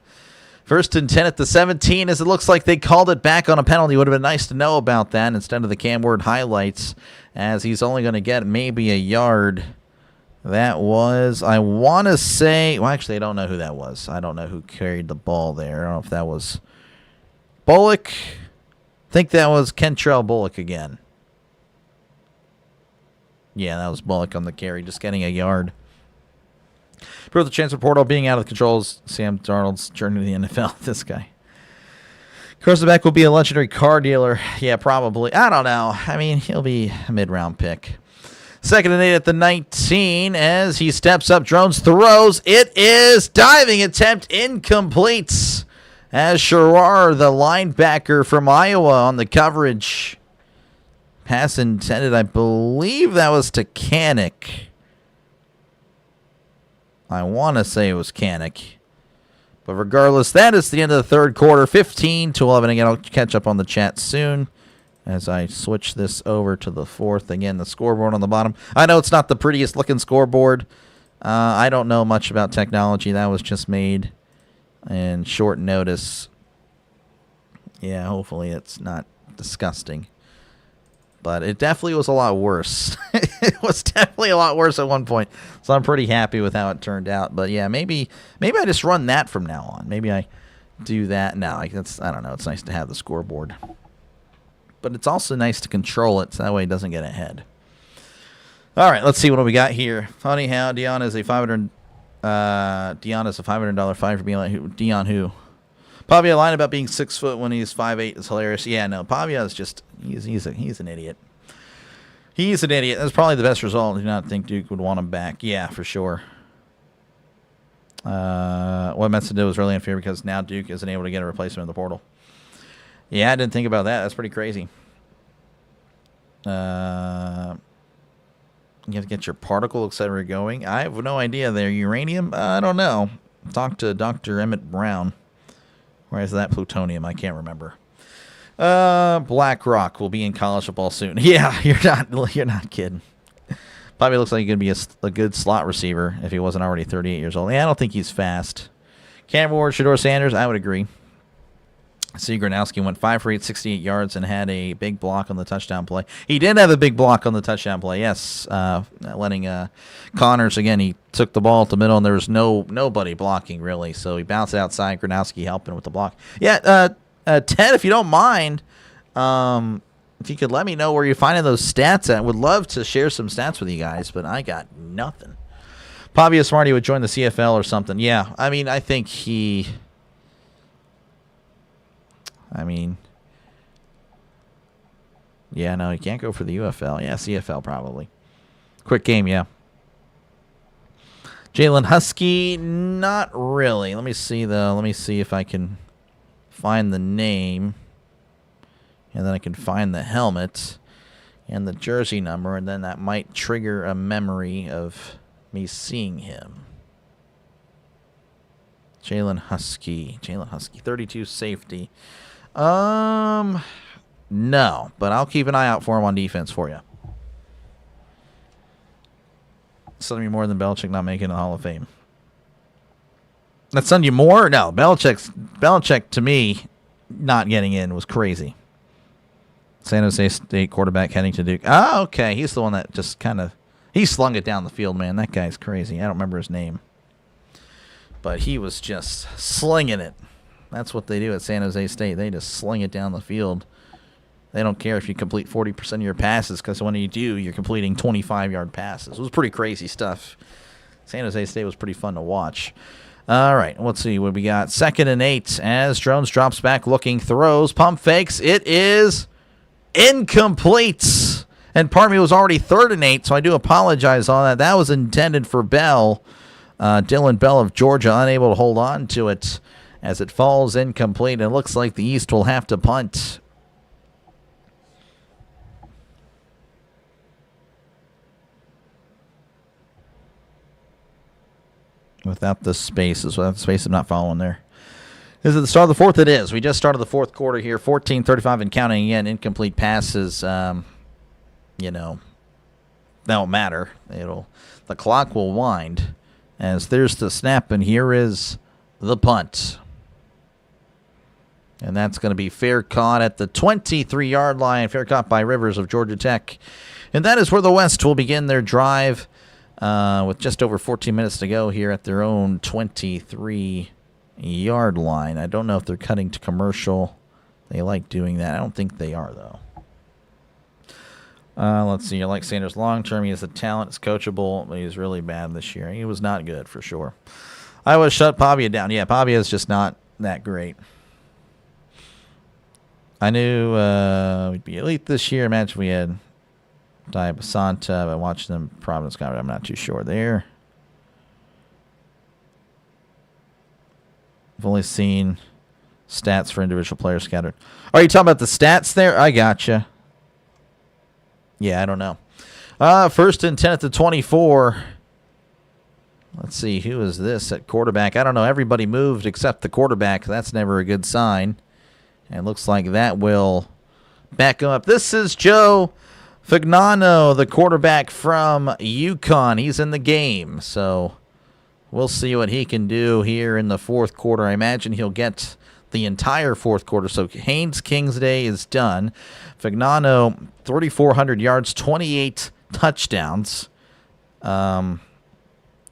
First and 10 at the 17, as it looks like they called it back on a penalty. Would have been nice to know about that instead of the Cam Ward highlights, as he's only going to get maybe a yard. That was, I want to say, well, actually, I don't know who that was. I don't know who carried the ball there. I don't know if that was Bullock. I think that was Kentrell Bullock again. Yeah, that was Bullock on the carry, just getting a yard. Prove the transfer portal being out of the controls. Sam Darnold's journey to the NFL. This guy. Quarterback will be a legendary car dealer. Yeah, probably. I don't know. I mean, he'll be a mid-round pick. Second and 8 at the 19 as he steps up. Drones throws. It is diving attempt incomplete. As Sherrar, the linebacker from Iowa, on the coverage. Pass intended, I believe that was to Kanik. I want to say it was Kanik. But regardless, that is the end of the third quarter. 15-11. Again, I'll catch up on the chat soon as I switch this over to the fourth. Again, the scoreboard on the bottom. I know it's not the prettiest looking scoreboard. I don't know much about technology. That was just made in short notice. Yeah, hopefully it's not disgusting. But it definitely was a lot worse. It was definitely a lot worse at one point. So I'm pretty happy with how it turned out. But yeah, maybe I just run that from now on. Maybe I do that now. I don't know. It's nice to have the scoreboard. But it's also nice to control it so that way it doesn't get ahead. All right, let's see what we got here. Funny how Dion is a $500 fine for being like Dion who? Pavia line about being 6 foot when he's 5'8" is hilarious. Yeah, no, Pavia is just he's an idiot. He's an idiot. That's probably the best result. I do not think Duke would want him back. Yeah, for sure. What Mensa did was really unfair because now Duke isn't able to get a replacement in the portal. Yeah, I didn't think about that. That's pretty crazy. You have to get your particle, etc. going. I have no idea there. Uranium? I don't know. Talk to Dr. Emmett Brown. Where is that plutonium? I can't remember. BlackRock will be in college football soon. Yeah, you're not kidding. Probably looks like he's going to be a good slot receiver if he wasn't already 38 years old. Yeah, I don't think he's fast. Cam Ward, Shedeur Sanders, I would agree. C. Gronowski went 5 for 8, 68 yards, and had a big block on the touchdown play. He did have a big block on the touchdown play, yes. Letting Connors, again, he took the ball to the middle, and there was nobody blocking, really. So he bounced it outside, Gronowski helping with the block. Yeah, Ted, if you don't mind, if you could let me know where you're finding those stats at. I would love to share some stats with you guys, but I got nothing. Pavia Smarty would join the CFL or something. Yeah, I mean, I think he... yeah, no, he can't go for the UFL. Yeah, CFL probably. Quick game, yeah. Jalen Husky, not really. Let me see, though. Let me see if I can find the name. And then I can find the helmet. and the jersey number, and then that might trigger a memory of me seeing him. Jalen Husky, 32 safety. No, but I'll keep an eye out for him on defense for you. Something more than Belichick not making the Hall of Fame. That send you more? No, Belichick to me not getting in was crazy. San Jose State quarterback heading to Duke. Oh, okay. He's the one that just he slung it down the field, man. That guy's crazy. I don't remember his name. But he was just slinging it. That's what they do at San Jose State. They just sling it down the field. They don't care if you complete 40% of your passes, because when you do, you're completing 25-yard passes. It was pretty crazy stuff. San Jose State was pretty fun to watch. All right, let's see what we got. 2nd and 8 as Jones drops back, looking, throws, pump fakes. It is incomplete. And part of me was already 3rd and 8, so I do apologize on that. That was intended for Bell. Dylan Bell of Georgia unable to hold on to it as it falls incomplete. It looks like the East will have to punt. Without the spaces. I'm not following there. Is it the start of the 4th? It is. We just started the 4th quarter here. 14-35 and counting again. Incomplete passes, don't matter. The clock will wind as there's the snap, and here is the punt. And that's going to be fair caught at the 23-yard line. Fair caught by Rivers of Georgia Tech. And that is where the West will begin their drive. With just over 14 minutes to go here at their own 23-yard line. I don't know if they're cutting to commercial. They like doing that. I don't think they are, though. Let's see. I like Sanders long-term. He has the talent. It's coachable, but he's really bad this year. He was not good, for sure. I would shut Pavia down. Yeah, Pavia is just not that great. I knew we'd be elite this year. Imagine we had Basanta, but watching them Providence College, I'm not too sure there. I've only seen stats for individual players scattered. Are you talking about the stats there? I gotcha. Yeah, I don't know. 1st and 10 at the 24. Let's see, who is this at quarterback? I don't know. Everybody moved except the quarterback. That's never a good sign. And it looks like that will back him up. This is Joe Fagnano, the quarterback from UConn. He's in the game, so we'll see what he can do here in the 4th quarter. I imagine he'll get the entire 4th quarter. So Haynes Kingsday is done. Fagnano, 3,400 yards, 28 touchdowns.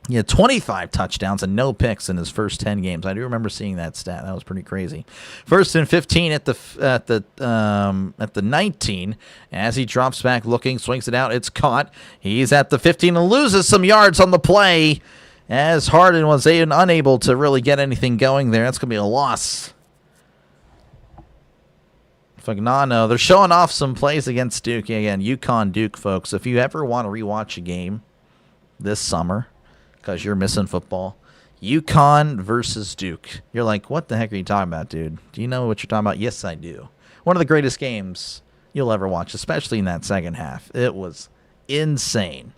He had 25 touchdowns and no picks in his first 10 games. I do remember seeing that stat. That was pretty crazy. 1st and 15 at the 19. As he drops back, looking, swings it out. It's caught. He's at the 15 and loses some yards on the play, as Harden was unable to really get anything going there. That's going to be a loss. Fagnano, they're showing off some plays against Duke. Again, UConn Duke, folks. If you ever want to rewatch a game this summer, because you're missing football, UConn versus Duke. You're like, what the heck are you talking about, dude? Do you know what you're talking about? Yes, I do. One of the greatest games you'll ever watch, especially in that second half. It was insane.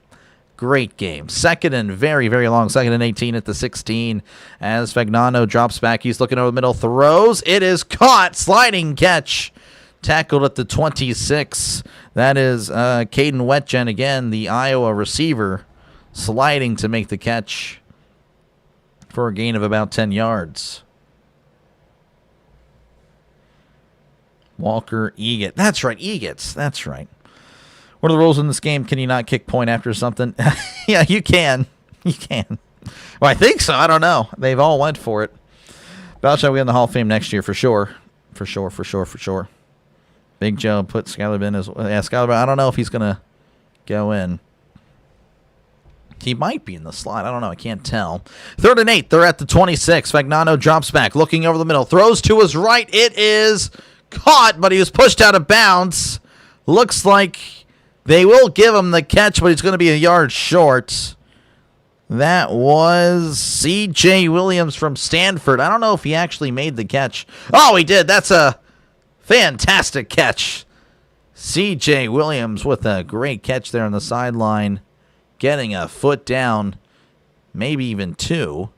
Great game. 2nd and very, very long. 2nd and 18 at the 16. As Fagnano drops back, he's looking over the middle, throws. It is caught. Sliding catch. Tackled at the 26. That is Caden Wetjen, again, the Iowa receiver, sliding to make the catch for a gain of about 10 yards. Walker Egat. That's right, Egats. That's right. What are the rules in this game? Can you not kick point after something? Yeah, you can. You can. Well, I think so. I don't know. They've all went for it. Belichick will be in the Hall of Fame next year for sure. For sure. Big Joe put Skylar in as Skylar. I don't know if he's going to go in. He might be in the slot. I don't know. I can't tell. 3rd and 8. They're at the 26. Fagnano drops back, looking over the middle. Throws to his right. It is caught, but he was pushed out of bounds. Looks like they will give him the catch, but he's going to be a yard short. That was C.J. Williams from Stanford. I don't know if he actually made the catch. Oh, he did. That's a fantastic catch. C.J. Williams with a great catch there on the sideline, getting a foot down, maybe even two.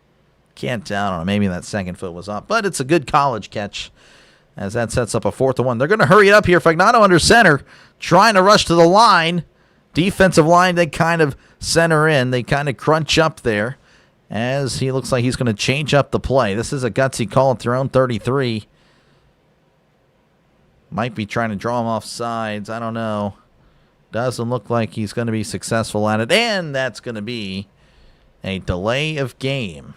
Can't, I don't know, maybe that second foot was up. But it's a good college catch as that sets up a 4th and 1. They're going to hurry it up here. Fagnano under center, trying to rush to the line. Defensive line, they kind of center in. They kind of crunch up there as he looks like he's going to change up the play. This is a gutsy call at their own 33. Might be trying to draw him off sides. I don't know. Doesn't look like he's going to be successful at it. And that's going to be a delay of game.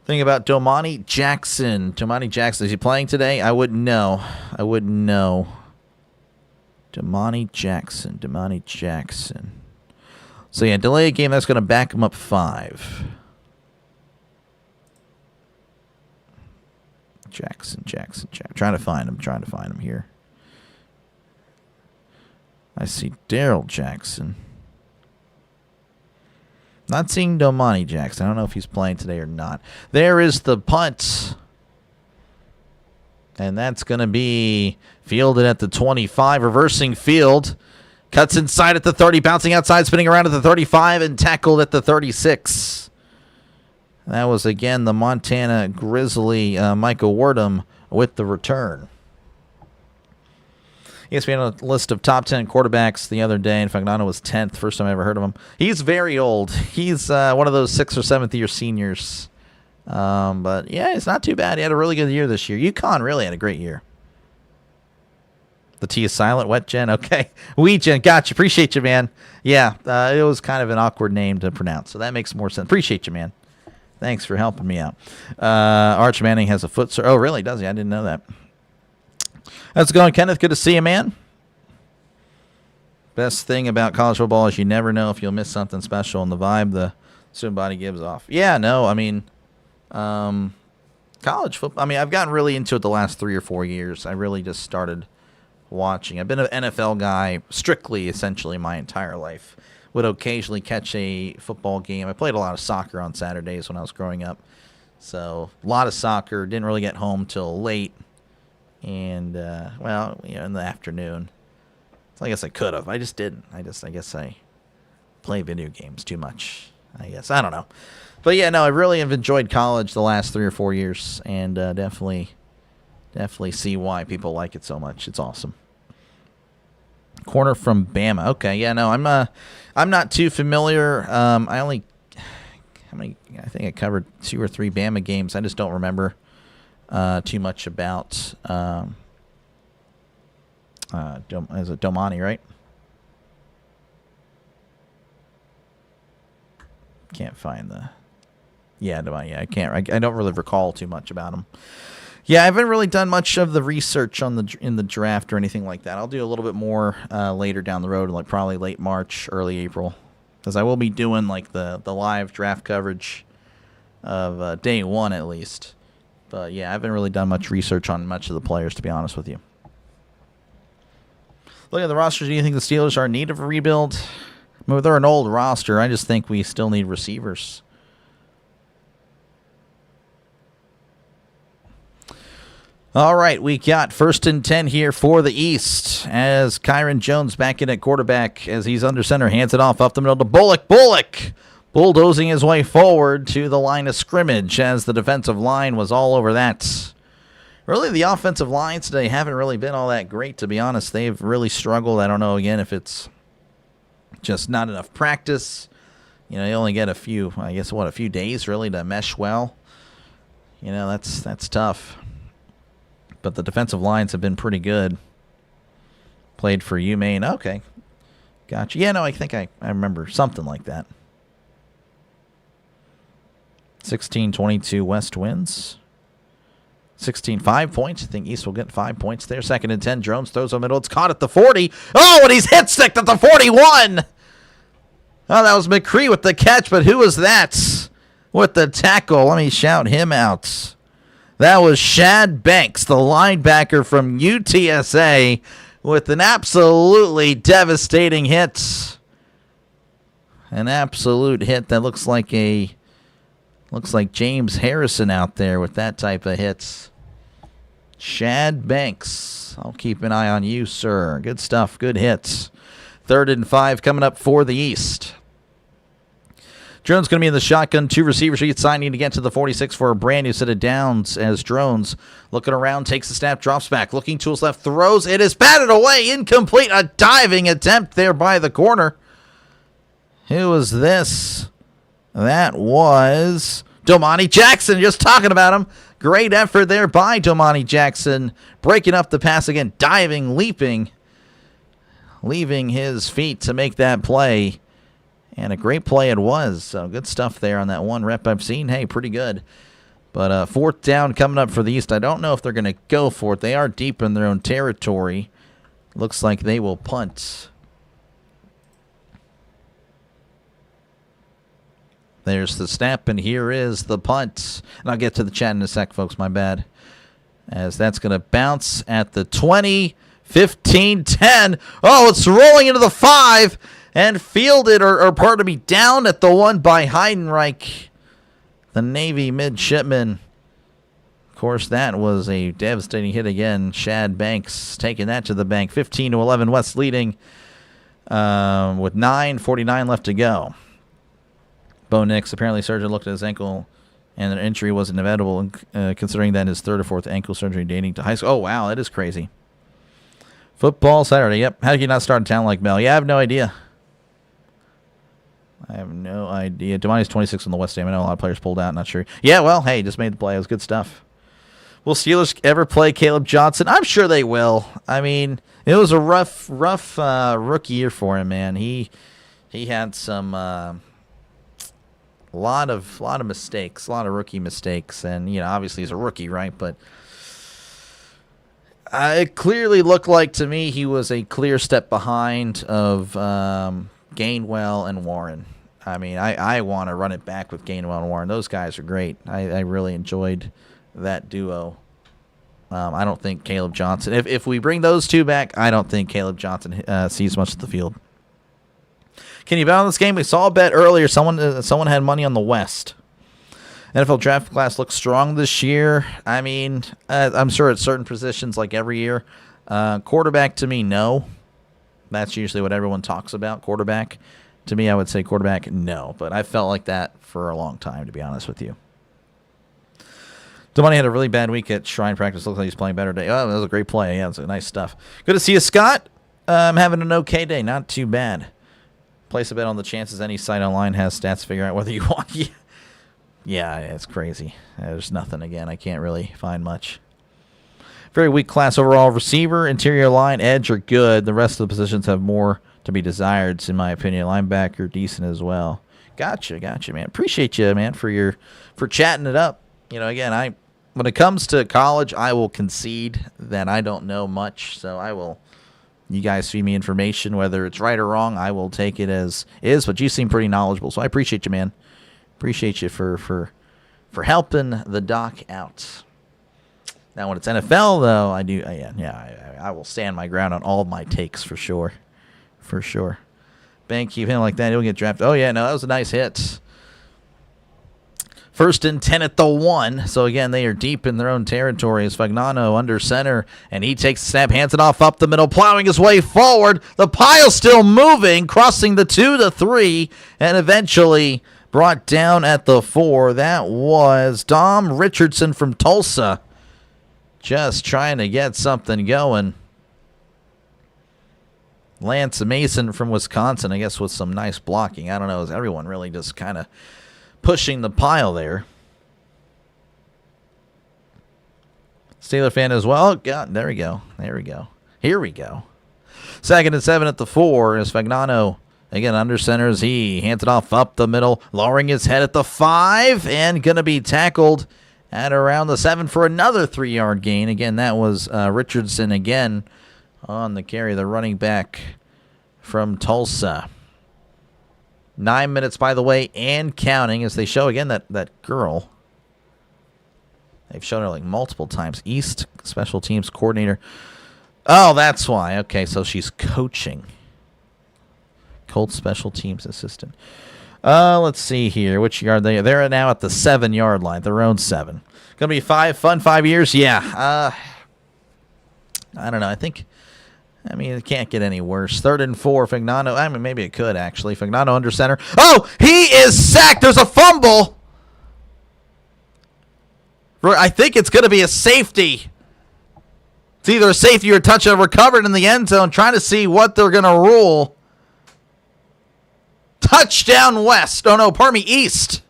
Thing about Domani Jackson. Domani Jackson, is he playing today? I wouldn't know. Domani Jackson. So, yeah, delay a game. That's going to back him up 5. Jackson. Trying to find him here. I see Daryl Jackson. Not seeing Domani Jackson. I don't know if he's playing today or not. There is the punt. And that's going to be fielded at the 25. Reversing field. Cuts inside at the 30. Bouncing outside. Spinning around at the 35. And tackled at the 36. That was, again, the Montana Grizzly Michael Wardham with the return. ESPN had a list of top 10 quarterbacks the other day, and Fagnano was 10th. First time I ever heard of him. He's very old. He's one of those 6th or 7th year seniors. But, yeah, it's not too bad. He had a really good year this year. UConn really had a great year. The T is silent. Wet Gen. Okay. Wee Gen. Gotcha. Appreciate you, man. Yeah, it was kind of an awkward name to pronounce, so that makes more sense. Appreciate you, man. Thanks for helping me out. Arch Manning has a foot. Oh, really? Does he? I didn't know that. How's it going, Kenneth? Good to see you, man. Best thing about college football is you never know if you'll miss something special, and the vibe the student body gives off. Yeah, no, I mean, college football. I mean, I've gotten really into it the last 3 or 4 years. I really just started watching. I've been an NFL guy strictly, essentially, my entire life. Would occasionally catch a football game. I played a lot of soccer on Saturdays when I was growing up. So, a lot of soccer. Didn't really get home till late. And, well, you know, in the afternoon. So I guess I could have. I just didn't. I guess I play video games too much. I guess. I don't know. But, yeah, no, I really have enjoyed college the last 3 or 4 years. And definitely see why people like it so much. It's awesome. Corner from Bama. Okay, yeah, no, I'm not too familiar. I think I covered 2 or 3 Bama games. I just don't remember too much about is it Domani, right? Can't find the Domani. Yeah, I can't. I don't really recall too much about him. Yeah, I haven't really done much of the research in the draft or anything like that. I'll do a little bit more later down the road, like probably late March, early April, because I will be doing like the live draft coverage of day 1 at least. But yeah, I haven't really done much research on much of the players, to be honest with you. Look at the rosters. Do you think the Steelers are in need of a rebuild? I mean, they're an old roster. I just think we still need receivers. All right, we got 1st and 10 here for the East as Kyron Jones back in at quarterback as he's under center, hands it off up the middle to Bullock. Bullock bulldozing his way forward to the line of scrimmage as the defensive line was all over that. Really, the offensive lines today haven't really been all that great, to be honest. They've really struggled. I don't know, again, if it's just not enough practice. You know, you only get a few days really to mesh well. You know, that's tough. But the defensive lines have been pretty good. Played for UMaine. Okay. Gotcha. Yeah, no, I think I remember something like that. 16-22 West wins. 5 points. I think East will get 5 points there. 2nd and 10. Jones throws a middle. It's caught at the 40. Oh, and he's hit sticked at the 41. Oh, that was McCree with the catch, but who was that with the tackle? Let me shout him out. That was Shad Banks, the linebacker from UTSA, with an absolutely devastating hit. An absolute hit that looks like James Harrison out there with that type of hits. Shad Banks. I'll keep an eye on you, sir. Good stuff. Good hits. 3rd and 5 coming up for the East. Drone's going to be in the shotgun. 2 receivers each side need to get to the 46 for a brand new set of downs as Drones looking around, takes the snap, drops back, looking to his left, throws. It is batted away, incomplete. A diving attempt there by the corner. Who was this? That was Domani Jackson. Just talking about him. Great effort there by Domani Jackson. Breaking up the pass again, diving, leaping, leaving his feet to make that play. And a great play it was. So good stuff there on that one rep I've seen. Hey, pretty good. But 4th down coming up for the East. I don't know if they're going to go for it. They are deep in their own territory. Looks like they will punt. There's the snap, and here is the punt. And I'll get to the chat in a sec, folks. My bad. As that's going to bounce at the 20, 15, 10. Oh, it's rolling into the 5. And fielded, or pardon me, down at the 1 by Heidenreich, the Navy midshipman. Of course, that was a devastating hit again. Shad Banks taking that to the bank. 15-11, West leading with 9:49 left to go. Bo Nix, apparently surgeon looked at his ankle, and an injury was inevitable, considering that his 3rd or 4th ankle surgery dating to high school. Oh, wow, that is crazy. Football Saturday, yep. How did you not start in town like Mel? Yeah, I have no idea. Domani's 26 on the West Ham. I know a lot of players pulled out. Not sure. Yeah, well, hey, just made the play. It was good stuff. Will Steelers ever play Caleb Johnson? I'm sure they will. I mean, it was a rough rookie year for him, man. He had some lot of mistakes, a lot of rookie mistakes, and obviously he's a rookie, right? But it clearly looked like to me he was a clear step behind of Gainwell and Warren. I mean, I want to run it back with Gainwell and Warren. Those guys are great. I really enjoyed that duo. I don't think Caleb Johnson, if we bring those two back, I don't think Caleb Johnson sees much of the field. Can you bet on this game? We saw a bet earlier. Someone had money on the West. NFL draft class looks strong this year. I mean, I'm sure at certain positions, like every year. Quarterback, to me, no. That's usually what everyone talks about, quarterback. To me, I would say quarterback, no. But I felt like that for a long time, to be honest with you. Domani had a really bad week at Shrine practice. Looks like he's playing better today. Oh, that was a great play. Yeah, it was nice stuff. Good to see you, Scott. I'm having an okay day. Not too bad. Place a bet on the chances any site online has stats to figure out whether you want. Yeah, it's crazy. There's nothing, again. I can't really find much. Very weak class overall. Receiver, interior line, edge are good. The rest of the positions have more to be desired, in my opinion. Linebacker, decent as well. Gotcha, man. Appreciate you, man, for chatting it up. Again, when it comes to college, I will concede that I don't know much, so you guys feed me information, whether it's right or wrong, I will take it as is, but you seem pretty knowledgeable, so I appreciate you, man. Appreciate you for helping the doc out. Now, when it's NFL, though, I will stand my ground on all of my takes for sure. For sure. Bank, keep him like that, he'll get drafted. Oh, yeah, no, that was a nice hit. 1st and 10 at the 1. So, again, they are deep in their own territory as Fagnano under center. And he takes the snap, hands it off up the middle, plowing his way forward. The pile still moving, crossing the 2, the 3, and eventually brought down at the 4. That was Dom Richardson from Tulsa. Just trying to get something going. Lance Mason from Wisconsin, I guess, with some nice blocking. I don't know, is everyone really just kind of pushing the pile there? Steeler fan as well. Oh, God, there we go. Here we go. 2nd and 7 at the 4 as Fagnano, again, under center as he hands it off up the middle, lowering his head at the 5, and going to be tackled at around the 7 for another 3-yard gain. Again, that was Richardson again on the carry, the running back from Tulsa. 9 minutes, by the way, and counting, as they show again that girl. They've shown her like multiple times. East special teams coordinator. Oh, that's why. Okay, so she's coaching. Colts special teams assistant. Let's see here. Which yard they're now at the 7-yard line, their own 7. Gonna be 5 years. Yeah. I don't know. I mean, it can't get any worse. 3rd and 4, Fagnano. I mean, maybe it could, actually. Fagnano under center. Oh, he is sacked. There's a fumble. I think it's going to be a safety. It's either a safety or a touchdown, recovered in the end zone. Trying to see what they're going to rule. Touchdown West. Oh, no, pardon me, East.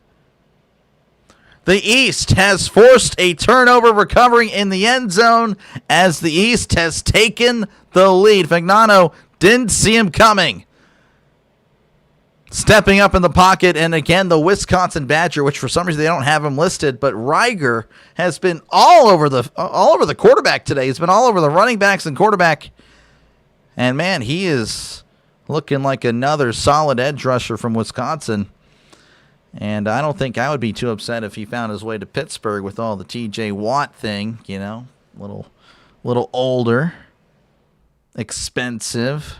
The East has forced a turnover, recovering in the end zone as the East has taken the lead. Fagnano didn't see him coming. Stepping up in the pocket, and again, the Wisconsin Badger, which for some reason they don't have him listed, but Reiger has been all over the quarterback today. He's been all over the running backs and quarterback. And man, he is looking like another solid edge rusher from Wisconsin. And I don't think I would be too upset if he found his way to Pittsburgh with all the TJ Watt thing, you know, little older, expensive.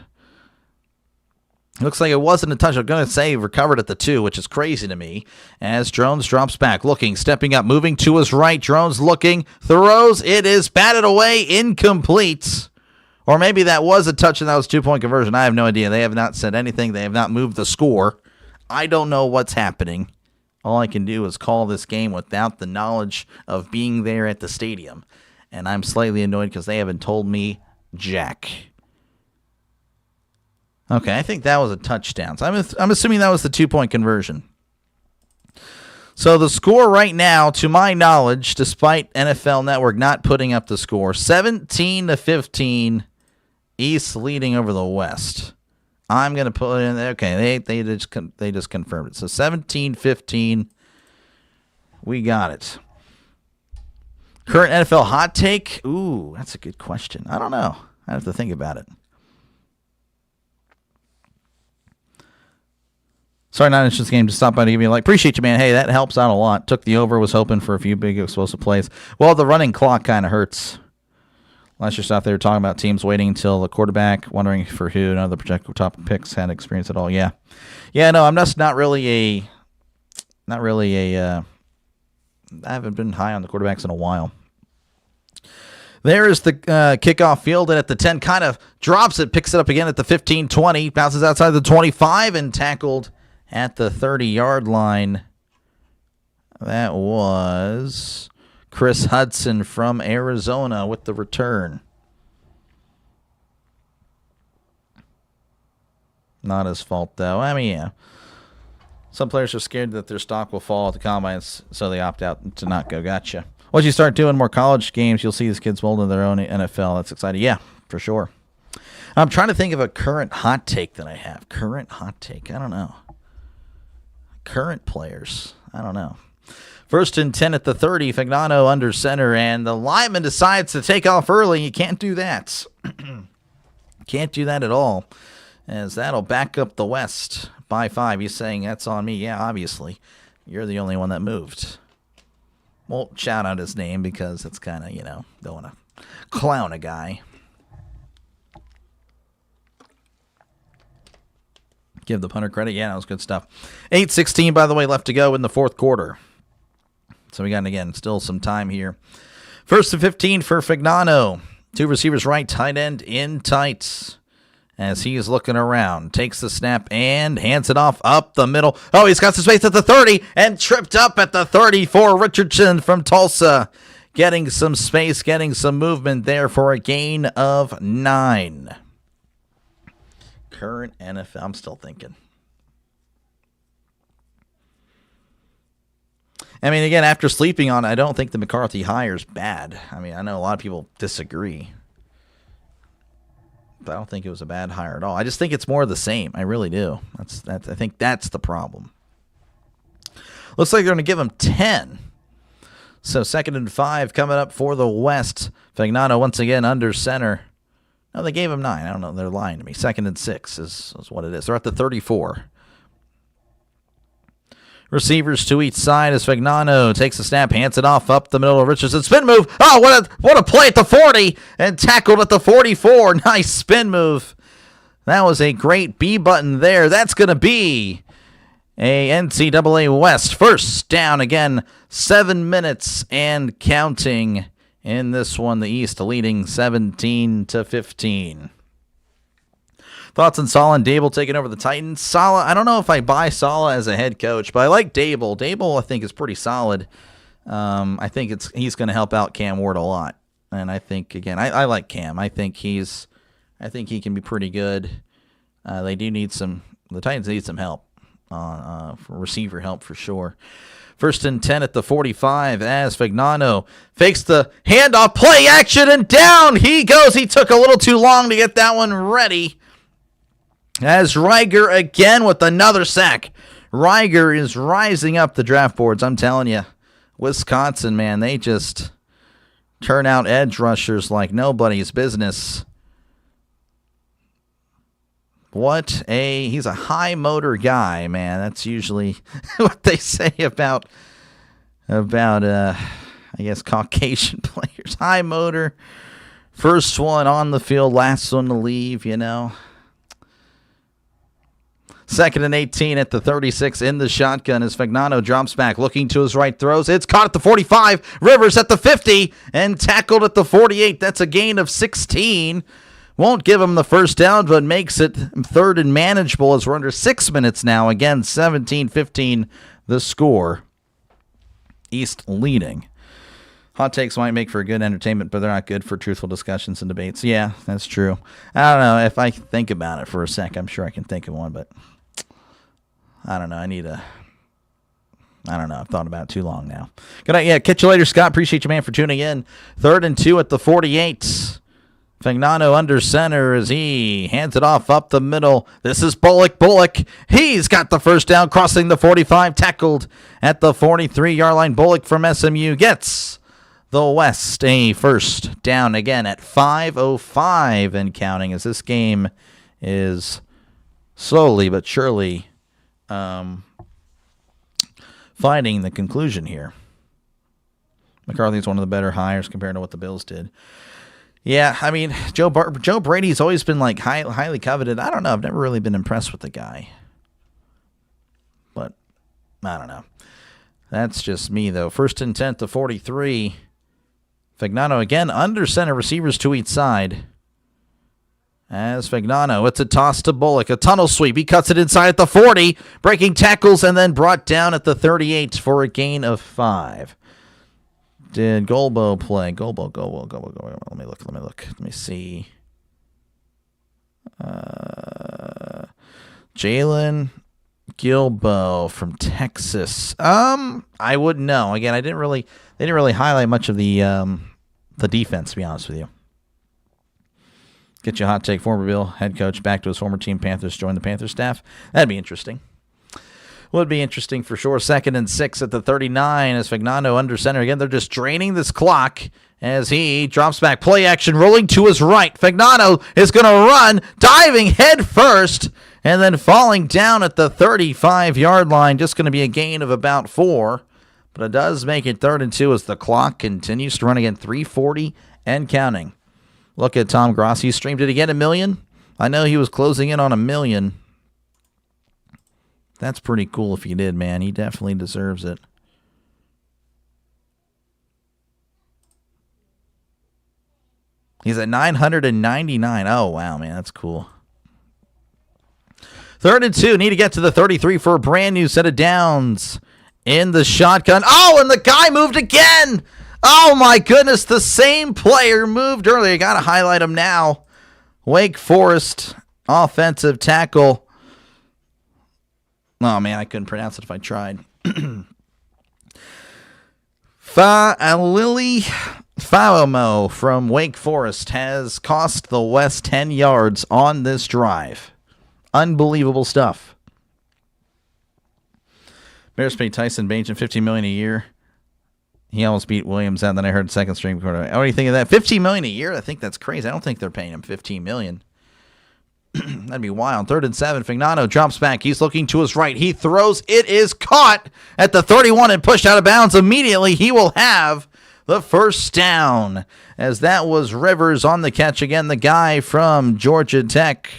Looks like it wasn't a touch. I'm going to say recovered at the 2, which is crazy to me. As Drones drops back, looking, stepping up, moving to his right. Drones looking, throws. It is batted away, incomplete. Or maybe that was a touch and that was 2-point conversion. I have no idea. They have not said anything. They have not moved the score. I don't know what's happening. All I can do is call this game without the knowledge of being there at the stadium. And I'm slightly annoyed because they haven't told me jack. Okay, I think that was a touchdown. So I'm assuming that was the 2-point conversion. So the score right now, to my knowledge, despite NFL Network not putting up the score, 17-15, East leading over the West. I'm going to put it in there. Okay, they just confirmed it. So 17-15, we got it. Current NFL hot take? Ooh, that's a good question. I don't know. I have to think about it. Sorry, not interested in this game. Just stop by to give me a like. Appreciate you, man. Hey, that helps out a lot. Took the over. Was hoping for a few big explosive plays. Well, the running clock kind of hurts. Last year, stuff they were talking about teams waiting until the quarterback, wondering for who. None of the projected top picks had experience at all. Yeah. No, I'm just not really a. I haven't been high on the quarterbacks in a while. There is the kickoff field, and at the 10, kind of drops it, picks it up again at the 15-20, bounces outside the 25, and tackled at the 30-yard line. That was Chris Hudson from Arizona with the return. Not his fault, though. I mean, yeah. Some players are scared that their stock will fall at the combines, so they opt out to not go. Gotcha. Once you start doing more college games, you'll see these kids molding their own NFL. That's exciting. Yeah, for sure. I'm trying to think of a current hot take that I have. Current hot take. I don't know. Current players. I don't know. 1st and 10 at the 30. Fagnano under center, and the lineman decides to take off early. You can't do that. Can't do that at all, as that'll back up the West by 5. He's saying that's on me. Yeah, obviously. You're the only one that moved. Won't shout out his name because it's kind of, don't want to clown a guy. Give the punter credit. Yeah, that was good stuff. 8:16, by the way, left to go in the 4th quarter. So we got, again, still some time here. 1st and 15 for Fagnano. 2 receivers right, tight end in tight. As he is looking around, takes the snap and hands it off up the middle. Oh, he's got some space at the 30 and tripped up at the 34. Richardson from Tulsa getting some space, getting some movement there for a gain of 9. Current NFL, I'm still thinking. I mean, again, after sleeping on it, I don't think the McCarthy hire's bad. I mean, I know a lot of people disagree. I don't think it was a bad hire at all. I just think it's more of the same. I really do. I think that's the problem. Looks like they're going to give him 10. So 2nd and 5 coming up for the West. Fagnano once again under center. No, they gave him 9. I don't know. They're lying to me. 2nd and 6 is what it is. They're at the 34. Receivers to each side as Fagnano takes the snap, hands it off up the middle of Richardson. Spin move. Oh, what a play at the 40 and tackled at the 44. Nice spin move. That was a great B button there. That's going to be a NCAA West first down again. 7 minutes and counting. in this one. The East leading 17-15. Thoughts on Saleh and Dable taking over the Titans? Saleh, I don't know if I buy Saleh as a head coach, but I like Dable. Dable, I think, is pretty solid. I think he's going to help out Cam Ward a lot. And I think, again, I like Cam. I think he can be pretty good. The Titans need some help, for receiver help for sure. 1st and 10 at the 45 as Fagnano fakes the handoff, play action, and down he goes. He took a little too long to get that one ready. As Reiger again with another sack. Reiger is rising up the draft boards. I'm telling you, Wisconsin, man, they just turn out edge rushers like nobody's business. He's a high motor guy, man. That's usually what they say about I guess Caucasian players. High motor, first one on the field, last one to leave, you know. 2nd and 18 at the 36 in the shotgun as Fagnano drops back, looking to his right, throws. It's caught at the 45. Rivers at the 50 and tackled at the 48. That's a gain of 16. Won't give him the first down, but makes it 3rd and manageable as we're under 6 minutes now. Again, 17-15 the score. East leading. Hot takes might make for good entertainment, but they're not good for truthful discussions and debates. Yeah, that's true. I don't know. If I think about it for a sec, I'm sure I can think of one, but I don't know. I've thought about it too long now. Good night. Yeah, catch you later, Scott. Appreciate you, man, for tuning in. 3rd and 2 at the 48. Fagnano under center as he hands it off up the middle. This is Bullock. He's got the first down, crossing the 45, tackled at the 43-yard line. Bullock from SMU gets the West a first down again at 5:05 and counting as this game is slowly but surely finding the conclusion here. McCarthy's one of the better hires compared to what the Bills did. Yeah, I mean, Joe Brady's always been like highly coveted. I don't know. I've never really been impressed with the guy. But I don't know. That's just me, though. 1st and 10 to 43. Fagnano again under center, receivers to each side. As Fagnano, it's a toss to Bullock. A tunnel sweep. He cuts it inside at the 40, breaking tackles, and then brought down at the 38 for a gain of 5. Did Golbo play? Golbo. Let me look. Let me see. Jalen Gilbo from Texas. I wouldn't know. Again, they didn't really highlight much of the defense, to be honest with you. Get you a hot take. Former Bill head coach back to his former team, Panthers, join the Panthers staff. That'd be interesting. Would be interesting for sure. 2nd and 6 at the 39 as Fagnano under center. Again, they're just draining this clock as he drops back. Play action, rolling to his right. Fagnano is going to run, diving head first, and then falling down at the 35-yard line. Just going to be a gain of about 4. But it does make it 3rd and 2 as the clock continues to run again. 3:40 and counting. Look at Tom Grossi. Streamed it again, $1 million. I know he was closing in on $1 million. That's pretty cool if he did, man. He definitely deserves it. He's at 999. Oh, wow, man. That's cool. 3rd and 2. Need to get to the 33 for a brand new set of downs in the shotgun. Oh, and the guy moved again. Oh, my goodness. The same player moved earlier. Got to highlight him now. Wake Forest offensive tackle. Oh, man, I couldn't pronounce it if I tried. Fa'alomo from Wake Forest has cost the West 10 yards on this drive. Unbelievable stuff. Bears paid Tyson Bagent $15 million a year. He almost beat Williams out, and then I heard second string quarterback. What do you think of that? $15 million a year? I think that's crazy. I don't think they're paying him $15 million. That'd be wild. 3rd and 7. Fagnano drops back. He's looking to his right. He throws. It is caught at the 31 and pushed out of bounds immediately. He will have the first down, as that was Rivers on the catch again. The guy from Georgia Tech,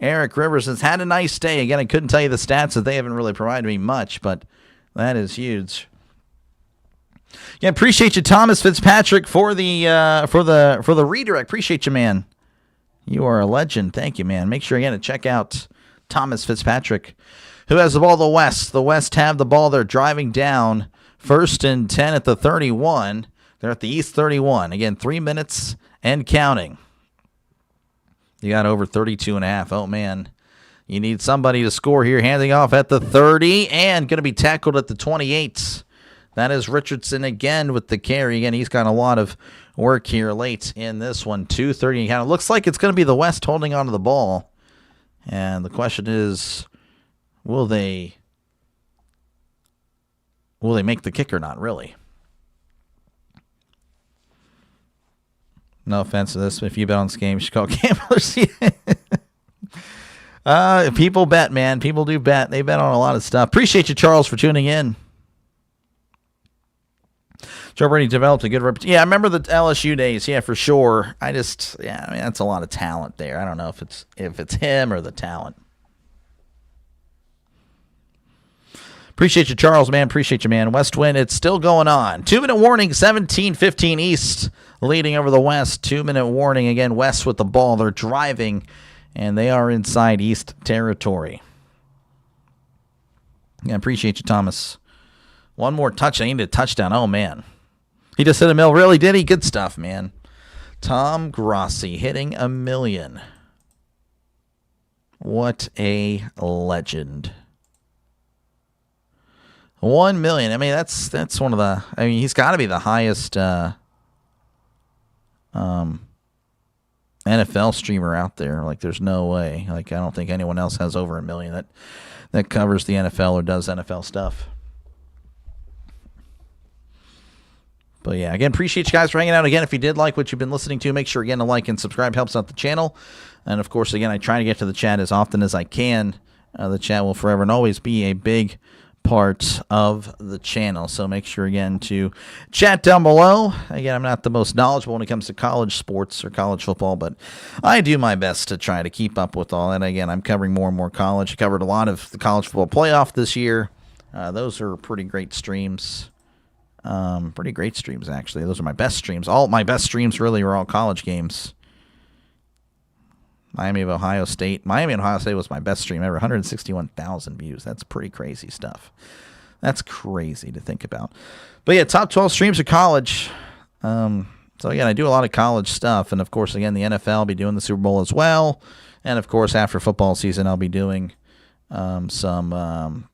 Eric Rivers, has had a nice day. Again, I couldn't tell you the stats, that they haven't really provided me much, but that is huge. Yeah, appreciate you, Thomas Fitzpatrick, for the redirect. Appreciate you, man. You are a legend. Thank you, man. Make sure again to check out Thomas Fitzpatrick, who has the ball. The West. The West have the ball. They're driving down 1st and 10 at the 31. They're at the East 31. Again, 3 minutes and counting. You got over 32.5. Oh, man. You need somebody to score here. Handing off at the 30 and going to be tackled at the 28. That is Richardson again with the carry. Again, he's got a lot of work here late in this one. 2:30. Kind of looks like it's going to be the West holding onto the ball. And the question is, will they make the kick or not, really? No offense to this, but if you bet on this game, you should call gamblers. People bet, man. People do bet. They bet on a lot of stuff. Appreciate you, Charles, for tuning in. Joe Brady developed a good reputation. Yeah, I remember the LSU days. Yeah, for sure. I mean, that's a lot of talent there. I don't know if it's him or the talent. Appreciate you, Charles, man. Appreciate you, man. West Wind, it's still going on. 2-minute warning, 17-15 East, leading over the West. 2-minute warning. Again, West with the ball. They're driving, and they are inside East territory. Yeah, appreciate you, Thomas. One more touch. I need a touchdown. Oh, man. He just hit a mill. Really, did he? Good stuff, man. Tom Grossi hitting a million. What a legend. 1 million. I mean, that's one of the. I mean, he's got to be the highest NFL streamer out there. Like, there's no way. Like, I don't think anyone else has over 1 million that covers the NFL or does NFL stuff. But yeah, again, appreciate you guys for hanging out. Again, if you did like what you've been listening to, make sure again to like and subscribe. Helps out the channel. And of course, again, I try to get to the chat as often as I can. The chat will forever and always be a big part of the channel. So make sure again to chat down below. Again, I'm not the most knowledgeable when it comes to college sports or college football, but I do my best to try to keep up with all that. Again, I'm covering more and more college. I covered a lot of the college football playoff this year. Those are pretty great streams. Pretty great streams, actually. Those are my best streams. All my best streams really were all college games. Miami and Ohio State was my best stream ever. 161,000 views. That's pretty crazy stuff. That's crazy to think about. But yeah, top 12 streams of college. So again, I do a lot of college stuff. And of course, again, the NFL, I'll be doing the Super Bowl as well. And of course, after football season, I'll be doing some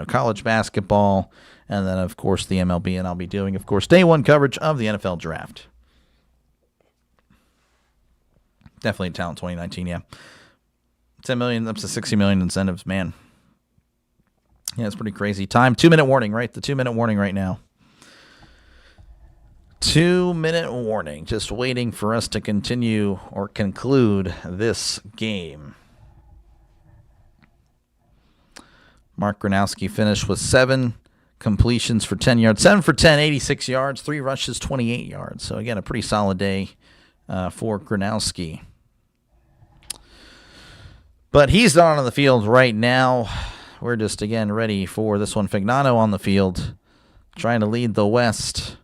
college basketball. And then, of course, the MLB. And I'll be doing, of course, day one coverage of the NFL draft. Definitely talent 2019, yeah. 10 million, up to 60 million incentives, man. Yeah, it's pretty crazy. Time, 2-minute warning, right? The 2-minute warning right now. 2-minute warning. Just waiting for us to continue or conclude this game. Mark Gronowski finished with 7 completions for 10 yards. 7 for 10, 86 yards. 3 rushes, 28 yards. So, again, a pretty solid day for Gronowski. But he's not on the field right now. We're just, again, ready for this one. Fagnano on the field, trying to lead the West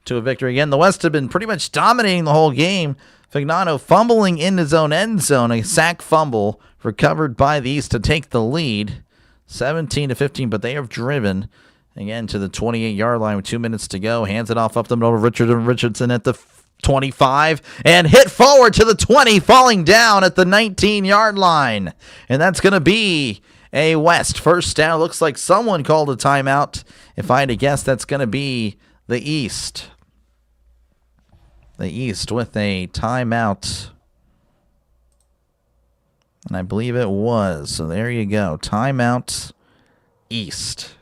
to a victory. Again, the West have been pretty much dominating the whole game. Fagnano fumbling in his own end zone. A sack fumble recovered by the East to take the lead. 17-15, but they have driven, again, to the 28-yard line with 2 minutes to go. Hands it off up the middle to Richardson at the 25 and hit forward to the 20, falling down at the 19-yard line. And that's going to be a West first down. Looks like someone called a timeout. If I had to guess, that's going to be the East. The East with a timeout. And I believe it was. So there you go. Timeout East.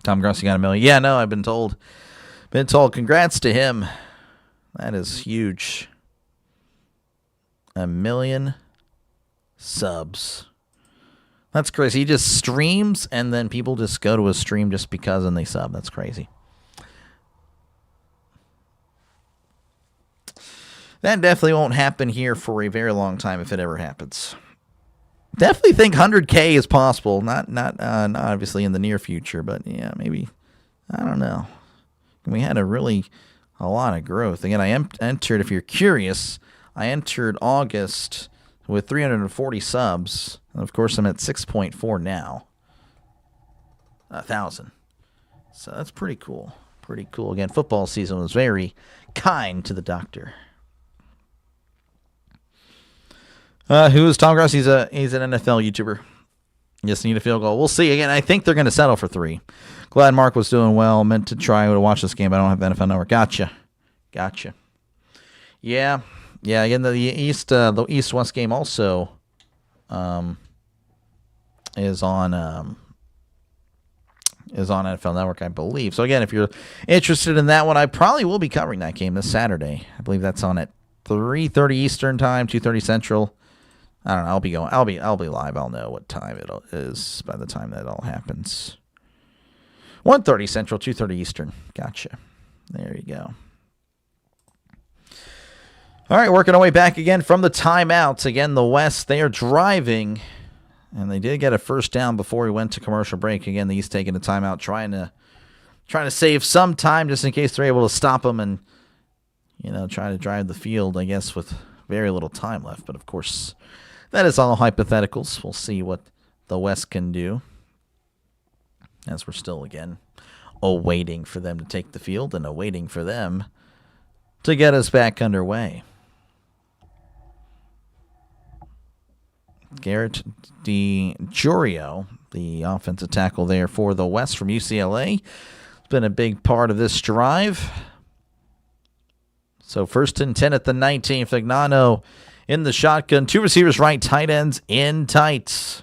Tom Grossi got 1 million. Yeah, no, I've been told. Congrats to him. That is huge. 1 million subs. That's crazy. He just streams, and then people just go to his stream just because, and they sub. That's crazy. That definitely won't happen here for a very long time if it ever happens. Definitely think 100K is possible. Not obviously in the near future, but yeah, maybe I don't know. We had a lot of growth. Again, I entered, if you're curious, I entered August with 340 subs. And of course, I'm at 6.4 now. 1,000. So that's pretty cool. Pretty cool. Again, football season was very kind to the doctor. Who is Tom Gross? He's an NFL YouTuber. Just need a field goal. We'll see. Again, I think they're going to settle for 3. Glad Mark was doing well. Meant to try to watch this game, but I don't have NFL Network. Gotcha. Yeah. Again, the East-West game also is on NFL Network, I believe. So again, if you're interested in that one, I probably will be covering that game this Saturday. I believe that's on at 3:30 Eastern time, 2:30 Central. I don't know. I'll be live. I'll know what time it is by the time that all happens. 1:30 Central, 2:30 Eastern. Gotcha. There you go. All right, working our way back again from the timeouts. Again, the West, they are driving, and they did get a first down before we went to commercial break. Again, the East taking a timeout, trying to save some time just in case they're able to stop them and, try to drive the field, I guess, with very little time left. But, of course, that is all hypotheticals. We'll see what the West can do, as we're still, again, awaiting for them to take the field and awaiting for them to get us back underway. Garrett DiGiorgio, the offensive tackle there for the West from UCLA, has been a big part of this drive. So 1st and 10 at the 19. Fagnano in the shotgun. 2 receivers right, tight ends in tight.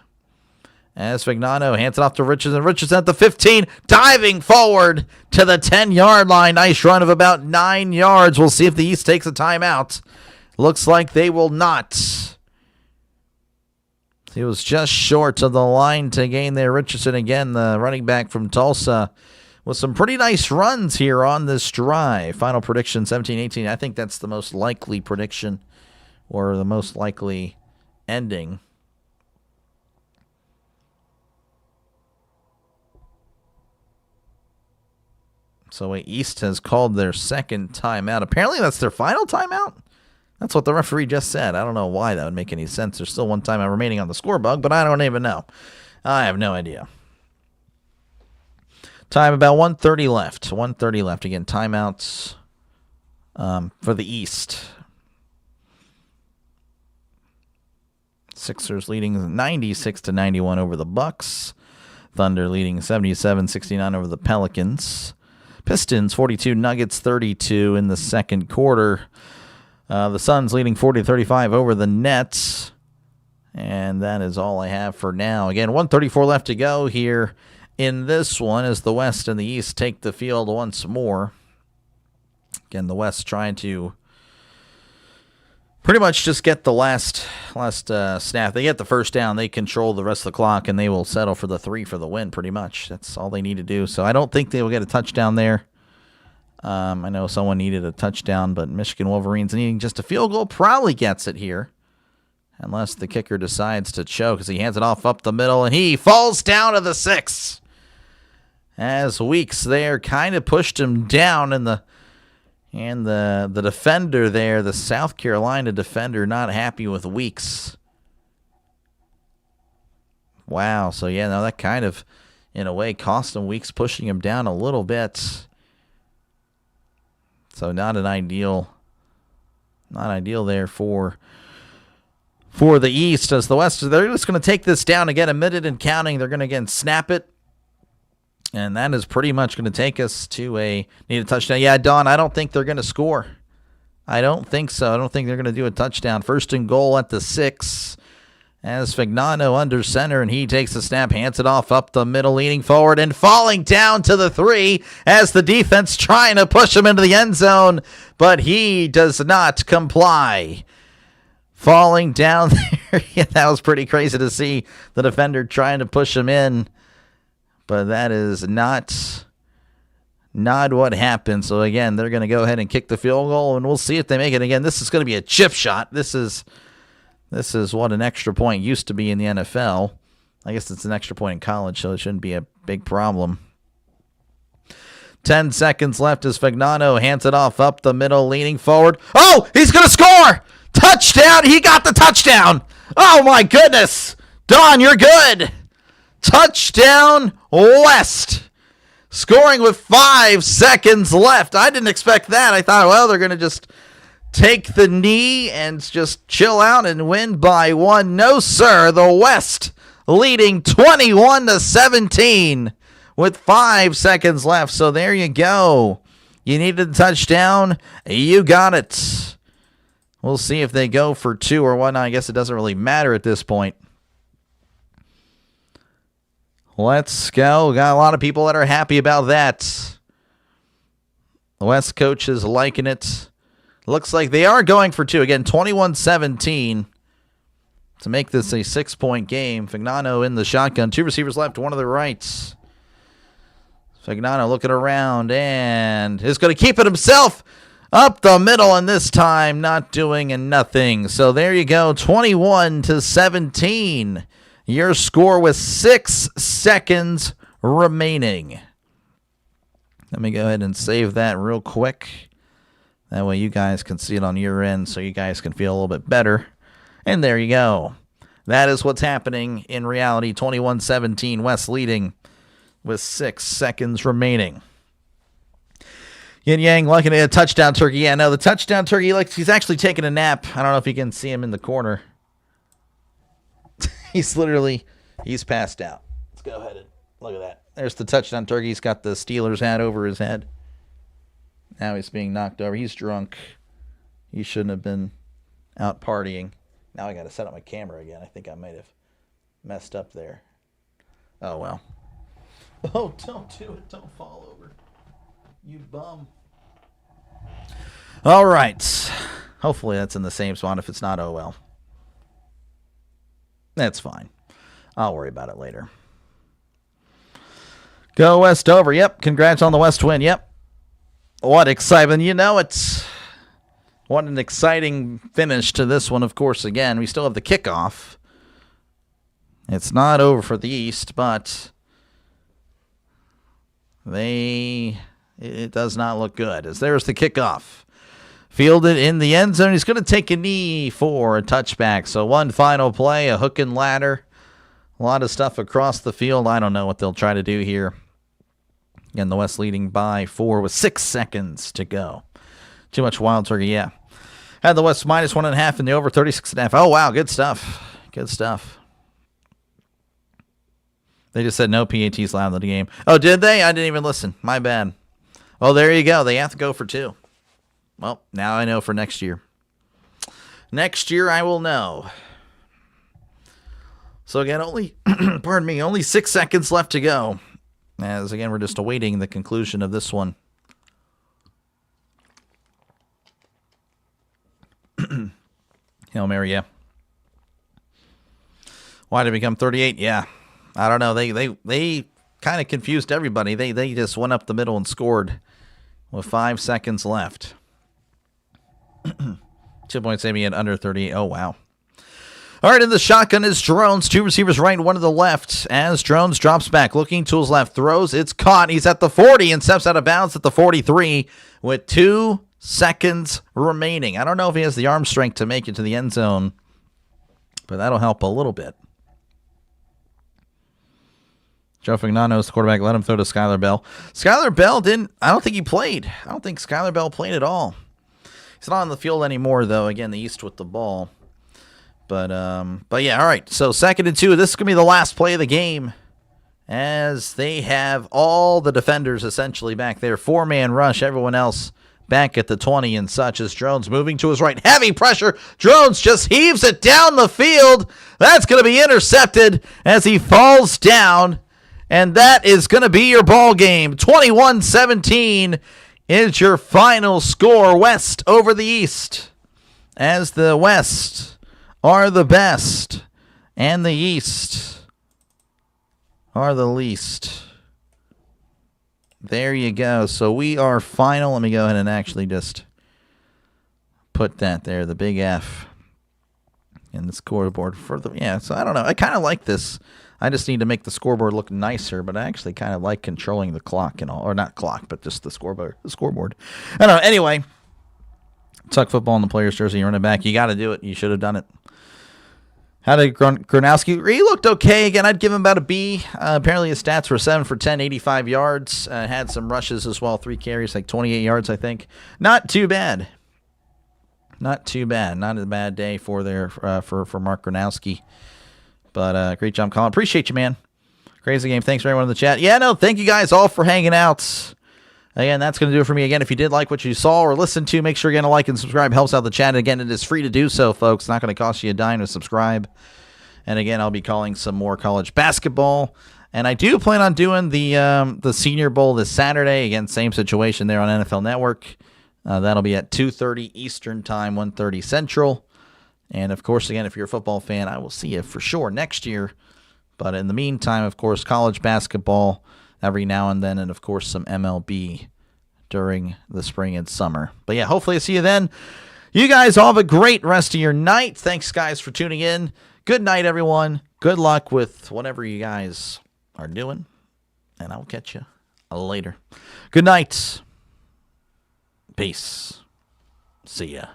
As Fagnano hands it off to Richardson. Richardson at the 15, diving forward to the 10-yard line. Nice run of about 9 yards. We'll see if the East takes a timeout. Looks like they will not. He was just short of the line to gain there. Richardson, again, the running back from Tulsa, with some pretty nice runs here on this drive. Final prediction, 17-18. I think that's the most likely prediction, or the most likely ending. So East has called their second timeout. Apparently that's their final timeout. That's what the referee just said. I don't know why that would make any sense. There's still one timeout remaining on the score bug, but I don't even know. I have no idea. Time about 1:30 left. 1:30 left. Again, timeouts for the East. Sixers leading 96-91 over the Bucks. Thunder leading 77-69 over the Pelicans. Pistons 42, Nuggets 32 in the second quarter. The Suns leading 40-35 over the Nets. And that is all I have for now. Again, 1:34 left to go here in this one as the West and the East take the field once more. Again, the West trying to pretty much just get the last snap. They get the first down, they control the rest of the clock, and they will settle for the 3 for the win pretty much. That's all they need to do. So I don't think they will get a touchdown there. I know someone needed a touchdown, but Michigan Wolverines needing just a field goal probably gets it here. Unless the kicker decides to choke as he hands it off up the middle, and he falls down to the 6. As Weeks there kind of pushed him down, and the defender there, the South Carolina defender, not happy with Weeks. Wow, so yeah, no, that kind of, in a way, cost him. Weeks pushing him down a little bit. So not ideal there for the East. As the West, they're just going to take this down again, a minute and counting. They're going to again snap it, and that is pretty much going to take us to need a touchdown. Yeah, Don, I don't think they're going to score. I don't think so. I don't think they're going to do a touchdown. 1st and goal at the 6. As Fagnano under center, and he takes the snap, hands it off up the middle, leaning forward and falling down to the 3 as the defense trying to push him into the end zone, but he does not comply. Falling down there. Yeah, that was pretty crazy to see the defender trying to push him in, but that is not what happened. So again, they're going to go ahead and kick the field goal, and we'll see if they make it. Again, this is going to be a chip shot. This is what an extra point used to be in the NFL. I guess it's an extra point in college, so it shouldn't be a big problem. 10 seconds left as Fagnano hands it off up the middle, leaning forward. Oh, he's going to score! Touchdown! He got the touchdown! Oh, my goodness! Don, you're good! Touchdown, West! Scoring with 5 seconds left. I didn't expect that. I thought, well, they're going to just take the knee and just chill out and win by 1. No, sir. The West leading 21-17 with 5 seconds left. So there you go. You needed a touchdown. You got it. We'll see if they go for 2 or whatnot. I guess it doesn't really matter at this point. Let's go. Got a lot of people that are happy about that. The West coach is liking it. Looks like they are going for 2. Again, 21-17 to make this a 6-point game. Fagnano in the shotgun. 2 receivers left, one to the right. Fagnano looking around and is going to keep it himself up the middle, and this time not doing nothing. So there you go, 21-17. Your score with 6 seconds remaining. Let me go ahead and save that real quick. That way you guys can see it on your end so you guys can feel a little bit better. And there you go. That is what's happening in reality. 21-17, West leading with 6 seconds remaining. Yin Yang looking at a touchdown turkey. Yeah, no, the touchdown turkey, he's actually taking a nap. I don't know if you can see him in the corner. He's passed out. Let's go ahead and look at that. There's the touchdown turkey. He's got the Steelers hat over his head. Now he's being knocked over. He's drunk. He shouldn't have been out partying. Now I got to set up my camera again. I think I might have messed up there. Oh, well. Oh, don't do it. Don't fall over. You bum. All right. Hopefully that's in the same spot. If it's not, oh well. That's fine. I'll worry about it later. Go West over. Yep. Congrats on the West win. Yep. What excitement. You know it. What an exciting finish to this one, of course. Again, we still have the kickoff. It's not over for the East, but it does not look good. As there's the kickoff. Fielded in the end zone. He's going to take a knee for a touchback. So one final play, a hook and ladder. A lot of stuff across the field. I don't know what they'll try to do here. Again, the West leading by 4 with 6 seconds to go. Too much wild turkey, yeah. Had the West minus 1.5 in the over 36.5. Oh, wow, good stuff. Good stuff. They just said no PATs allowed in the game. Oh, did they? I didn't even listen. My bad. Oh, there you go. They have to go for 2. Well, now I know for next year. Next year I will know. So again, only 6 seconds left to go. As again, we're just awaiting the conclusion of this one. Hail Mary, yeah. Why did it become 38? Yeah. I don't know. They kind of confused everybody. They just went up the middle and scored with 5 seconds left. 2 points saving at under 38. Oh, wow. All right, in the shotgun is Drones. 2 receivers right, 1 to the left. As Drones drops back, looking to his left, throws. It's caught. He's at the 40 and steps out of bounds at the 43 with 2 seconds remaining. I don't know if he has the arm strength to make it to the end zone, but that'll help a little bit. Joe Fagnano's the quarterback. Let him throw to Skylar Bell. Skylar Bell I don't think he played. I don't think Skylar Bell played at all. He's not on the field anymore, though. Again, the East with the ball. But yeah, all right. So 2nd and 2. This is going to be the last play of the game as they have all the defenders essentially back there. 4-man rush. Everyone else back at the 20 and such as Drones moving to his right. Heavy pressure. Drones just heaves it down the field. That's going to be intercepted as he falls down. And that is going to be your ball game. 21-17 is your final score. West over the East. As the West are the best and the East are the least. There you go. So we are final. Let me go ahead and actually just put that there. The big F. in the scoreboard for the, yeah, so I don't know. I kind of like this. I just need to make the scoreboard look nicer, but I actually kind of like controlling the clock and all, or not clock, but just the scoreboard. I don't know. Anyway, tuck football in the player's jersey, running back. You got to do it. You should have done it. How did Gronkowski? He looked okay. Again, I'd give him about a B. Apparently his stats were 7 for 10, 85 yards. Had some rushes as well, 3 carries, like 28 yards, I think. Not too bad. Not too bad. Not a bad day for Mark Gronkowski. But great job, Colin. Appreciate you, man. Crazy game. Thanks for everyone in the chat. Yeah, no, thank you guys all for hanging out. Again, that's going to do it for me. Again, if you did like what you saw or listened to, make sure again to like and subscribe. Helps out the chat. And again, it is free to do so, folks. It's not going to cost you a dime to subscribe. And again, I'll be calling some more college basketball. And I do plan on doing the Senior Bowl this Saturday. Again, same situation there on NFL Network. That'll be at 2:30 Eastern Time, 1:30 Central. And, of course, again, if you're a football fan, I will see you for sure next year. But in the meantime, of course, college basketball every now and then, and, of course, some MLB during the spring and summer. But, yeah, hopefully I see you then. You guys all have a great rest of your night. Thanks, guys, for tuning in. Good night, everyone. Good luck with whatever you guys are doing. And I will catch you later. Good night. Peace. See ya.